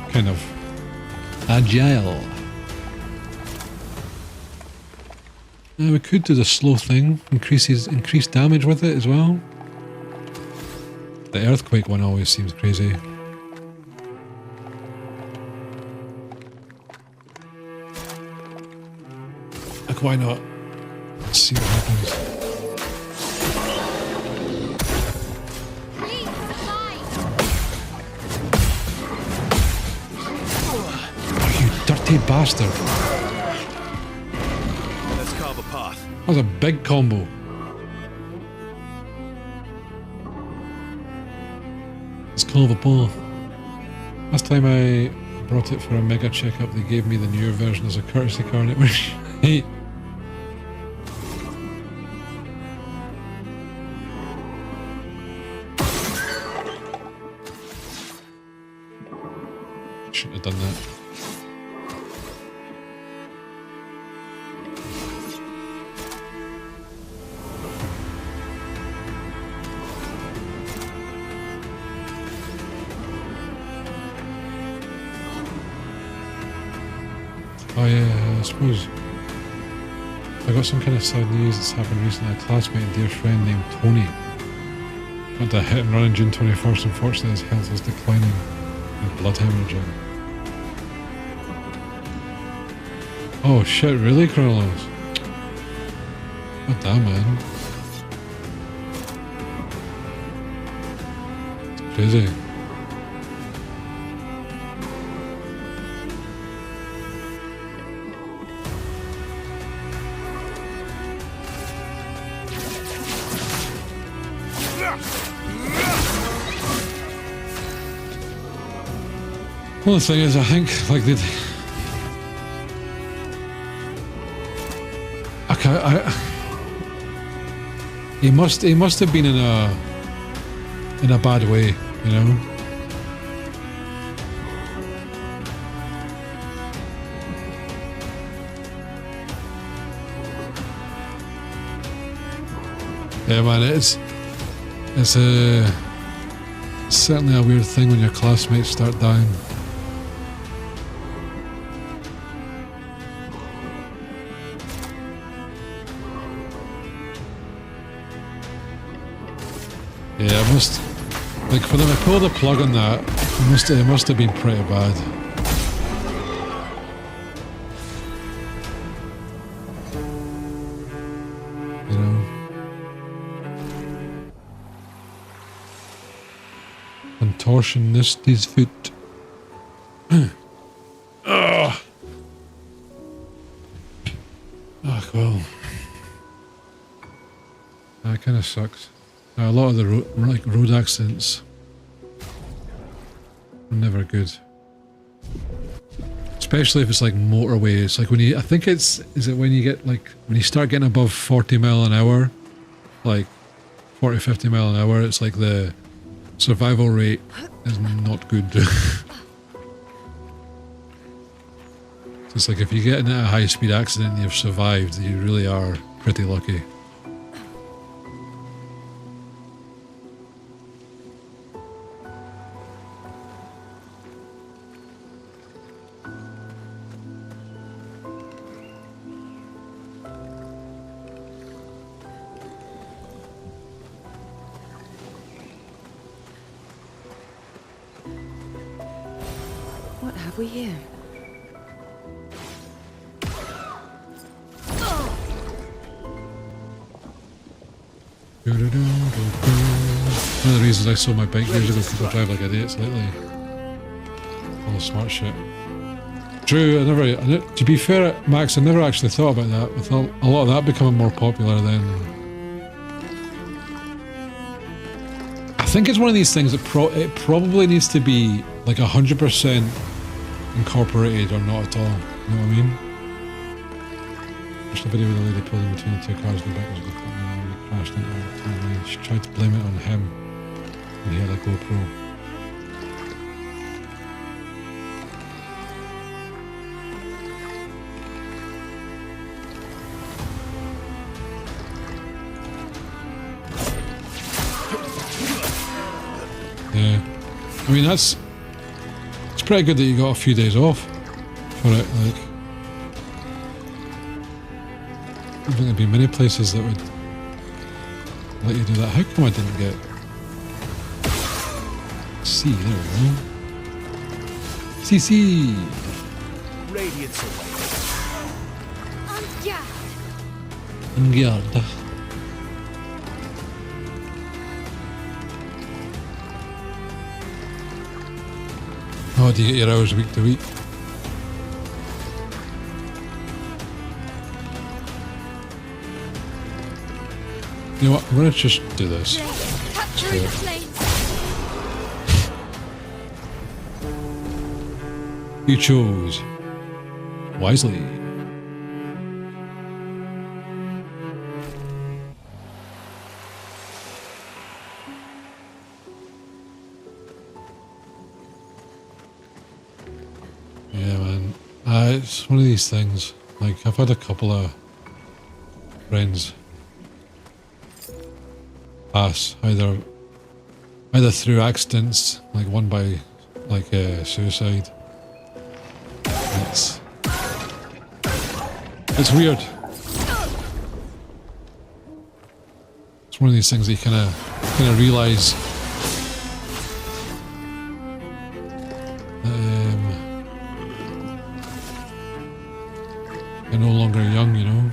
Kind of agile. We could do the slow thing. Increase damage with it as well. The earthquake one always seems crazy. Like, why not? Let's see what happens. Dirty bastard. Let's carve a path. That was a big combo. Let's carve a path. Last time I brought it for a mega checkup, they gave me the newer version as a courtesy car and it was shit. Shouldn't have done that. Oh yeah, I suppose I got some kind of sad news that's happened recently. A classmate and dear friend named Tony got a hit and run on June 21st. Unfortunately, his health is declining with blood hemorrhaging. Oh shit, really, Carlos? God damn, man. It's crazy. Well, the thing is, I think, like, he must have been in a bad way, you know? Yeah, man, it's certainly a weird thing when your classmates start dying. Yeah, it must, like, for them to pull the plug on that, it must have been pretty bad. You know? Contortionist his foot. Ugh. Oh, well. That kind of sucks. A lot of the road accidents are never good. Especially if it's like motorways. Like when you, I think is it when you get like, when you start getting above 40 mile an hour, like 40, 50 mile an hour, it's like the survival rate is not good. It's like if you get in a high speed accident and you've survived, you really are pretty lucky. have we here? One of the reasons I sold my bike years ago because I drive like idiots lately. All the smart shit. True, to be fair, Max, I never actually thought about that. With a lot of that becoming more popular then. I think it's one of these things that it probably needs to be like 100% incorporated or not at all. You know what I mean? Watched the video with the lady pulling between the two cars and the bike was crashed into her. She tried to blame it on him and he had a GoPro. Yeah, I mean it's pretty good that you got a few days off for it. Like, I don't think there'd be many places that would let you do that. How come I didn't get C? There we go. CC. Radiance away. En garde. Oh, do you get your hours week to week? You know what? I'm gonna just do this. Capturing the flames. You chose wisely. Yeah, man. It's one of these things. Like, I've had a couple of friends pass either through accidents, like one by like suicide. It's weird. It's one of these things that you kind of realize. You're no longer young, you know.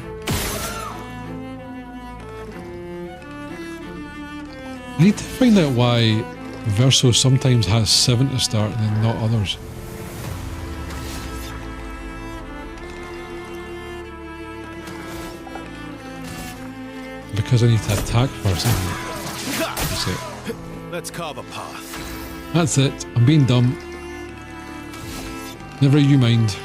I need to find out why Verso sometimes has 7 to start and then not others. Because I need to attack first, isn't it? That's it. Let's carve a path. That's it. I'm being dumb. Never you mind.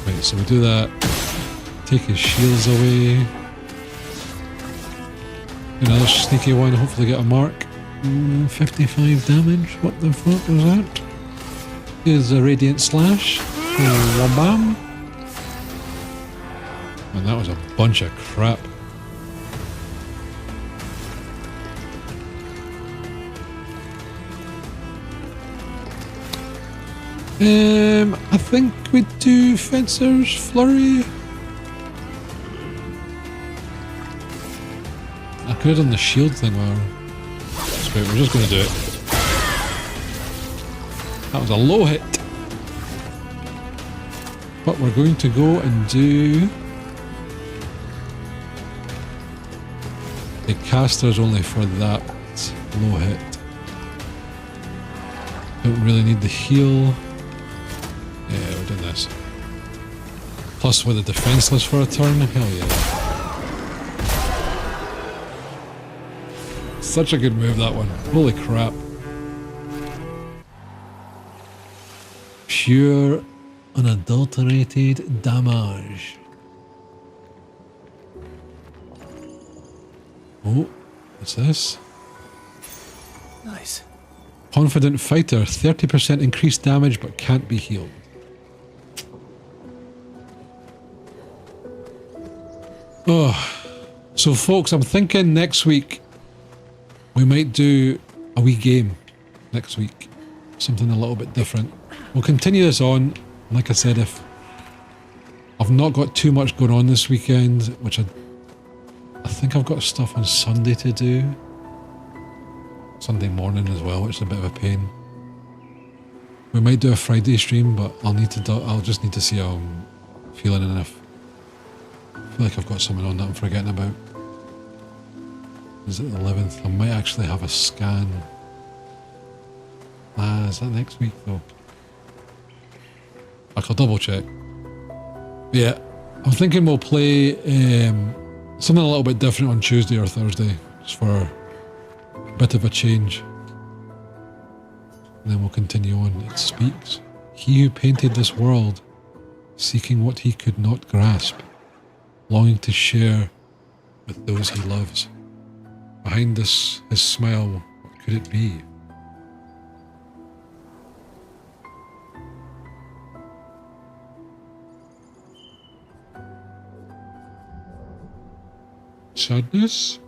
Right, so we do that. Take his shields away. Another sneaky one, hopefully get a mark. 55 damage, what the fuck was that? Here's a Radiant Slash. Wham. And that was a bunch of crap. I think we do Fencer's Flurry. I could have done the shield thing while we're just going to do it. That was a low hit. But we're going to go and do the casters only for that low hit. Don't really need the heal. Yeah, we're doing this. Plus with the defenseless for a turn, hell yeah. Such a good move, that one. Holy crap. Pure, unadulterated damage. Oh, what's this? Nice. Confident Fighter, 30% increased damage but can't be healed. Oh, so folks, I'm thinking next week we might do a wee game next week. Something a little bit different. We'll continue this on. Like I said, if I've not got too much going on this weekend, which I think I've got stuff on Sunday to do. Sunday morning as well, which is a bit of a pain. We might do a Friday stream, but I'll just need to see how I'm feeling, and if I feel like I've got something on that I'm forgetting about. Is it the 11th? I might actually have a scan. Is that next week though? I'll double check. But yeah, I'm thinking we'll play something a little bit different on Tuesday or Thursday, just for a bit of a change. And then we'll continue on. It speaks. He who painted this world, seeking what he could not grasp, longing to share with those he loves. Behind this, his smile, what could it be? Sadness?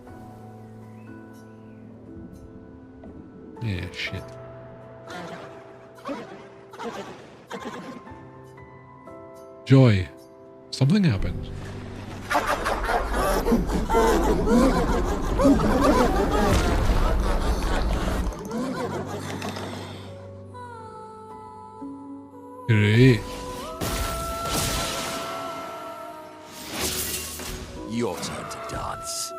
Yeah, shit. Joy. Something happened. Great. Your turn to dance.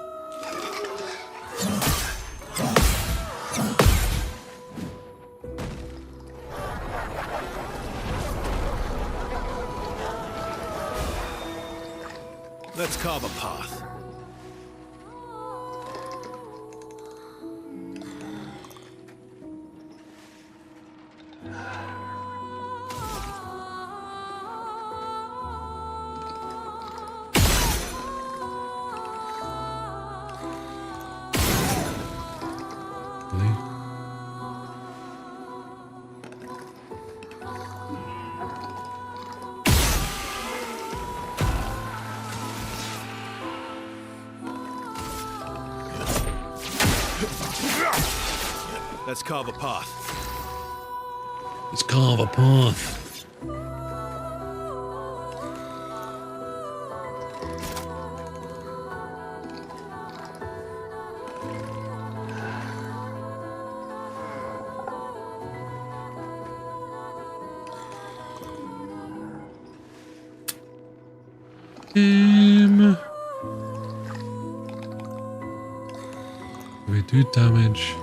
Let's carve a path. Let's carve a path. Let's carve a path. We do damage.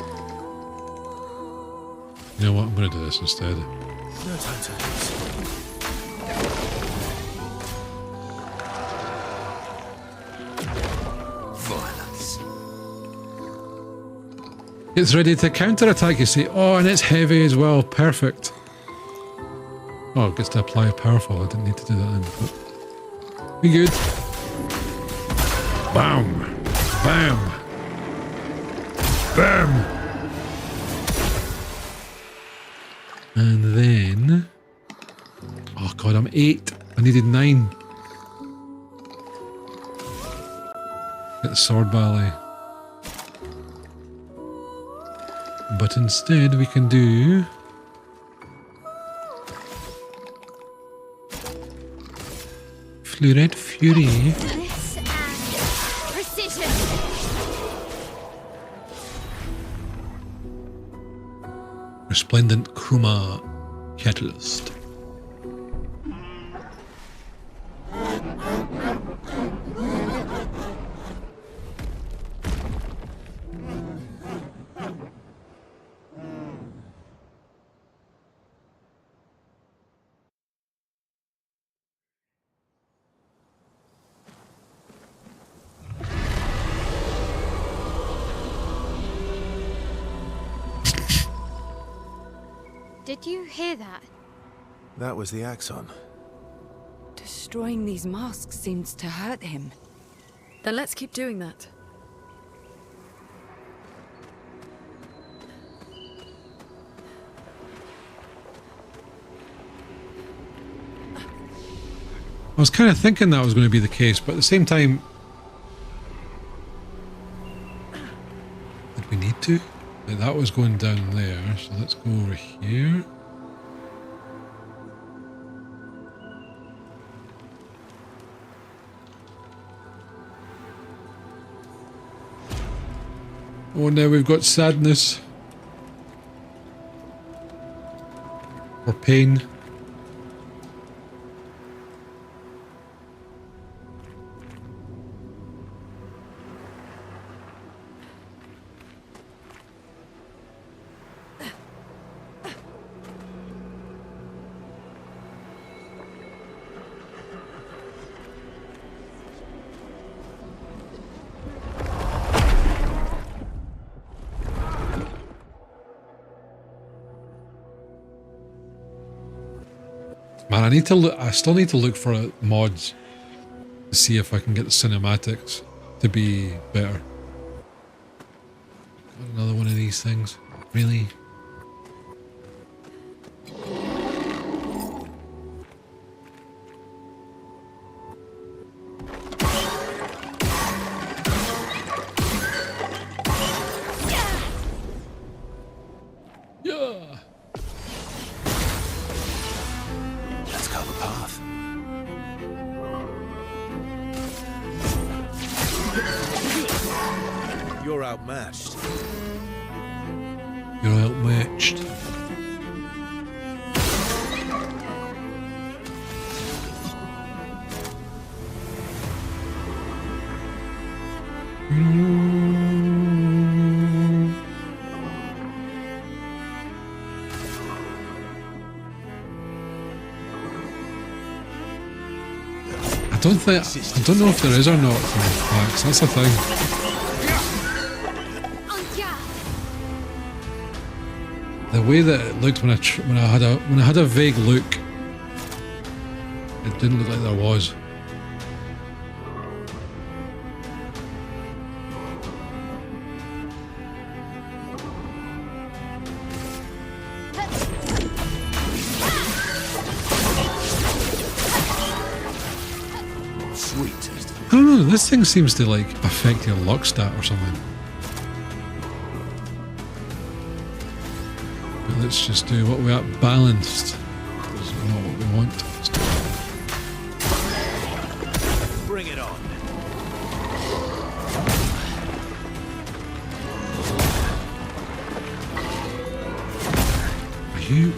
You know what? I'm going to do this instead. No time to lose. Violence. It's ready to counter-attack, you see. Oh, and it's heavy as well. Perfect. Oh, it gets to apply powerful. I didn't need to do that then. But be good. Bam. Bam. Bam. And then... Oh god, I'm 8. I needed 9. Get the sword ballet. But instead we can do... Fluoret Fury. Precision. Resplendent Chroma Catalyst. Did you hear that? That was the Axon. Destroying these masks seems to hurt him. Then let's keep doing that. I was kind of thinking that was going to be the case, but at the same time... Did we need to? Like, that was going down there, so let's go over here. Oh, now we've got sadness. or pain. Man, I need to look. I still need to look for mods to see if I can get the cinematics to be better. Got another one of these things. Really? Yeah. Let's carve a path. You're outmatched. You're outmatched. I don't know if there is or not facts. That's the thing. The way that it looked when I had a vague look, it didn't look like there was. I don't know, this thing seems to like affect your luck stat or something. But let's just do what we are balanced. This is not what we want. Bring it on. Are you?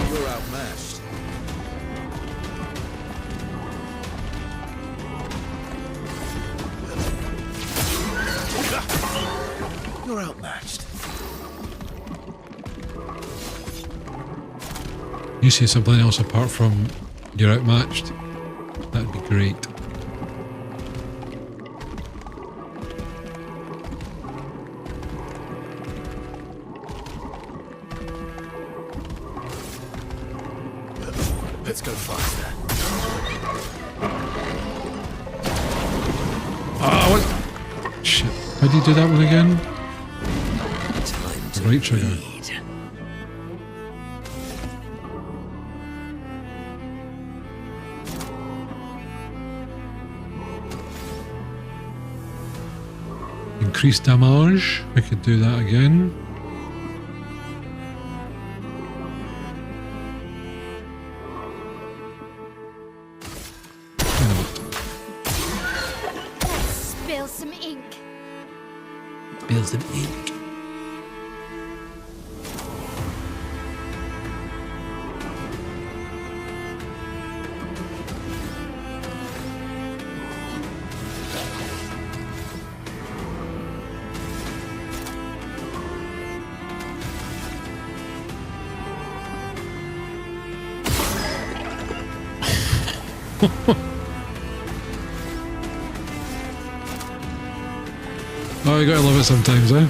You're outmatched. You're outmatched. You say something else apart from you're outmatched? That'd be great. Let's go faster. Oh, shit. How do you do that one again? Right trigger. Increase damage. We could do that again. Spill some ink. Spill some ink. Oh, you gotta love it sometimes, eh?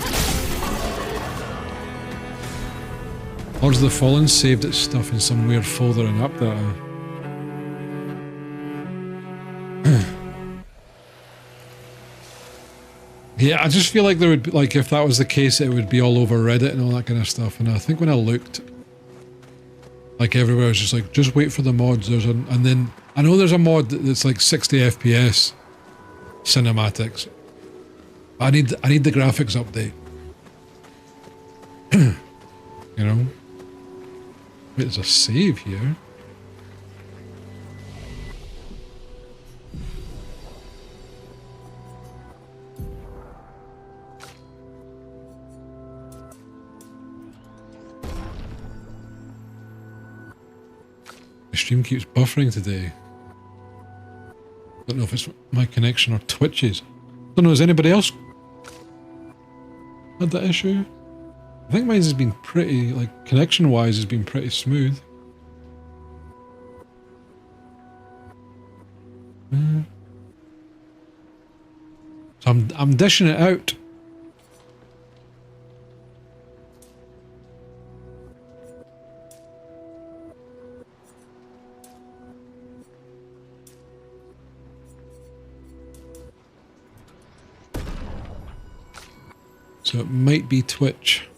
Lords of the Fallen saved its stuff in some weird folder and up that. Yeah, I just feel like there would be, like, if that was the case, it would be all over Reddit and all that kind of stuff. And I think when I looked, like everywhere, I was just like, just wait for the mods. And then I know there's a mod that's like 60 FPS cinematics. I need the graphics update. You know? Wait, there's a save here. The stream keeps buffering today. Don't know if it's my connection or Twitch's. Don't know, has anybody else had that issue? I think mine's has been pretty, like, connection-wise has been pretty smooth. So I'm dishing it out. So it might be Twitch.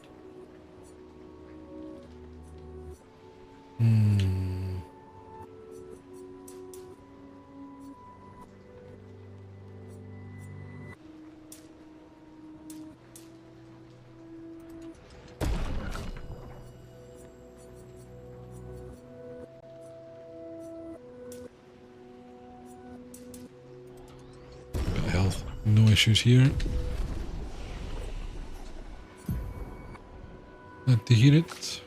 Bit of health, no issues here. Glad to hear it.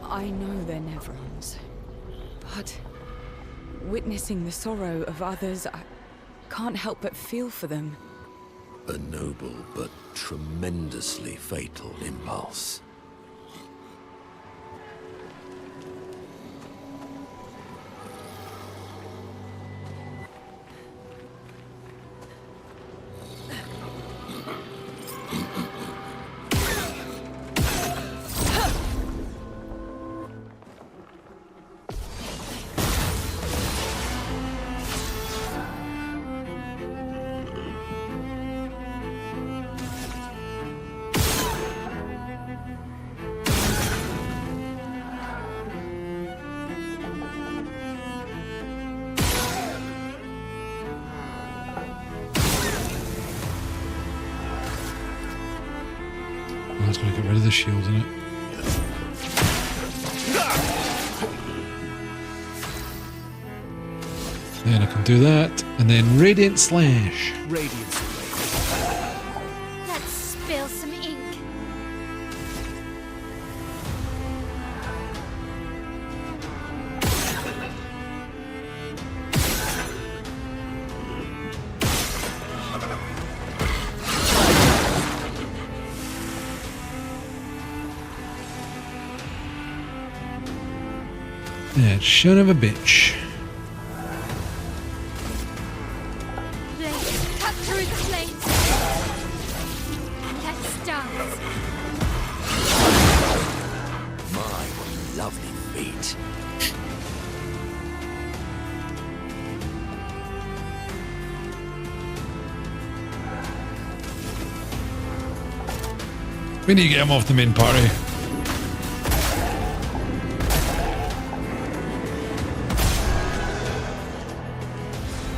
I know they're Nevrons, but witnessing the sorrow of others, I can't help but feel for them. A noble but tremendously fatal impulse. That's going to get rid of the shield, isn't it? Then I can do that, and then Radiant Slash. Radiant Let's spill some ink. That son of a bitch. Blade, cut through the flames. Let's dance. My, what lovely feet. We need to get him off the main party.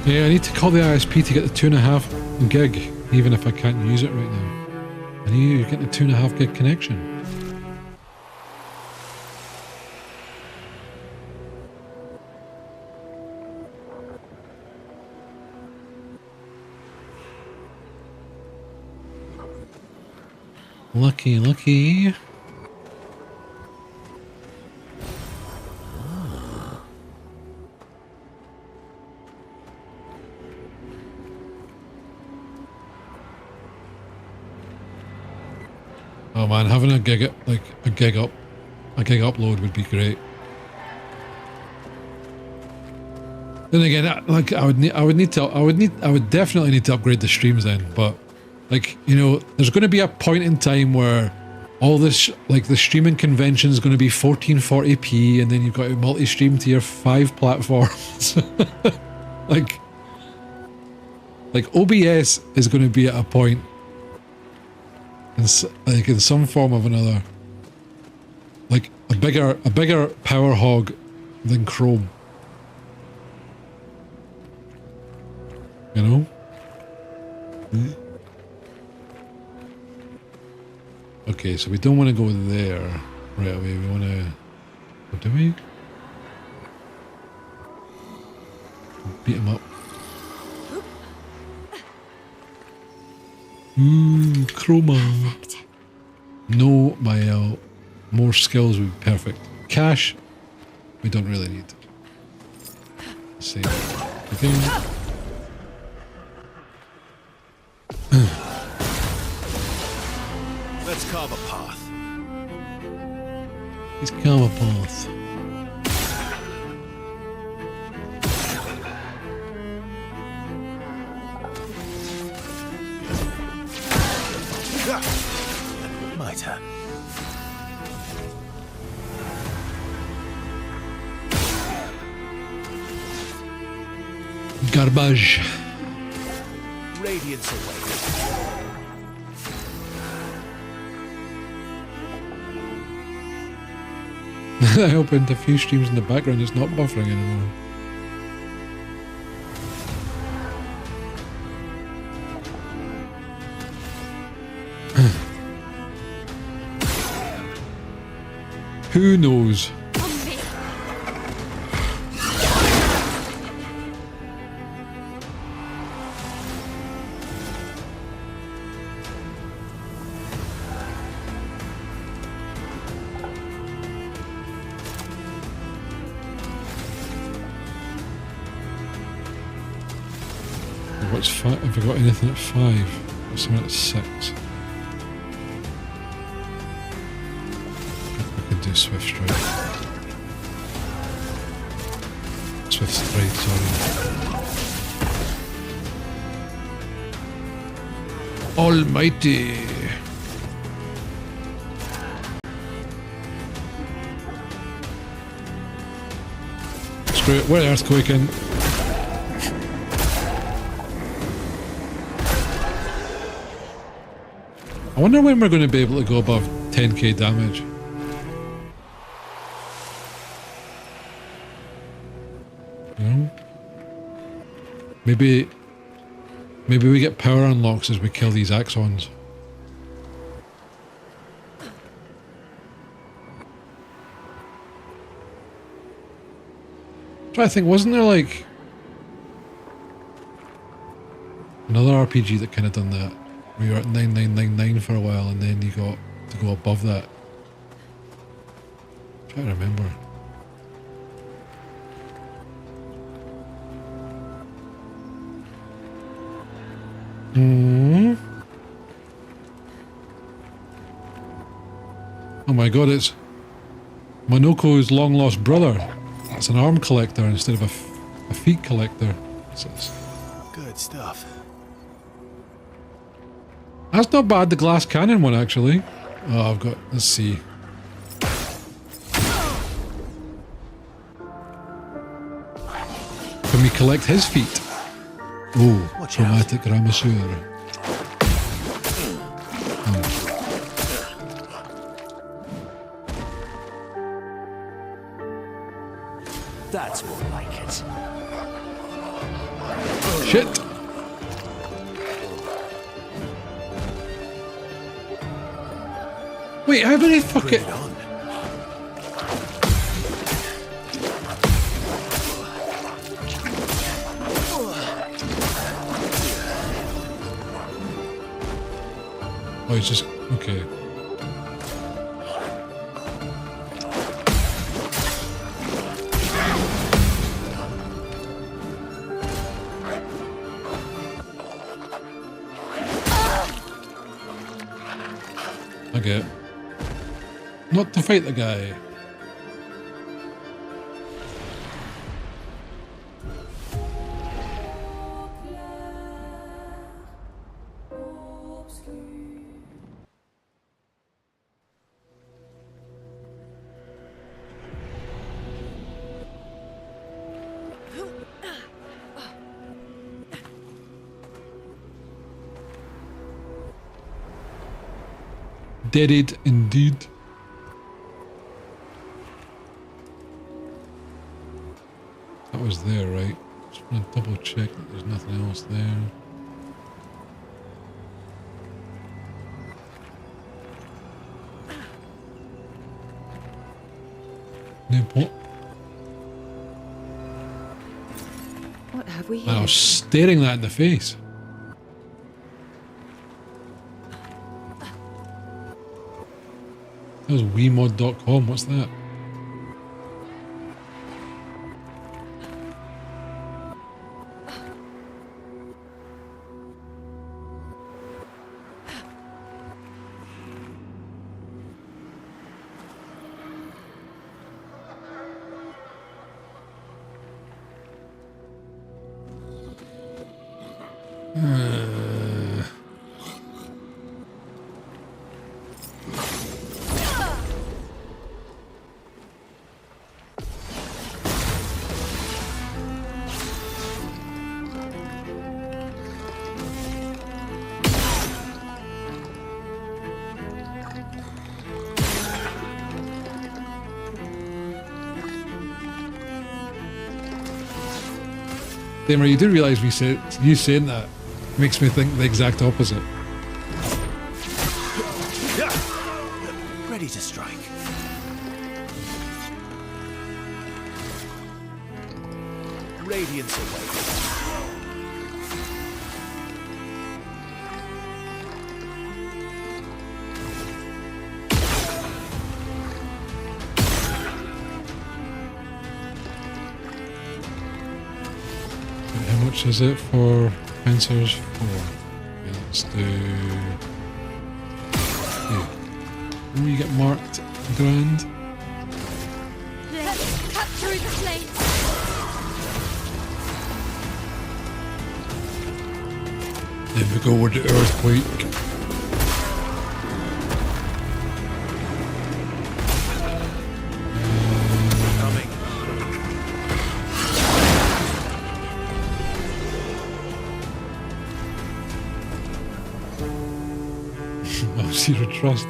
Yeah, I need to call the ISP to get the 2.5 gig, even if I can't use it right now. I need to get the 2.5 gig connection. Lucky, lucky. Oh man, having a gig upload would be great. Then again, I would definitely need to upgrade the streams then. But like, you know, there's going to be a point in time where all this, like the streaming convention is going to be 1440p, and then you've got to multi-stream to your 5 platforms. like OBS is going to be at a point. Like in some form of another, like a bigger power hog than Chrome, you know. Okay, so we don't want to go there right away. We want to, do we? beat him up. Chroma. No, my more skills would be perfect. Cash, we don't really need. Let's see. Again. Let's carve a path. Let's carve a path. My turn. Garbage. Radiance away. I opened a few streams in the background, it's not buffering anymore. Who knows? What's 5? Have I got anything at 5? Or something at 6? I can do Swift Strike. Swift Strike, sorry. Almighty! Screw it, we're earthquaking. I wonder when we're going to be able to go above 10k damage. You know? Maybe we get power unlocks as we kill these Axons. Try to think, wasn't there like another RPG that kind of done that? We were at 9999 for a while and then you got to go above that. I'm trying to remember. Oh my god, it's Monoko's long lost brother. It's an arm collector instead of a feet collector. Good stuff. That's not bad, the glass cannon one actually. Oh, I've got, let's see. Can we collect his feet? Oh, traumatic Ramasur. That's more like it. Shit! Wait, how many fucking... Oh, he's just... okay. Okay. Not to fight the guy. Deaded indeed. That was there, right? Just want to double check that there's nothing else there. What have we And I here? was staring that in the face. That was WeMod.com. What's that? Damer, you do realise you saying that makes me think the exact opposite. Ready to strike. Radiance away. How much is it for fencers? 4. Okay, let's do... Yeah. Oh, you get marked grand. Let's cut through the flames. Then we go with the earthquake. Zero trust.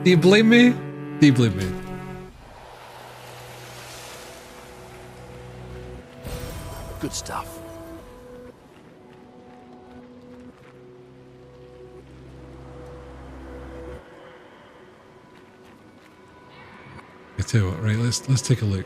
Do you blame me? Do you blame me? Good stuff. I tell you what, right? Let's take a look.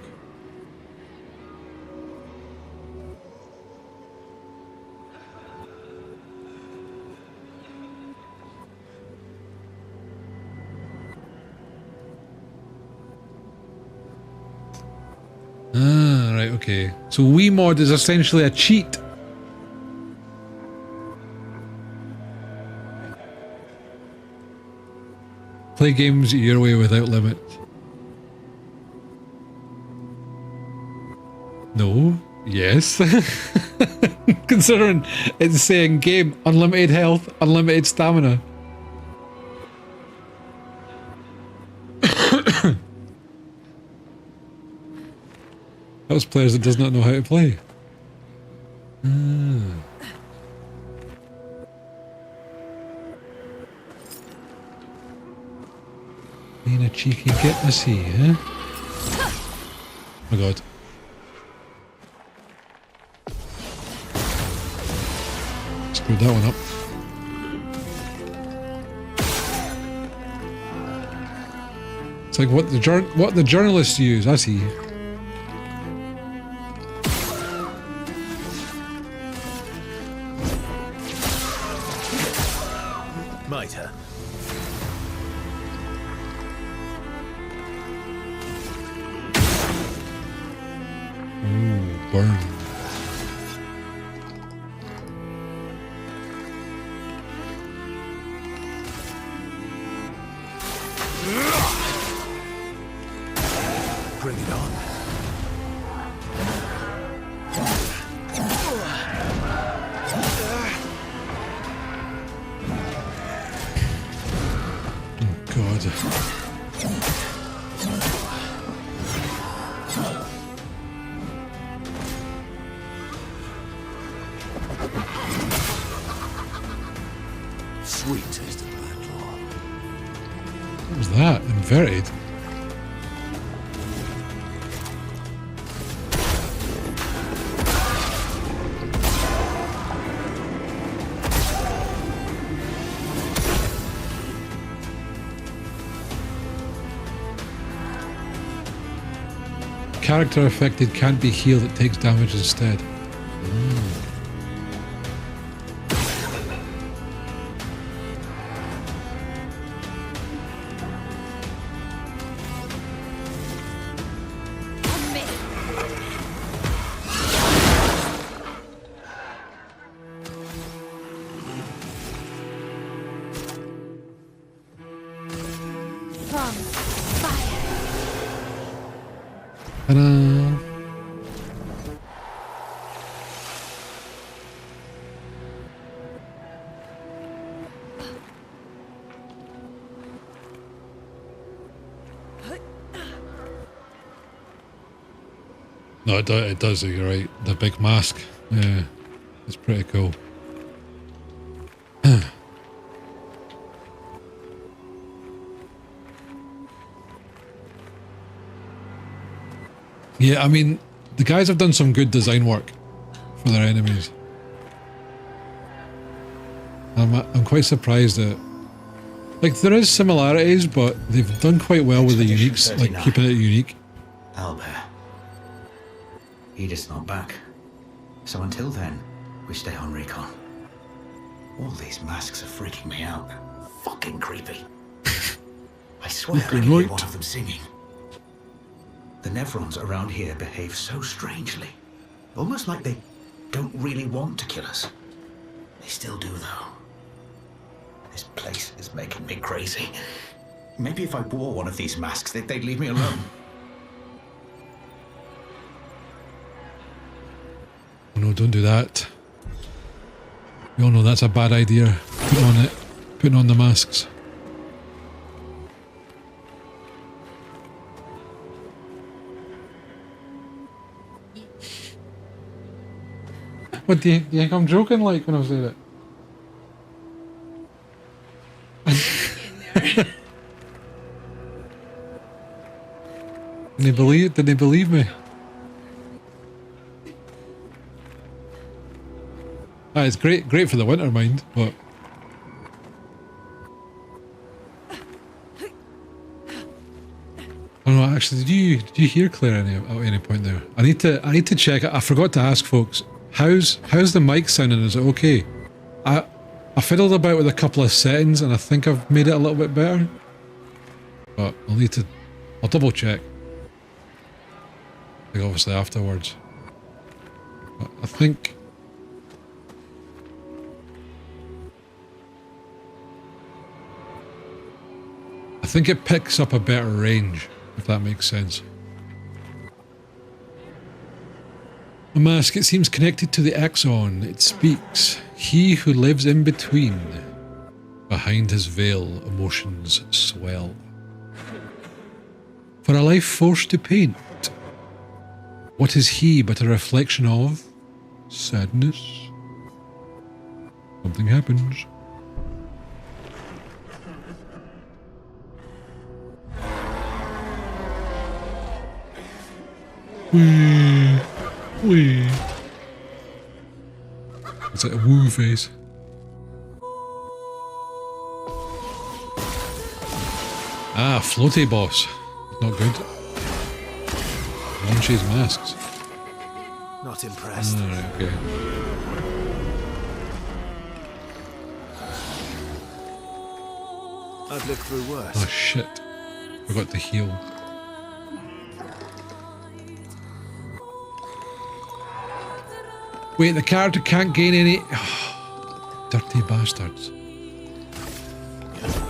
Ah, right, okay. So WeMod is essentially a cheat. Play games your way without limit. No. Yes. Considering it's saying game, unlimited health, unlimited stamina. Those players that does not know how to play. Being a cheeky git, I see, huh? Oh my god. Screwed that one up. It's like what the journalists use, I see. Mitre. Ooh, burn. Bring it on. God. Sweet taste of Blackclaw. What was that? Inverted? Character affected can't be healed, it takes damage instead. No, it does, you're right. The big mask. Yeah, it's pretty cool. Yeah, I mean, the guys have done some good design work for their enemies. I'm quite surprised that, like, there is similarities, but they've done quite well with the uniques, like keeping it unique. Albert. Edith's not back. So until then, we stay on recon. All these masks are freaking me out. Fucking creepy. I swear I can hear one of them singing. The Nevrons around here behave so strangely. Almost like they don't really want to kill us. They still do, though. This place is making me crazy. Maybe if I wore one of these masks, they'd leave me alone. Oh no, don't do that. We all know that's a bad idea. Putting on the masks. What do you think I'm joking like when I said it? Did they believe me? Ah, it's great for the winter mind, but oh no, actually, did you hear Claire at any point there? I need to check it. I forgot to ask folks. How's the mic sounding? Is it okay? I fiddled about with a couple of settings and I think I've made it a little bit better. But I'll double check. Like obviously afterwards. But I think it picks up a better range, if that makes sense. A mask, it seems connected to the axon. It speaks. He who lives in between. Behind his veil, emotions swell. For a life forced to paint. What is he but a reflection of sadness? Something happens. Wee. It's like a woo face. Ah, floaty boss. Not good. Launches masks. Not impressed. Alright, okay. I've lived through worse. Oh shit. Forgot to heal. Wait, the character can't gain any... dirty bastards.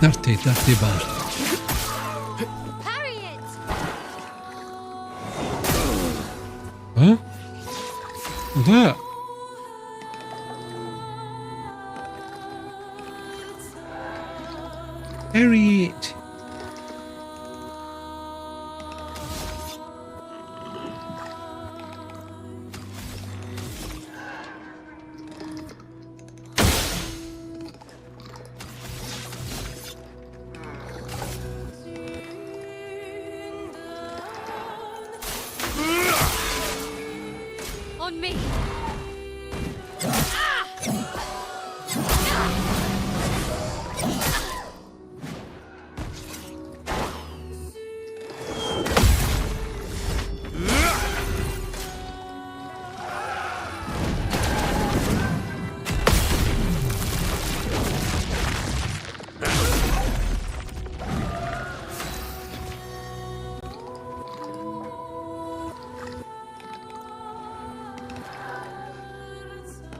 Dirty bastards. Harriet! Huh? What's that? Harriet! On me!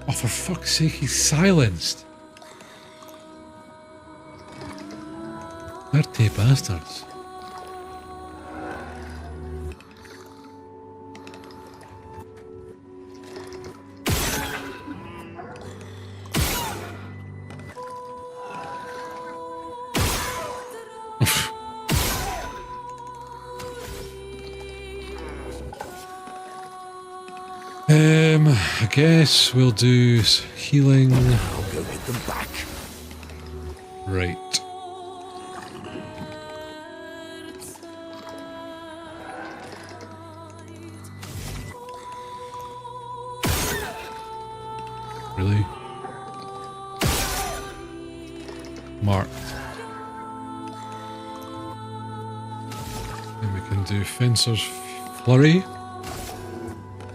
Oh, for fuck's sake, he's silenced. Dirty bastards. I guess we'll do healing. I'll go hit them back. Right. Really? Marked. And we can do Fencer's Flurry.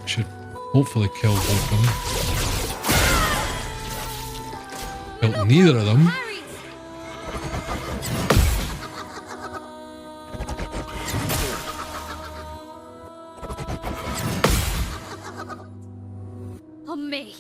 Should hopefully kill both of them. Killed neither of them. On me.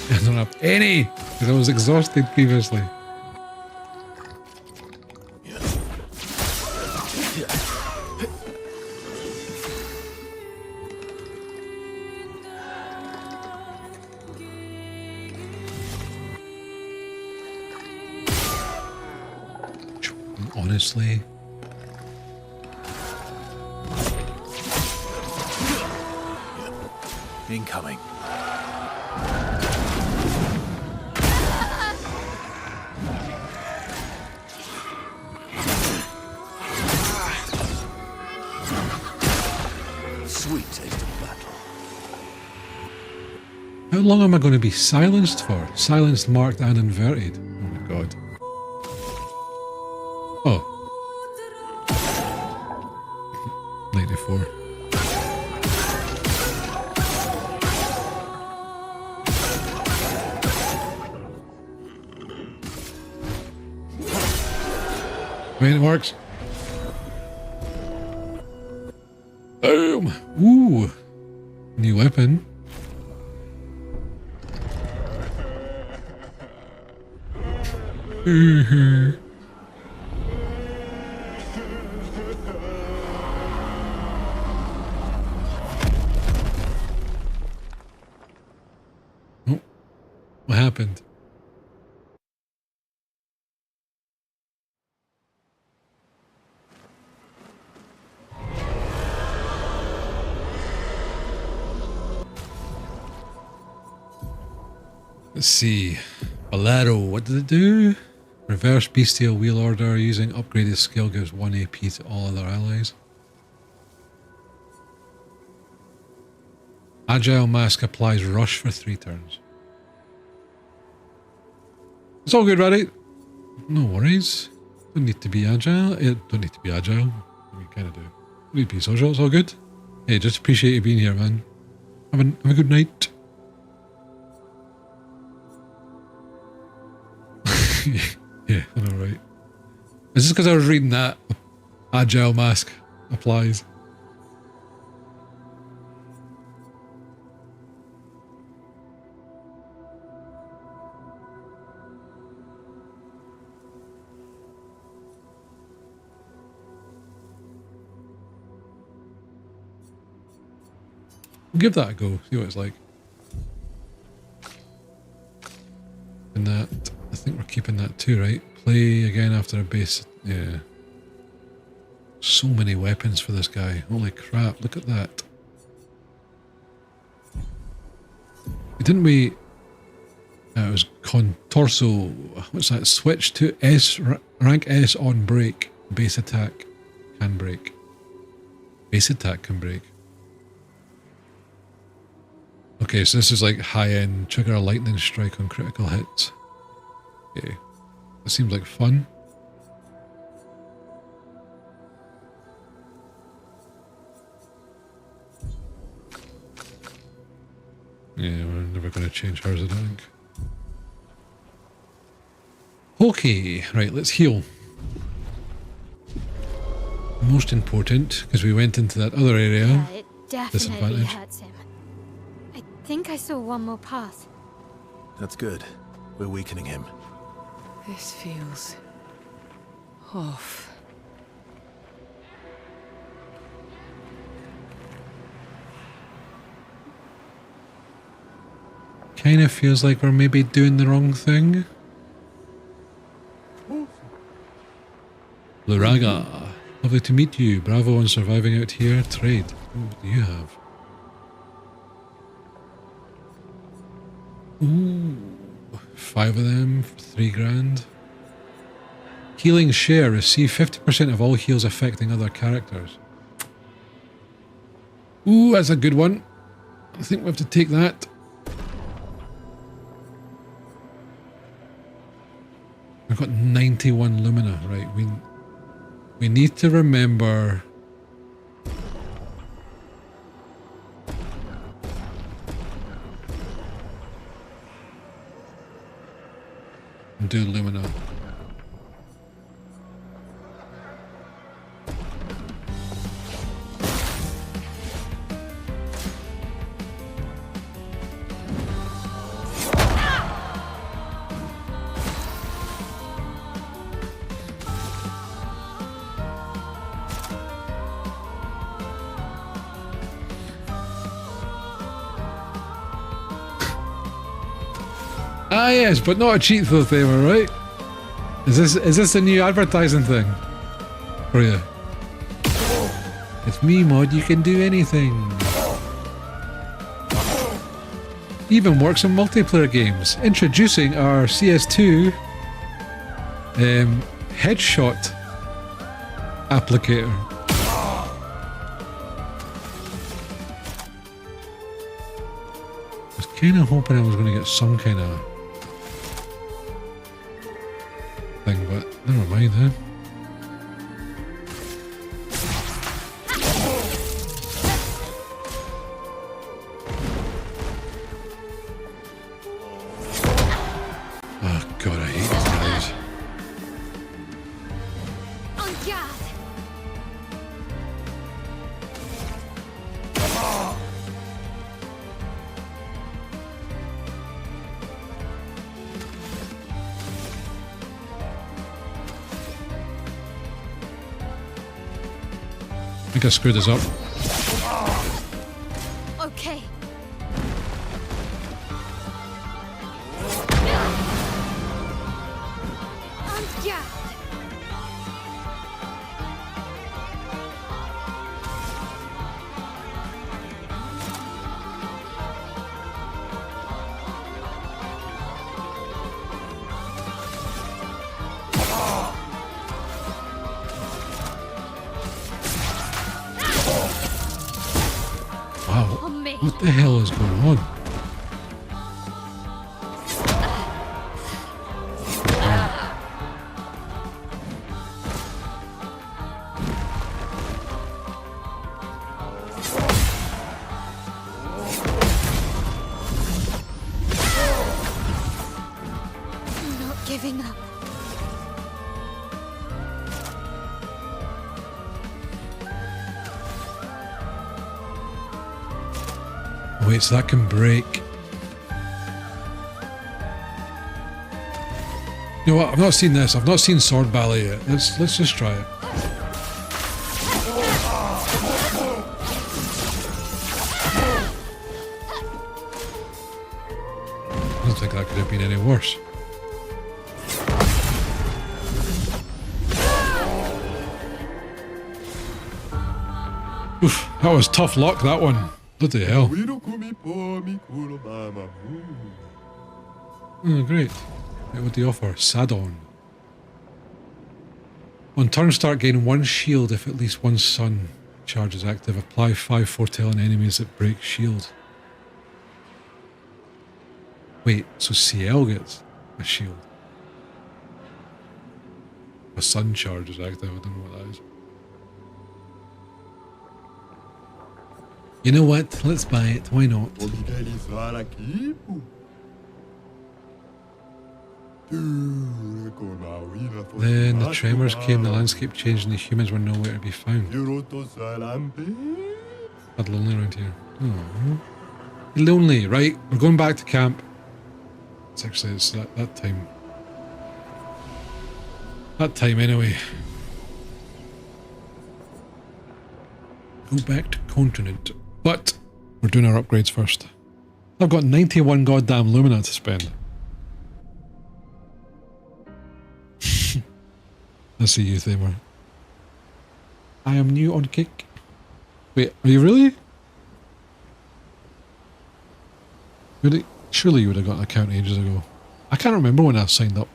I don't have any, because I was exhausted previously. Honestly. Incoming. Sweet taste of battle. How long am I going to be silenced for? Silenced, marked, and inverted. Oh my god. Oh. 94. I mean, it works. Boom! Ooh! New weapon. Oh, what happened? Let's see. Bolero, what did it do? Reverse bestial wheel order using upgraded skill gives 1 AP to all other allies. Agile mask applies rush for 3 turns. It's all good, Raddy. No worries. Don't need to be agile. Don't need to be agile. We kind of do. Don't need to be social. It's all good. Hey, just appreciate you being here, man. Have a good night. Yeah, I know, right? It's just because I was reading that agile mask applies. Give that a go, see what it's like. And that, I think we're keeping that too, right? Play again after a base. Yeah. So many weapons for this guy. Holy crap, look at that. Didn't we... it was Contorso. What's that? Switch to S, rank S on break. Base attack can break. Base attack can break. Okay, so this is like high-end, trigger a lightning strike on critical hits. Okay, that seems like fun. Yeah, we're never going to change hers, I don't think. Okay, right, let's heal. Most important, because we went into that other area. Yeah, it definitely Disadvantage. hurts him. I think I saw one more path. That's good. We're weakening him. This feels off. kind of feels like we're maybe doing the wrong thing. Luraga, lovely to meet you. Bravo on surviving out here. Trade. What do you have? Ooh, 5 of them for 3 grand. Healing share. Receive 50% of all heals affecting other characters. Ooh, that's a good one. I think we have to take that. We've got 91 Lumina, right? We need to remember and do Lumina. Ah yes, but not a cheat though, Thamer, right? Is this a new advertising thing for you? It's me, mod. You can do anything. Even works in multiplayer games. Introducing our CS2 headshot applicator. I was kind of hoping I was going to get some kind of thing, but never mind, huh? Oh god, I hate these guys. En garde! I think I screwed this up. Okay. En garde! Wow, what the hell is going on? I'm not giving up. Wait, so that can break. You know what? I've not seen this. I've not seen Sword Ballet yet. Let's just try it. I don't think that could have been any worse. Oof, that was tough luck, that one. Bloody hell. Oh, great. What do you offer? Sadon. On turn start, gain 1 shield if at least 1 sun charge is active. Apply 5 foretelling enemies that break shield. Wait, so CL gets a shield. A sun charge is active. I don't know what that is. You know what? Let's buy it. Why not? Then the tremors came, the landscape changed, and the humans were nowhere to be found. Bad lonely around here. Oh. Lonely, right? We're going back to camp. It's that time. That time anyway. Go back to continent. But we're doing our upgrades first. I've got 91 goddamn Lumina to spend. I see you, Thamer. I am new on Kick. Wait, are you really? Really? Surely you would have got an account ages ago. I can't remember when I signed up.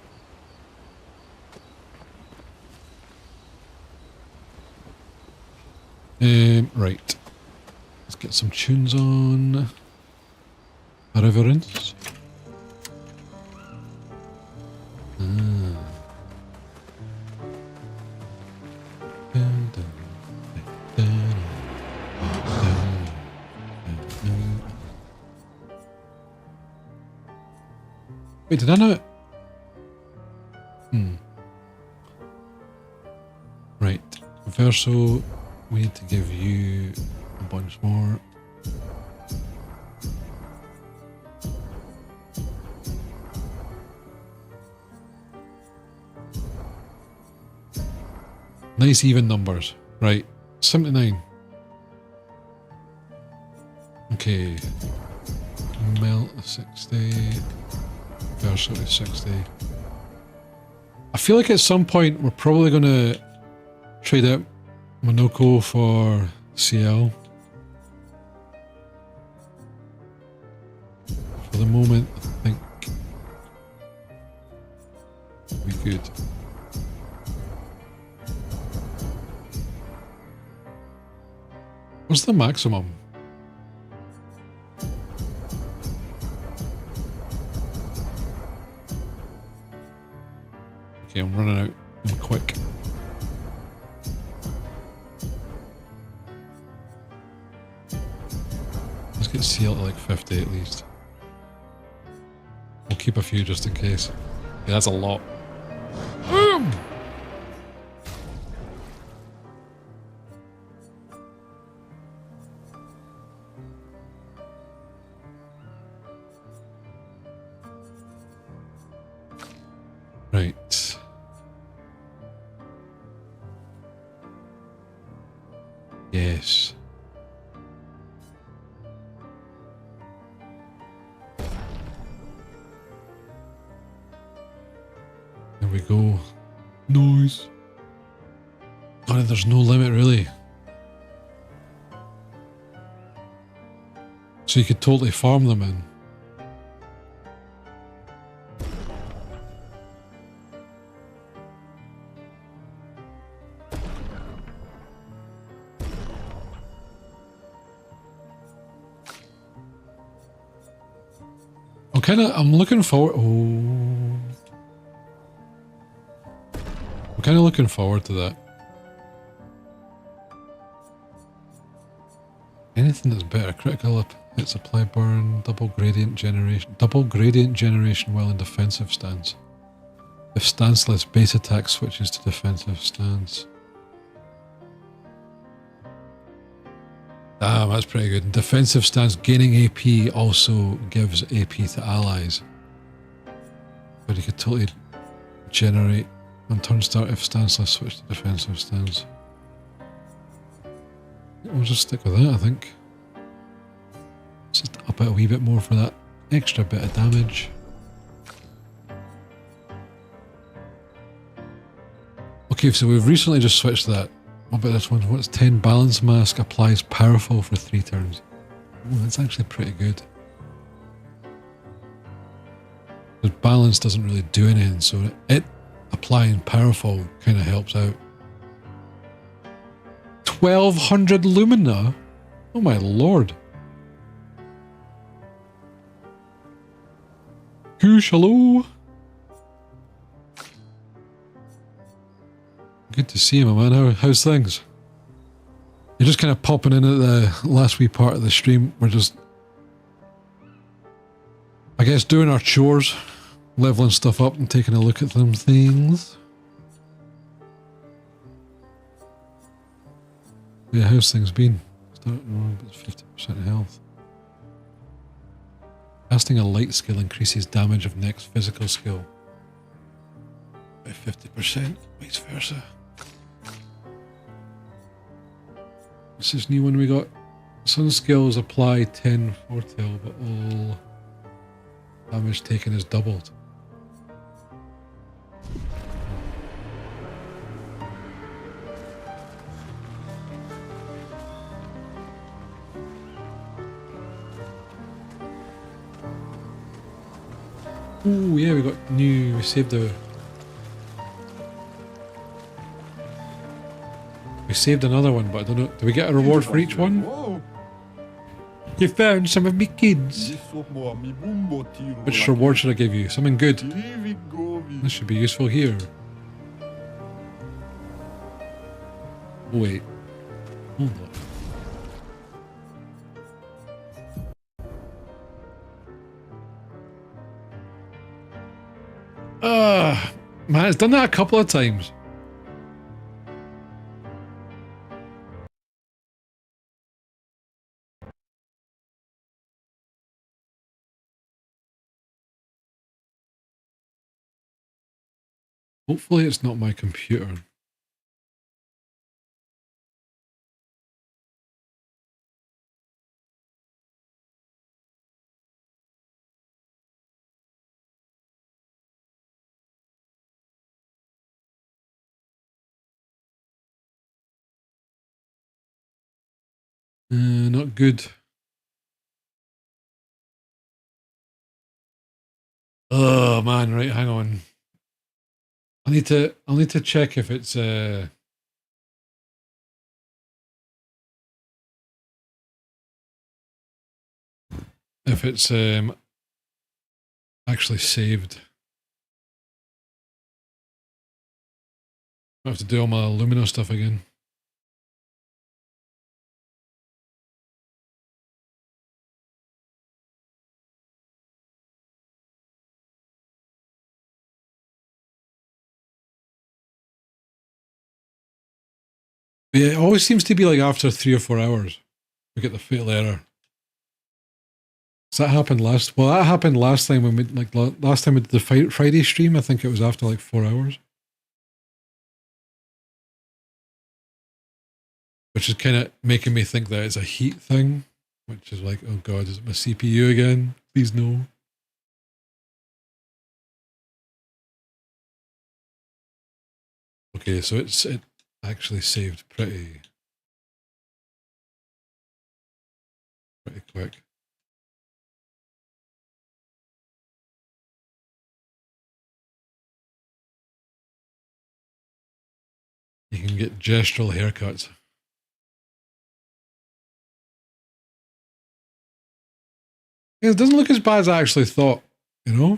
Right. Let's get some tunes on. Reverence. Wait, did I know it? Right. Verso, we need to give you a bunch more. Nice even numbers. Right. 79. Okay. Melt 60. Verso is 60. I feel like at some point we're probably going to trade out Monoko for CL. For the moment, I think we could. What's the maximum? Okay, I'm running out. I'm quick. Let's get CL to like 50 at least. We'll keep a few just in case. Yeah, that's a lot. Right. Yes. There we go. Nice. God, there's no limit really. So you could totally farm them in. I'm looking forward. Oh, I'm kind of looking forward to that. Anything that's better. Critical hit supply burn, double gradient generation while in defensive stance. If stanceless, base attack switches to defensive stance. Damn, that's pretty good. Defensive stance, gaining AP also gives AP to allies. But you could totally generate on turn start if stanceless, switch to defensive stance. We'll just stick with that, I think. Just up it a wee bit more for that extra bit of damage. Okay, so we've recently just switched that. What about this one? What's 10 balance mask applies powerful for 3 turns? Oh, that's actually pretty good. Because balance doesn't really do anything, so it applying powerful kind of helps out. 1200 Lumina? Oh my lord. Goosh, hello. Good to see you, my man. How's things? You're just kind of popping in at the last wee part of the stream. We're just, I guess, doing our chores, leveling stuff up and taking a look at them things. Yeah, how's things been? Starting with 50% health. Casting a light skill increases damage of next physical skill by 50%, vice versa. What's this new one we got? Some skills apply 10 foretell, but all damage taken is doubled. Oh yeah, we saved another one, but I don't know, do we get a reward for each one? You found some of me kids. Which reward should I give you? Something good. This should be useful here. Wait. Hold on. Man, it's done that a couple of times. Hopefully it's not my computer. Not good. Oh man, right, hang on. I'll need to check if it's actually saved. I have to do all my Lumina stuff again. Yeah, it always seems to be like after 3 or 4 hours we get the fatal error. So that happened last. Well, that happened last time when we last time we did the Friday stream. I think it was after like 4 hours, which is kind of making me think that it's a heat thing. Which is like, oh god, is it my CPU again? Please no. Okay, so it actually saved pretty quick. You can get gestural haircuts. Yeah, it doesn't look as bad as I actually thought, you know?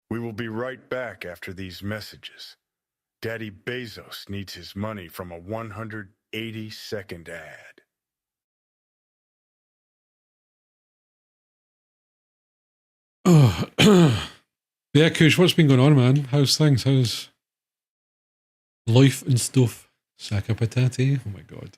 We will be right back after these messages. Daddy Bezos needs his money from a 180-second ad. Oh, yeah, Kush, what's been going on, man? How's things? How's life and stuff? Sacca patati? Oh my god.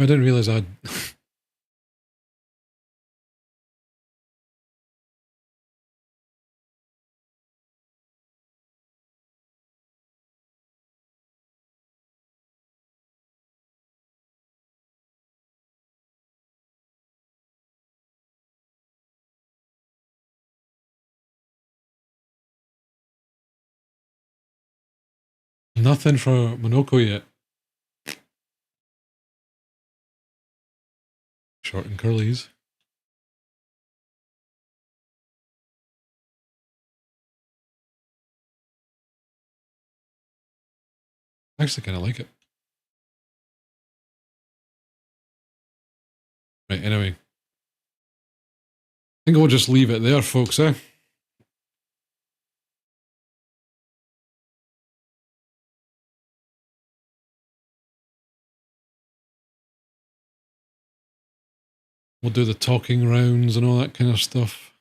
I didn't realize I'd... Nothing for Monoko yet. Short and curlies. I actually kind of like it. Right, anyway. I think we'll just leave it there, folks, eh? We'll do the talking rounds and all that kind of stuff.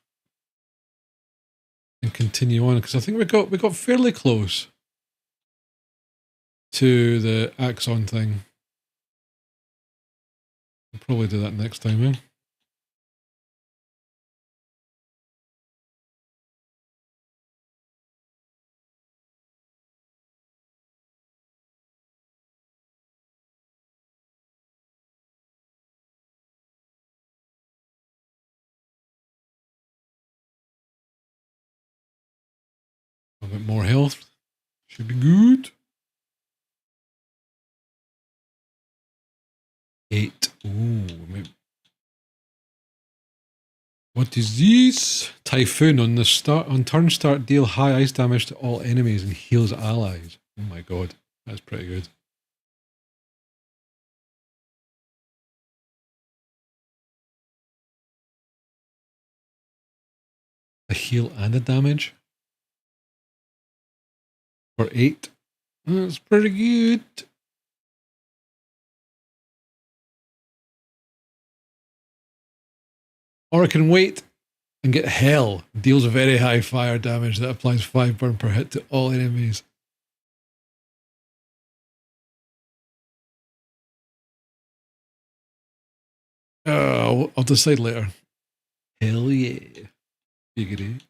And continue on, because I think we got fairly close to the Axon thing. We'll probably do that next time, eh? A bit more health. Should be good. 8. Ooh, maybe. What is this? Typhoon on turn start, deal high ice damage to all enemies and heals allies. Oh my god, that's pretty good. A heal and a damage for 8. That's pretty good. Or I can wait and get Hell. Deals very high fire damage that applies 5 burn per hit to all enemies. I'll decide later. Hell yeah. Giggity.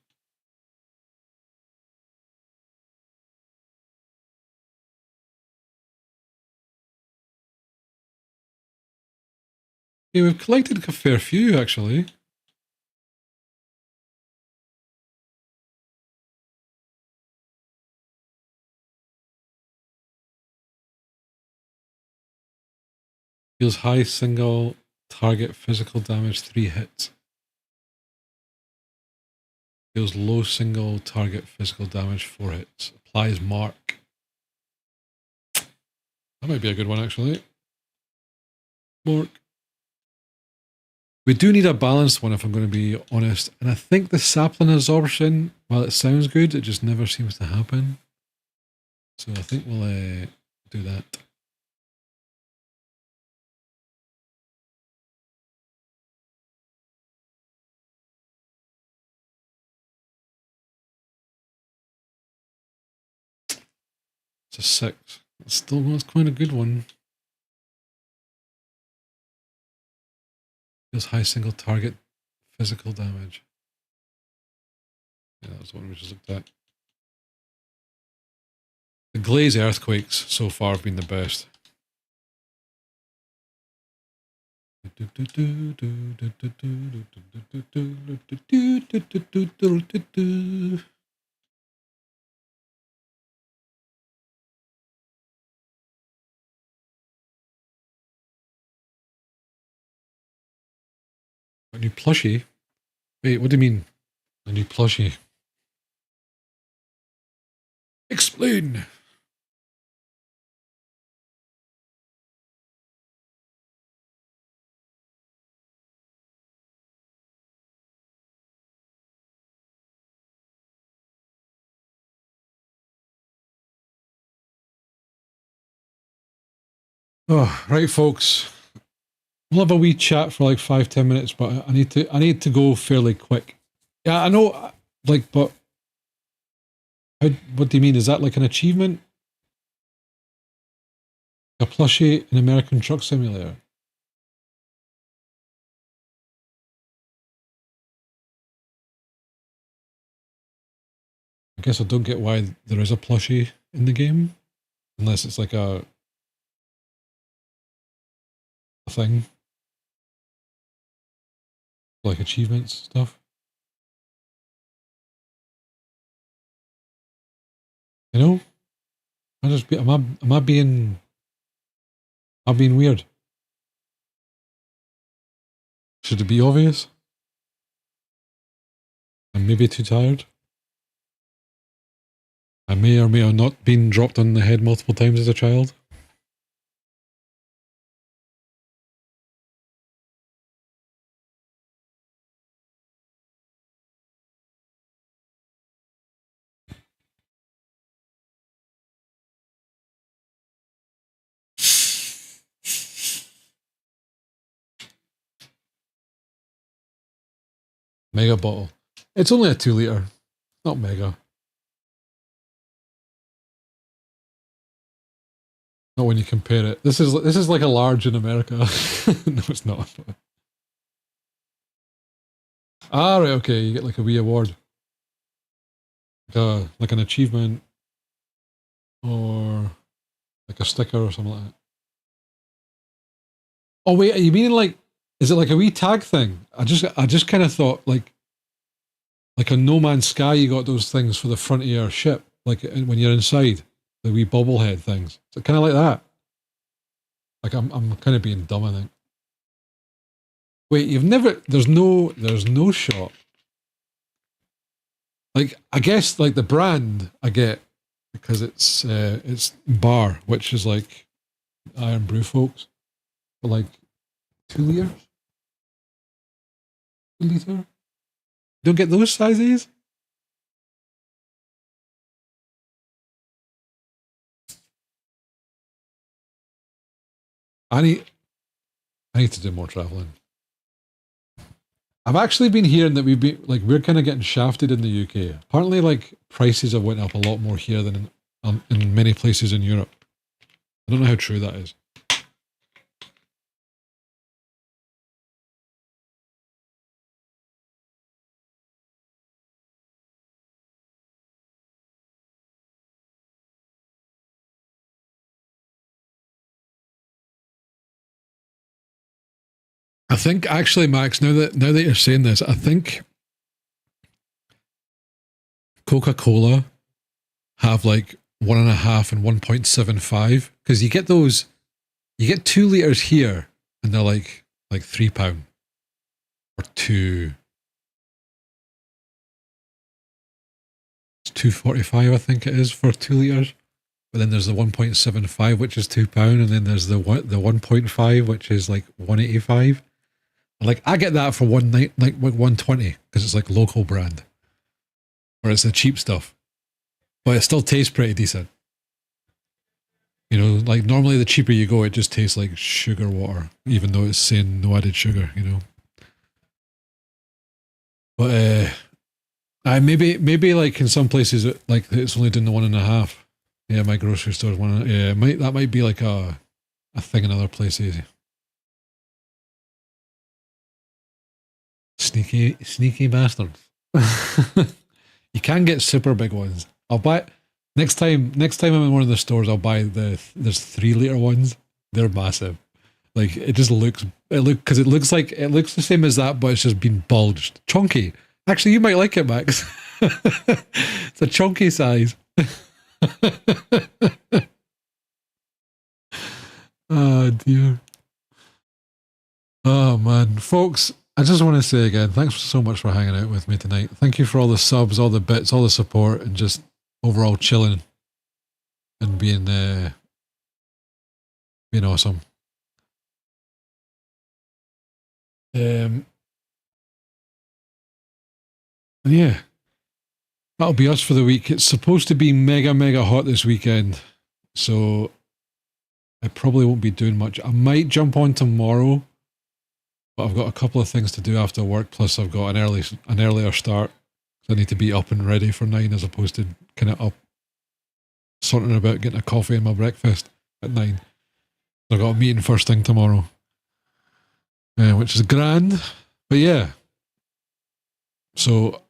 Yeah, we've collected a fair few, actually. Deals high single target physical damage 3 hits. Deals low single target physical damage 4 hits. Applies mark. That might be a good one, actually. Mark. We do need a balanced one, if I'm going to be honest. And I think the sapling absorption, while it sounds good, it just never seems to happen. So I think we'll do that. It's a 6. That's quite a good one. Deals high single target physical damage. Yeah, that was the one we just looked at. The Glaze Earthquakes so far have been the best. A new plushie? Wait, what do you mean? A new plushie? Explain! Oh, right, folks. We'll have a wee chat for like 5-10 minutes, but I need to go fairly quick. Yeah, I know, like, but what do you mean? Is that like an achievement? A plushie in American Truck Simulator? I guess I don't get why there is a plushie in the game, unless it's like a thing, like achievements stuff. You know, am I being weird? Should it be obvious? I'm maybe too tired. I may or may have not been dropped on the head multiple times as a child. Mega bottle. It's only a 2 litre. Not mega. Not when you compare it. This is like a large in America. No, it's not. Ah, right, okay. You get like a wee award. Like an achievement. Or like a sticker or something like that. Oh wait, are you meaning like, is it like a wee tag thing? I just kind of thought like a No Man's Sky, you got those things for the front of your ship, like when you're inside, the wee bobblehead things. So kind of like that. Like I'm kind of being dumb, I think. Wait, there's no shop. Like, I guess like the brand I get because it's Bar, which is like Iron Brew folks. But like 2 litres? 2 litre? Don't get those sizes? I need to do more traveling. I've actually been hearing that we're kind of getting shafted in the UK. Apparently, like prices have went up a lot more here than in many places in Europe. I don't know how true that is. I think actually, Max, now that you're saying this, I think Coca-Cola have like 1.5 and 1.75 because you get 2 litres here and they're like £3 or two. It's £2.45, I think it is for 2 litres. But then there's the 1.75, which is £2, and then there's the 1.5, which is like 1.85. Like I get that for 120 because it's like local brand, or it's the cheap stuff, but it still tastes pretty decent. You know, like normally the cheaper you go, it just tastes like sugar water, even though it's saying no added sugar. You know, but maybe like in some places like it's only doing the 1.5. Yeah, my grocery store is one. Yeah, that might be like a thing in other places. Sneaky bastards. You can get super big ones. I'll buy next time I'm in one of the stores, I'll buy there's 3 litre ones. They're massive. Like it looks the same as that, but it's just been bulged. Chunky. Actually, you might like it, Max. It's a chunky size. Oh dear. Oh man, folks, I just want to say again, thanks so much for hanging out with me tonight. Thank you for all the subs, all the bits, all the support, and just overall chilling and being awesome. Yeah, that'll be us for the week. It's supposed to be mega hot this weekend, so I probably won't be doing much. I might jump on tomorrow, but I've got a couple of things to do after work. Plus, I've got an earlier start. I need to be up and ready for 9, as opposed to kind of up sorting about getting a coffee and my breakfast at 9. I've got a meeting first thing tomorrow, which is grand. But yeah, so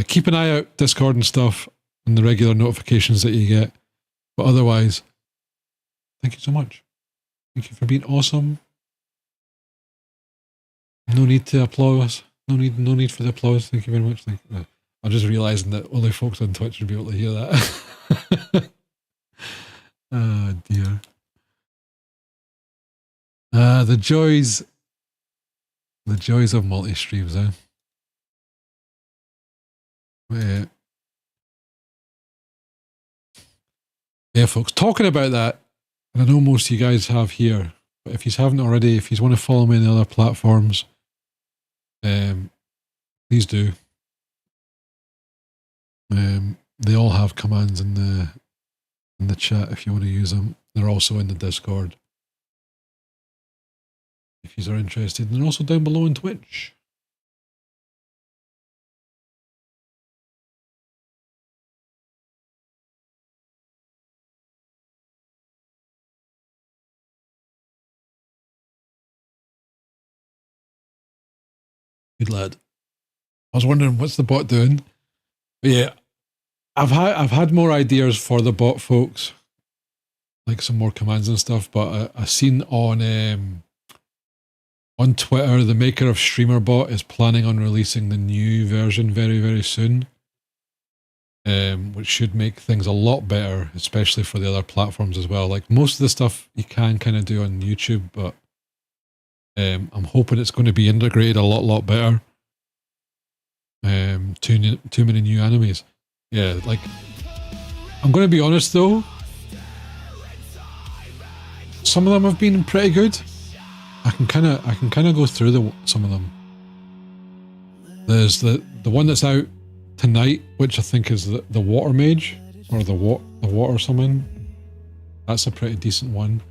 keep an eye out, Discord and stuff, and the regular notifications that you get. But otherwise, thank you so much. Thank you for being awesome. No need to applause. No need for the applause. Thank you very much. I'm just realising that only folks on Twitch would be able to hear that. Oh dear. The joys of multi-streams, eh? Yeah. Yeah, folks, talking about that, and I know most of you guys have here, but if you haven't already, if you want to follow me on the other platforms, please do. They all have commands in the chat if you want to use them. They're also in the Discord if you are interested, and they're also down below on Twitch. Good lad. I was wondering what's the bot doing? But yeah, I've had more ideas for the bot, folks. Like some more commands and stuff. But I seen on Twitter, the maker of StreamerBot is planning on releasing the new version very, very soon. Which should make things a lot better, especially for the other platforms as well. Like most of the stuff you can kind of do on YouTube, but I'm hoping it's going to be integrated a lot better. Too many new animes. Yeah, like I'm going to be honest though. Some of them have been pretty good. I can kind of go through some of them. There's the one that's out tonight, which I think is the Water Mage, or the Water something. That's a pretty decent one.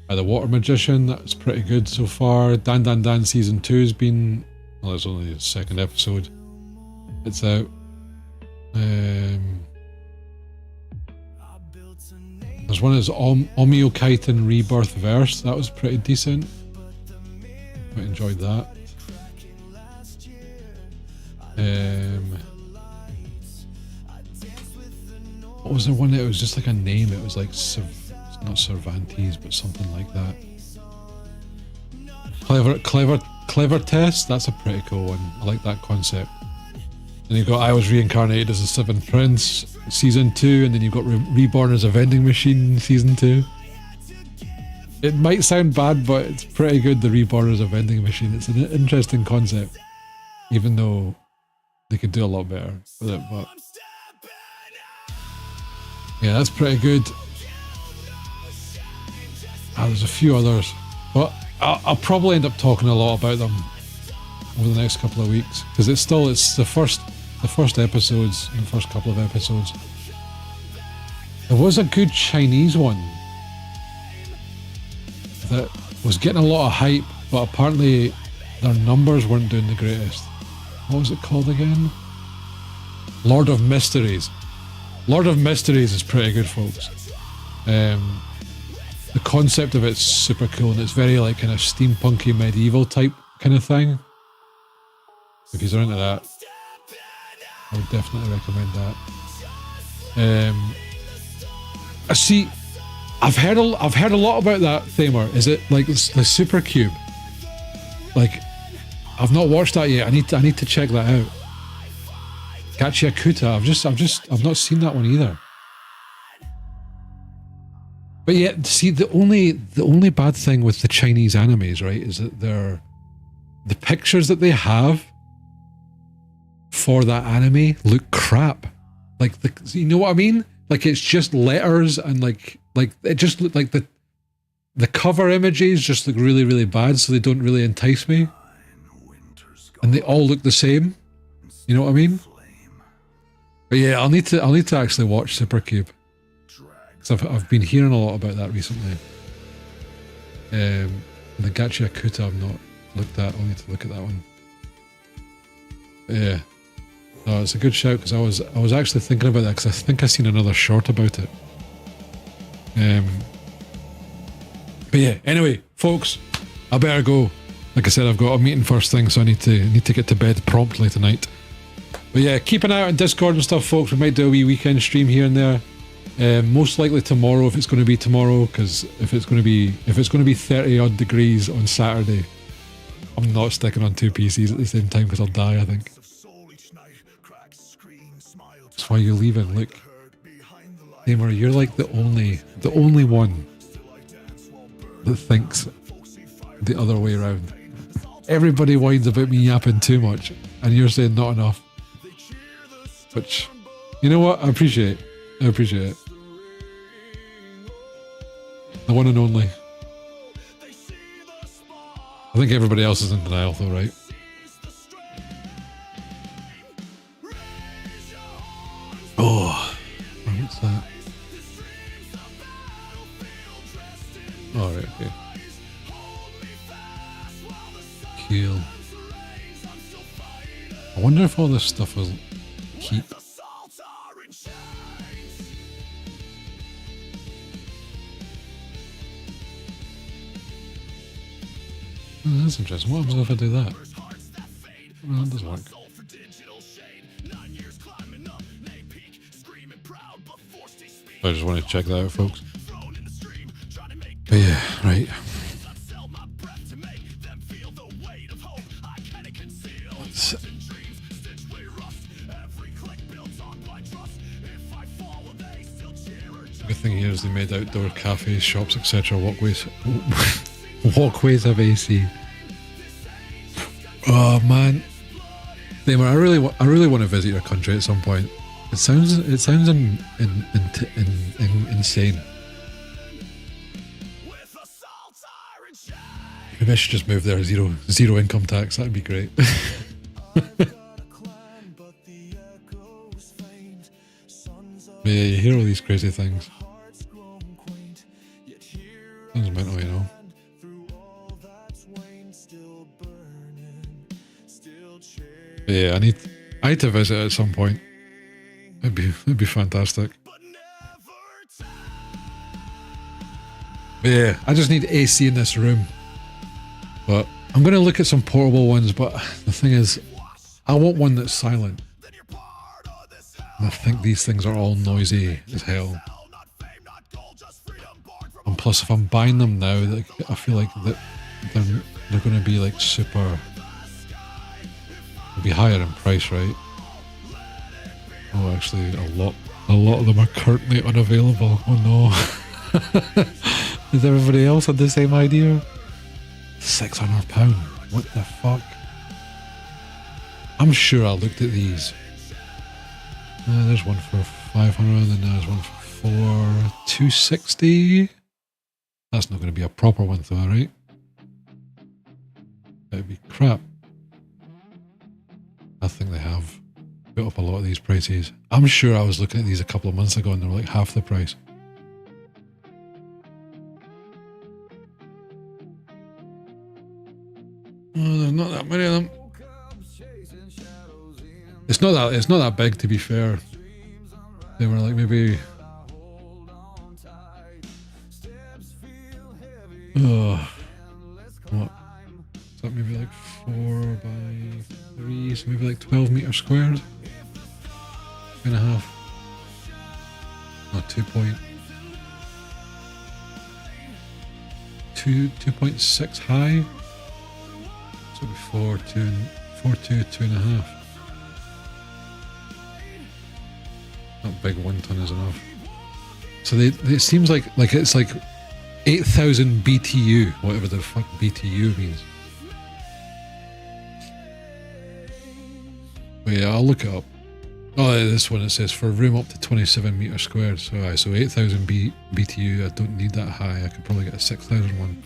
The Water Magician, that's pretty good so far. Dan Dan Dan Season 2 has been... Well, it's only the second episode. It's out. There's one that's Omio Kaiten Rebirth Verse. That was pretty decent. I enjoyed that. What was the one that it was just like a name? It was like not Cervantes, but something like that. Clever Test. That's a pretty cool one. I like that concept. Then you've got I Was Reincarnated as a Seventh Prince Season 2, and then you've got Reborn as a Vending Machine Season 2. It might sound bad, but it's pretty good. The Reborn as a Vending Machine. It's an interesting concept, even though they could do a lot better with it, but yeah, that's pretty good. There's a few others, but I'll probably end up talking a lot about them over the next couple of weeks, because it's the first episodes, the first couple of episodes. There was a good Chinese one that was getting a lot of hype, but apparently their numbers weren't doing the greatest. What was it called again? Lord of Mysteries. Lord of Mysteries is pretty good, folks. The concept of it's super cool, and it's very like kind of steampunky medieval type kind of thing. If you're into that, I would definitely recommend that. I see. I've heard a lot about that, Thamer. Is it like the Super Cube? Like, I've not watched that yet. I need to check that out. Gachiakuta. I've not seen that one either. But yeah, see, the only bad thing with the Chinese animes, right, is that the pictures that they have for that anime look crap. Like you know what I mean? Like it's just letters, and like it just look like the cover images just look really, really bad, so they don't really entice me. And they all look the same. You know what I mean? But yeah, I'll need to actually watch Supercube. Because I've been hearing a lot about that recently. The Gachiakuta I've not looked at. I'll need to look at that one. But yeah. No, it's a good shout, because I was actually thinking about that, because I think I seen another short about it. But yeah, anyway, folks, I better go. Like I said, I've got a meeting first thing, so I need to get to bed promptly tonight. But yeah, keep an eye out on Discord and stuff, folks. We might do a wee weekend stream here and there. Most likely tomorrow, if it's going to be tomorrow, because if it's going to be 30 odd degrees on Saturday, I'm not sticking on two PCs at the same time, because I'll die, I think. That's why you're leaving. Look, Tamer, you're like the only one that thinks the other way around. Everybody whines about me yapping too much, and you're saying not enough. Which, you know what? I appreciate it. The one and only. I think everybody else is in denial though, right? Oh, what's that? All right, okay. Cool. I wonder if all this stuff will keep. Oh, that's interesting. What happens if I do that? Well, that doesn't work. I just want to check that out, folks. But yeah, right. The thing here is they made outdoor cafes, shops, etc. Walkways have AC. Oh man, Damon, I really want to visit your country at some point. It sounds insane. Maybe I should just move there. Zero income tax. That'd be great. Yeah, you hear all these crazy things. Sounds mental, you know. Yeah, I need to visit at some point. It'd be fantastic. But yeah, I just need AC in this room. But I'm gonna look at some portable ones. But the thing is, I want one that's silent. I think these things are all noisy as hell. And plus, if I'm buying them now, like, I feel like that they're going to be like super. They'll be higher in price, right? Oh, actually, a lot of them are currently unavailable. Oh no! Is everybody else had the same idea? £600. What the fuck? I'm sure I looked at these. There's one for 500, and then there's one for 260. That's not going to be a proper one though, right? That'd be crap. I think they have put up a lot of these prices. I'm sure I was looking at these a couple of months ago and they were like half the price. Oh, there's not that many of them. It's not that big, to be fair. They were like maybe. What? Is that maybe like 4 by 3? So maybe like 12 meters squared. 2.5. Not 2.6 high. So it'd be 2.5. Not big, 1 ton is enough. So it seems like it's like 8,000 BTU, whatever the fuck BTU means. But yeah, I'll look it up. Oh, this one, it says for a room up to 27 meters squared. So 8,000 BTU. I don't need that high. I could probably get a 6,000 one.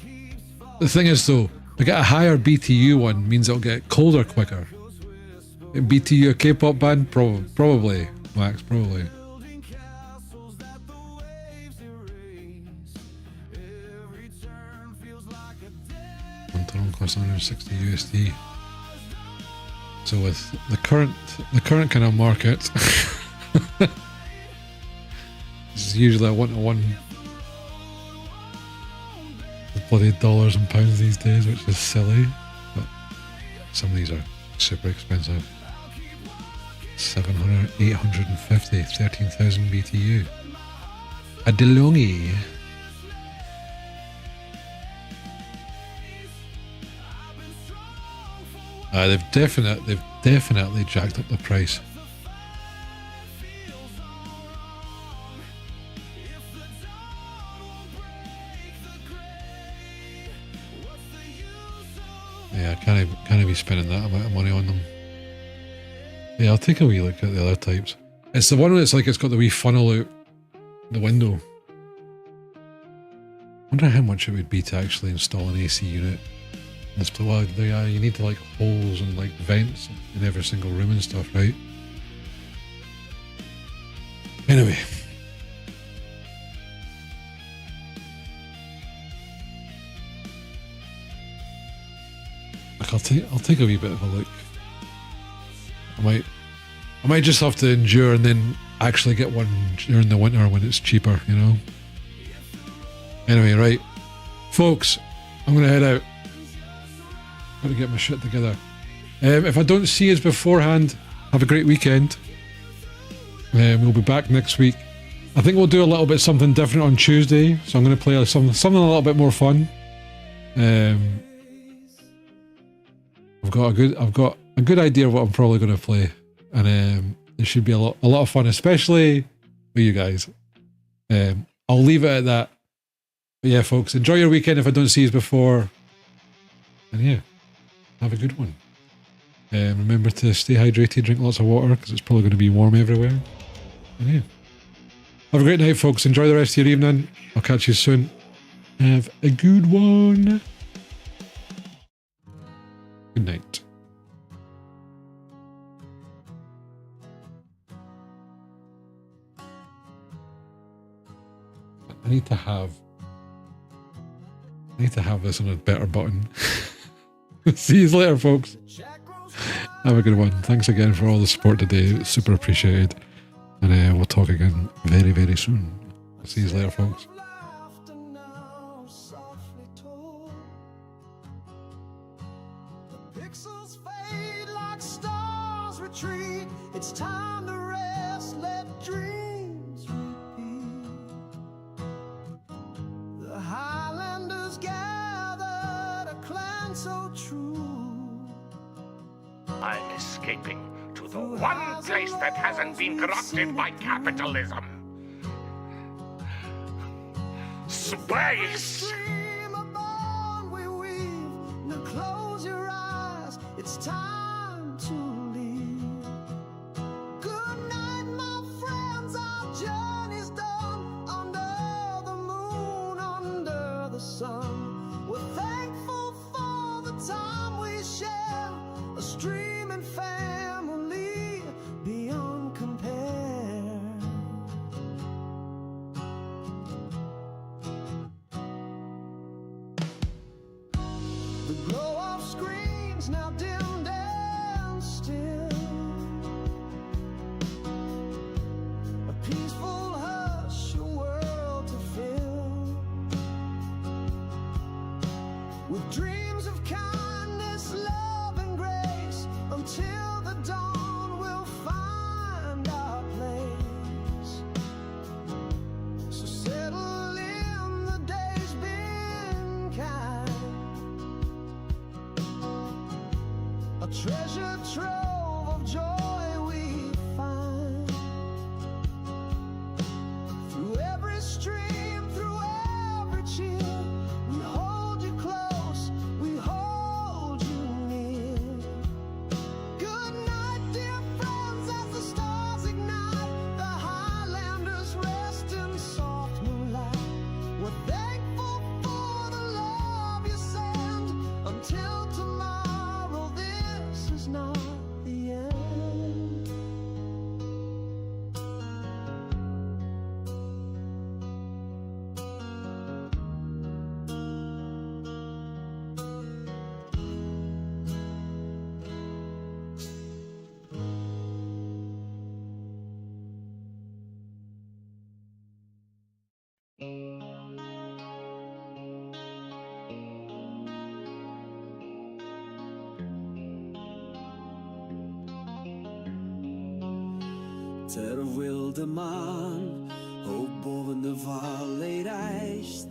The thing is though, to get a higher BTU one means it'll get colder quicker. BTU a K-pop band? Probably. Max, probably. One ton costs 160 USD. So with the current kind of market, this is usually a 1-to-1 with bloody dollars and pounds these days, which is silly. But some of these are super expensive. 700, 850, 13,000 BTU. A DeLonghi. They've definitely jacked up the price. Yeah, can't be spending that amount of money on them. Yeah, I'll take a wee look at the other types. It's the one that's like it's got the wee funnel out the window. Wonder how much it would be to actually install an AC unit. Well, you need to like holes and like vents in every single room and stuff, right? Anyway. Like I'll take a wee bit of a look. I might just have to endure and then actually get one during the winter when it's cheaper, you know? Anyway, right. Folks, I'm gonna head out. Gotta get my shit together. If I don't see us beforehand, have a great weekend. We'll be back next week. I think we'll do a little bit something different on Tuesday, so I'm going to play something a little bit more fun. I've got a good idea of what I'm probably going to play, and it should be a lot of fun, especially with you guys. I'll leave it at that. But yeah, folks, enjoy your weekend if I don't see you before, and yeah, have a good one. Remember to stay hydrated, drink lots of water, because it's probably going to be warm everywhere. And yeah, have a great night, folks. Enjoy the rest of your evening. I'll catch you soon. Have a good one. Good night. I need to have this on a better button. See you later, folks. Have a good one. Thanks again for all the support today. It's super appreciated. And we'll talk again very, very soon. See you later, folks. Pixels fade like stars retreat. It's time to rest, let dreams repeat. The Highlanders gathered, a clan so true. I'm escaping to the one place that hasn't been corrupted by capitalism. Space! Close your eyes, it's time to leave. Good night, my friends, our journey's done. Under the moon, under the sun, we're thankful for the time we share. A streaming family beyond compare. The glow of screens now dimmed and still. A peaceful hush, a world to fill with dreams of kindness, love, and grace. Until the dawn, we'll find our place. So settle in, the day's been kind. A treasure trove of joy we find. Through every stream, through every cheer, we hold you close, we hold you near. Good night, dear friends, as the stars ignite. The Highlanders rest in soft moonlight. We're thankful for the love you send. Until tomorrow, this is not the end. Ter wilde maan, op boven de vallei rijst.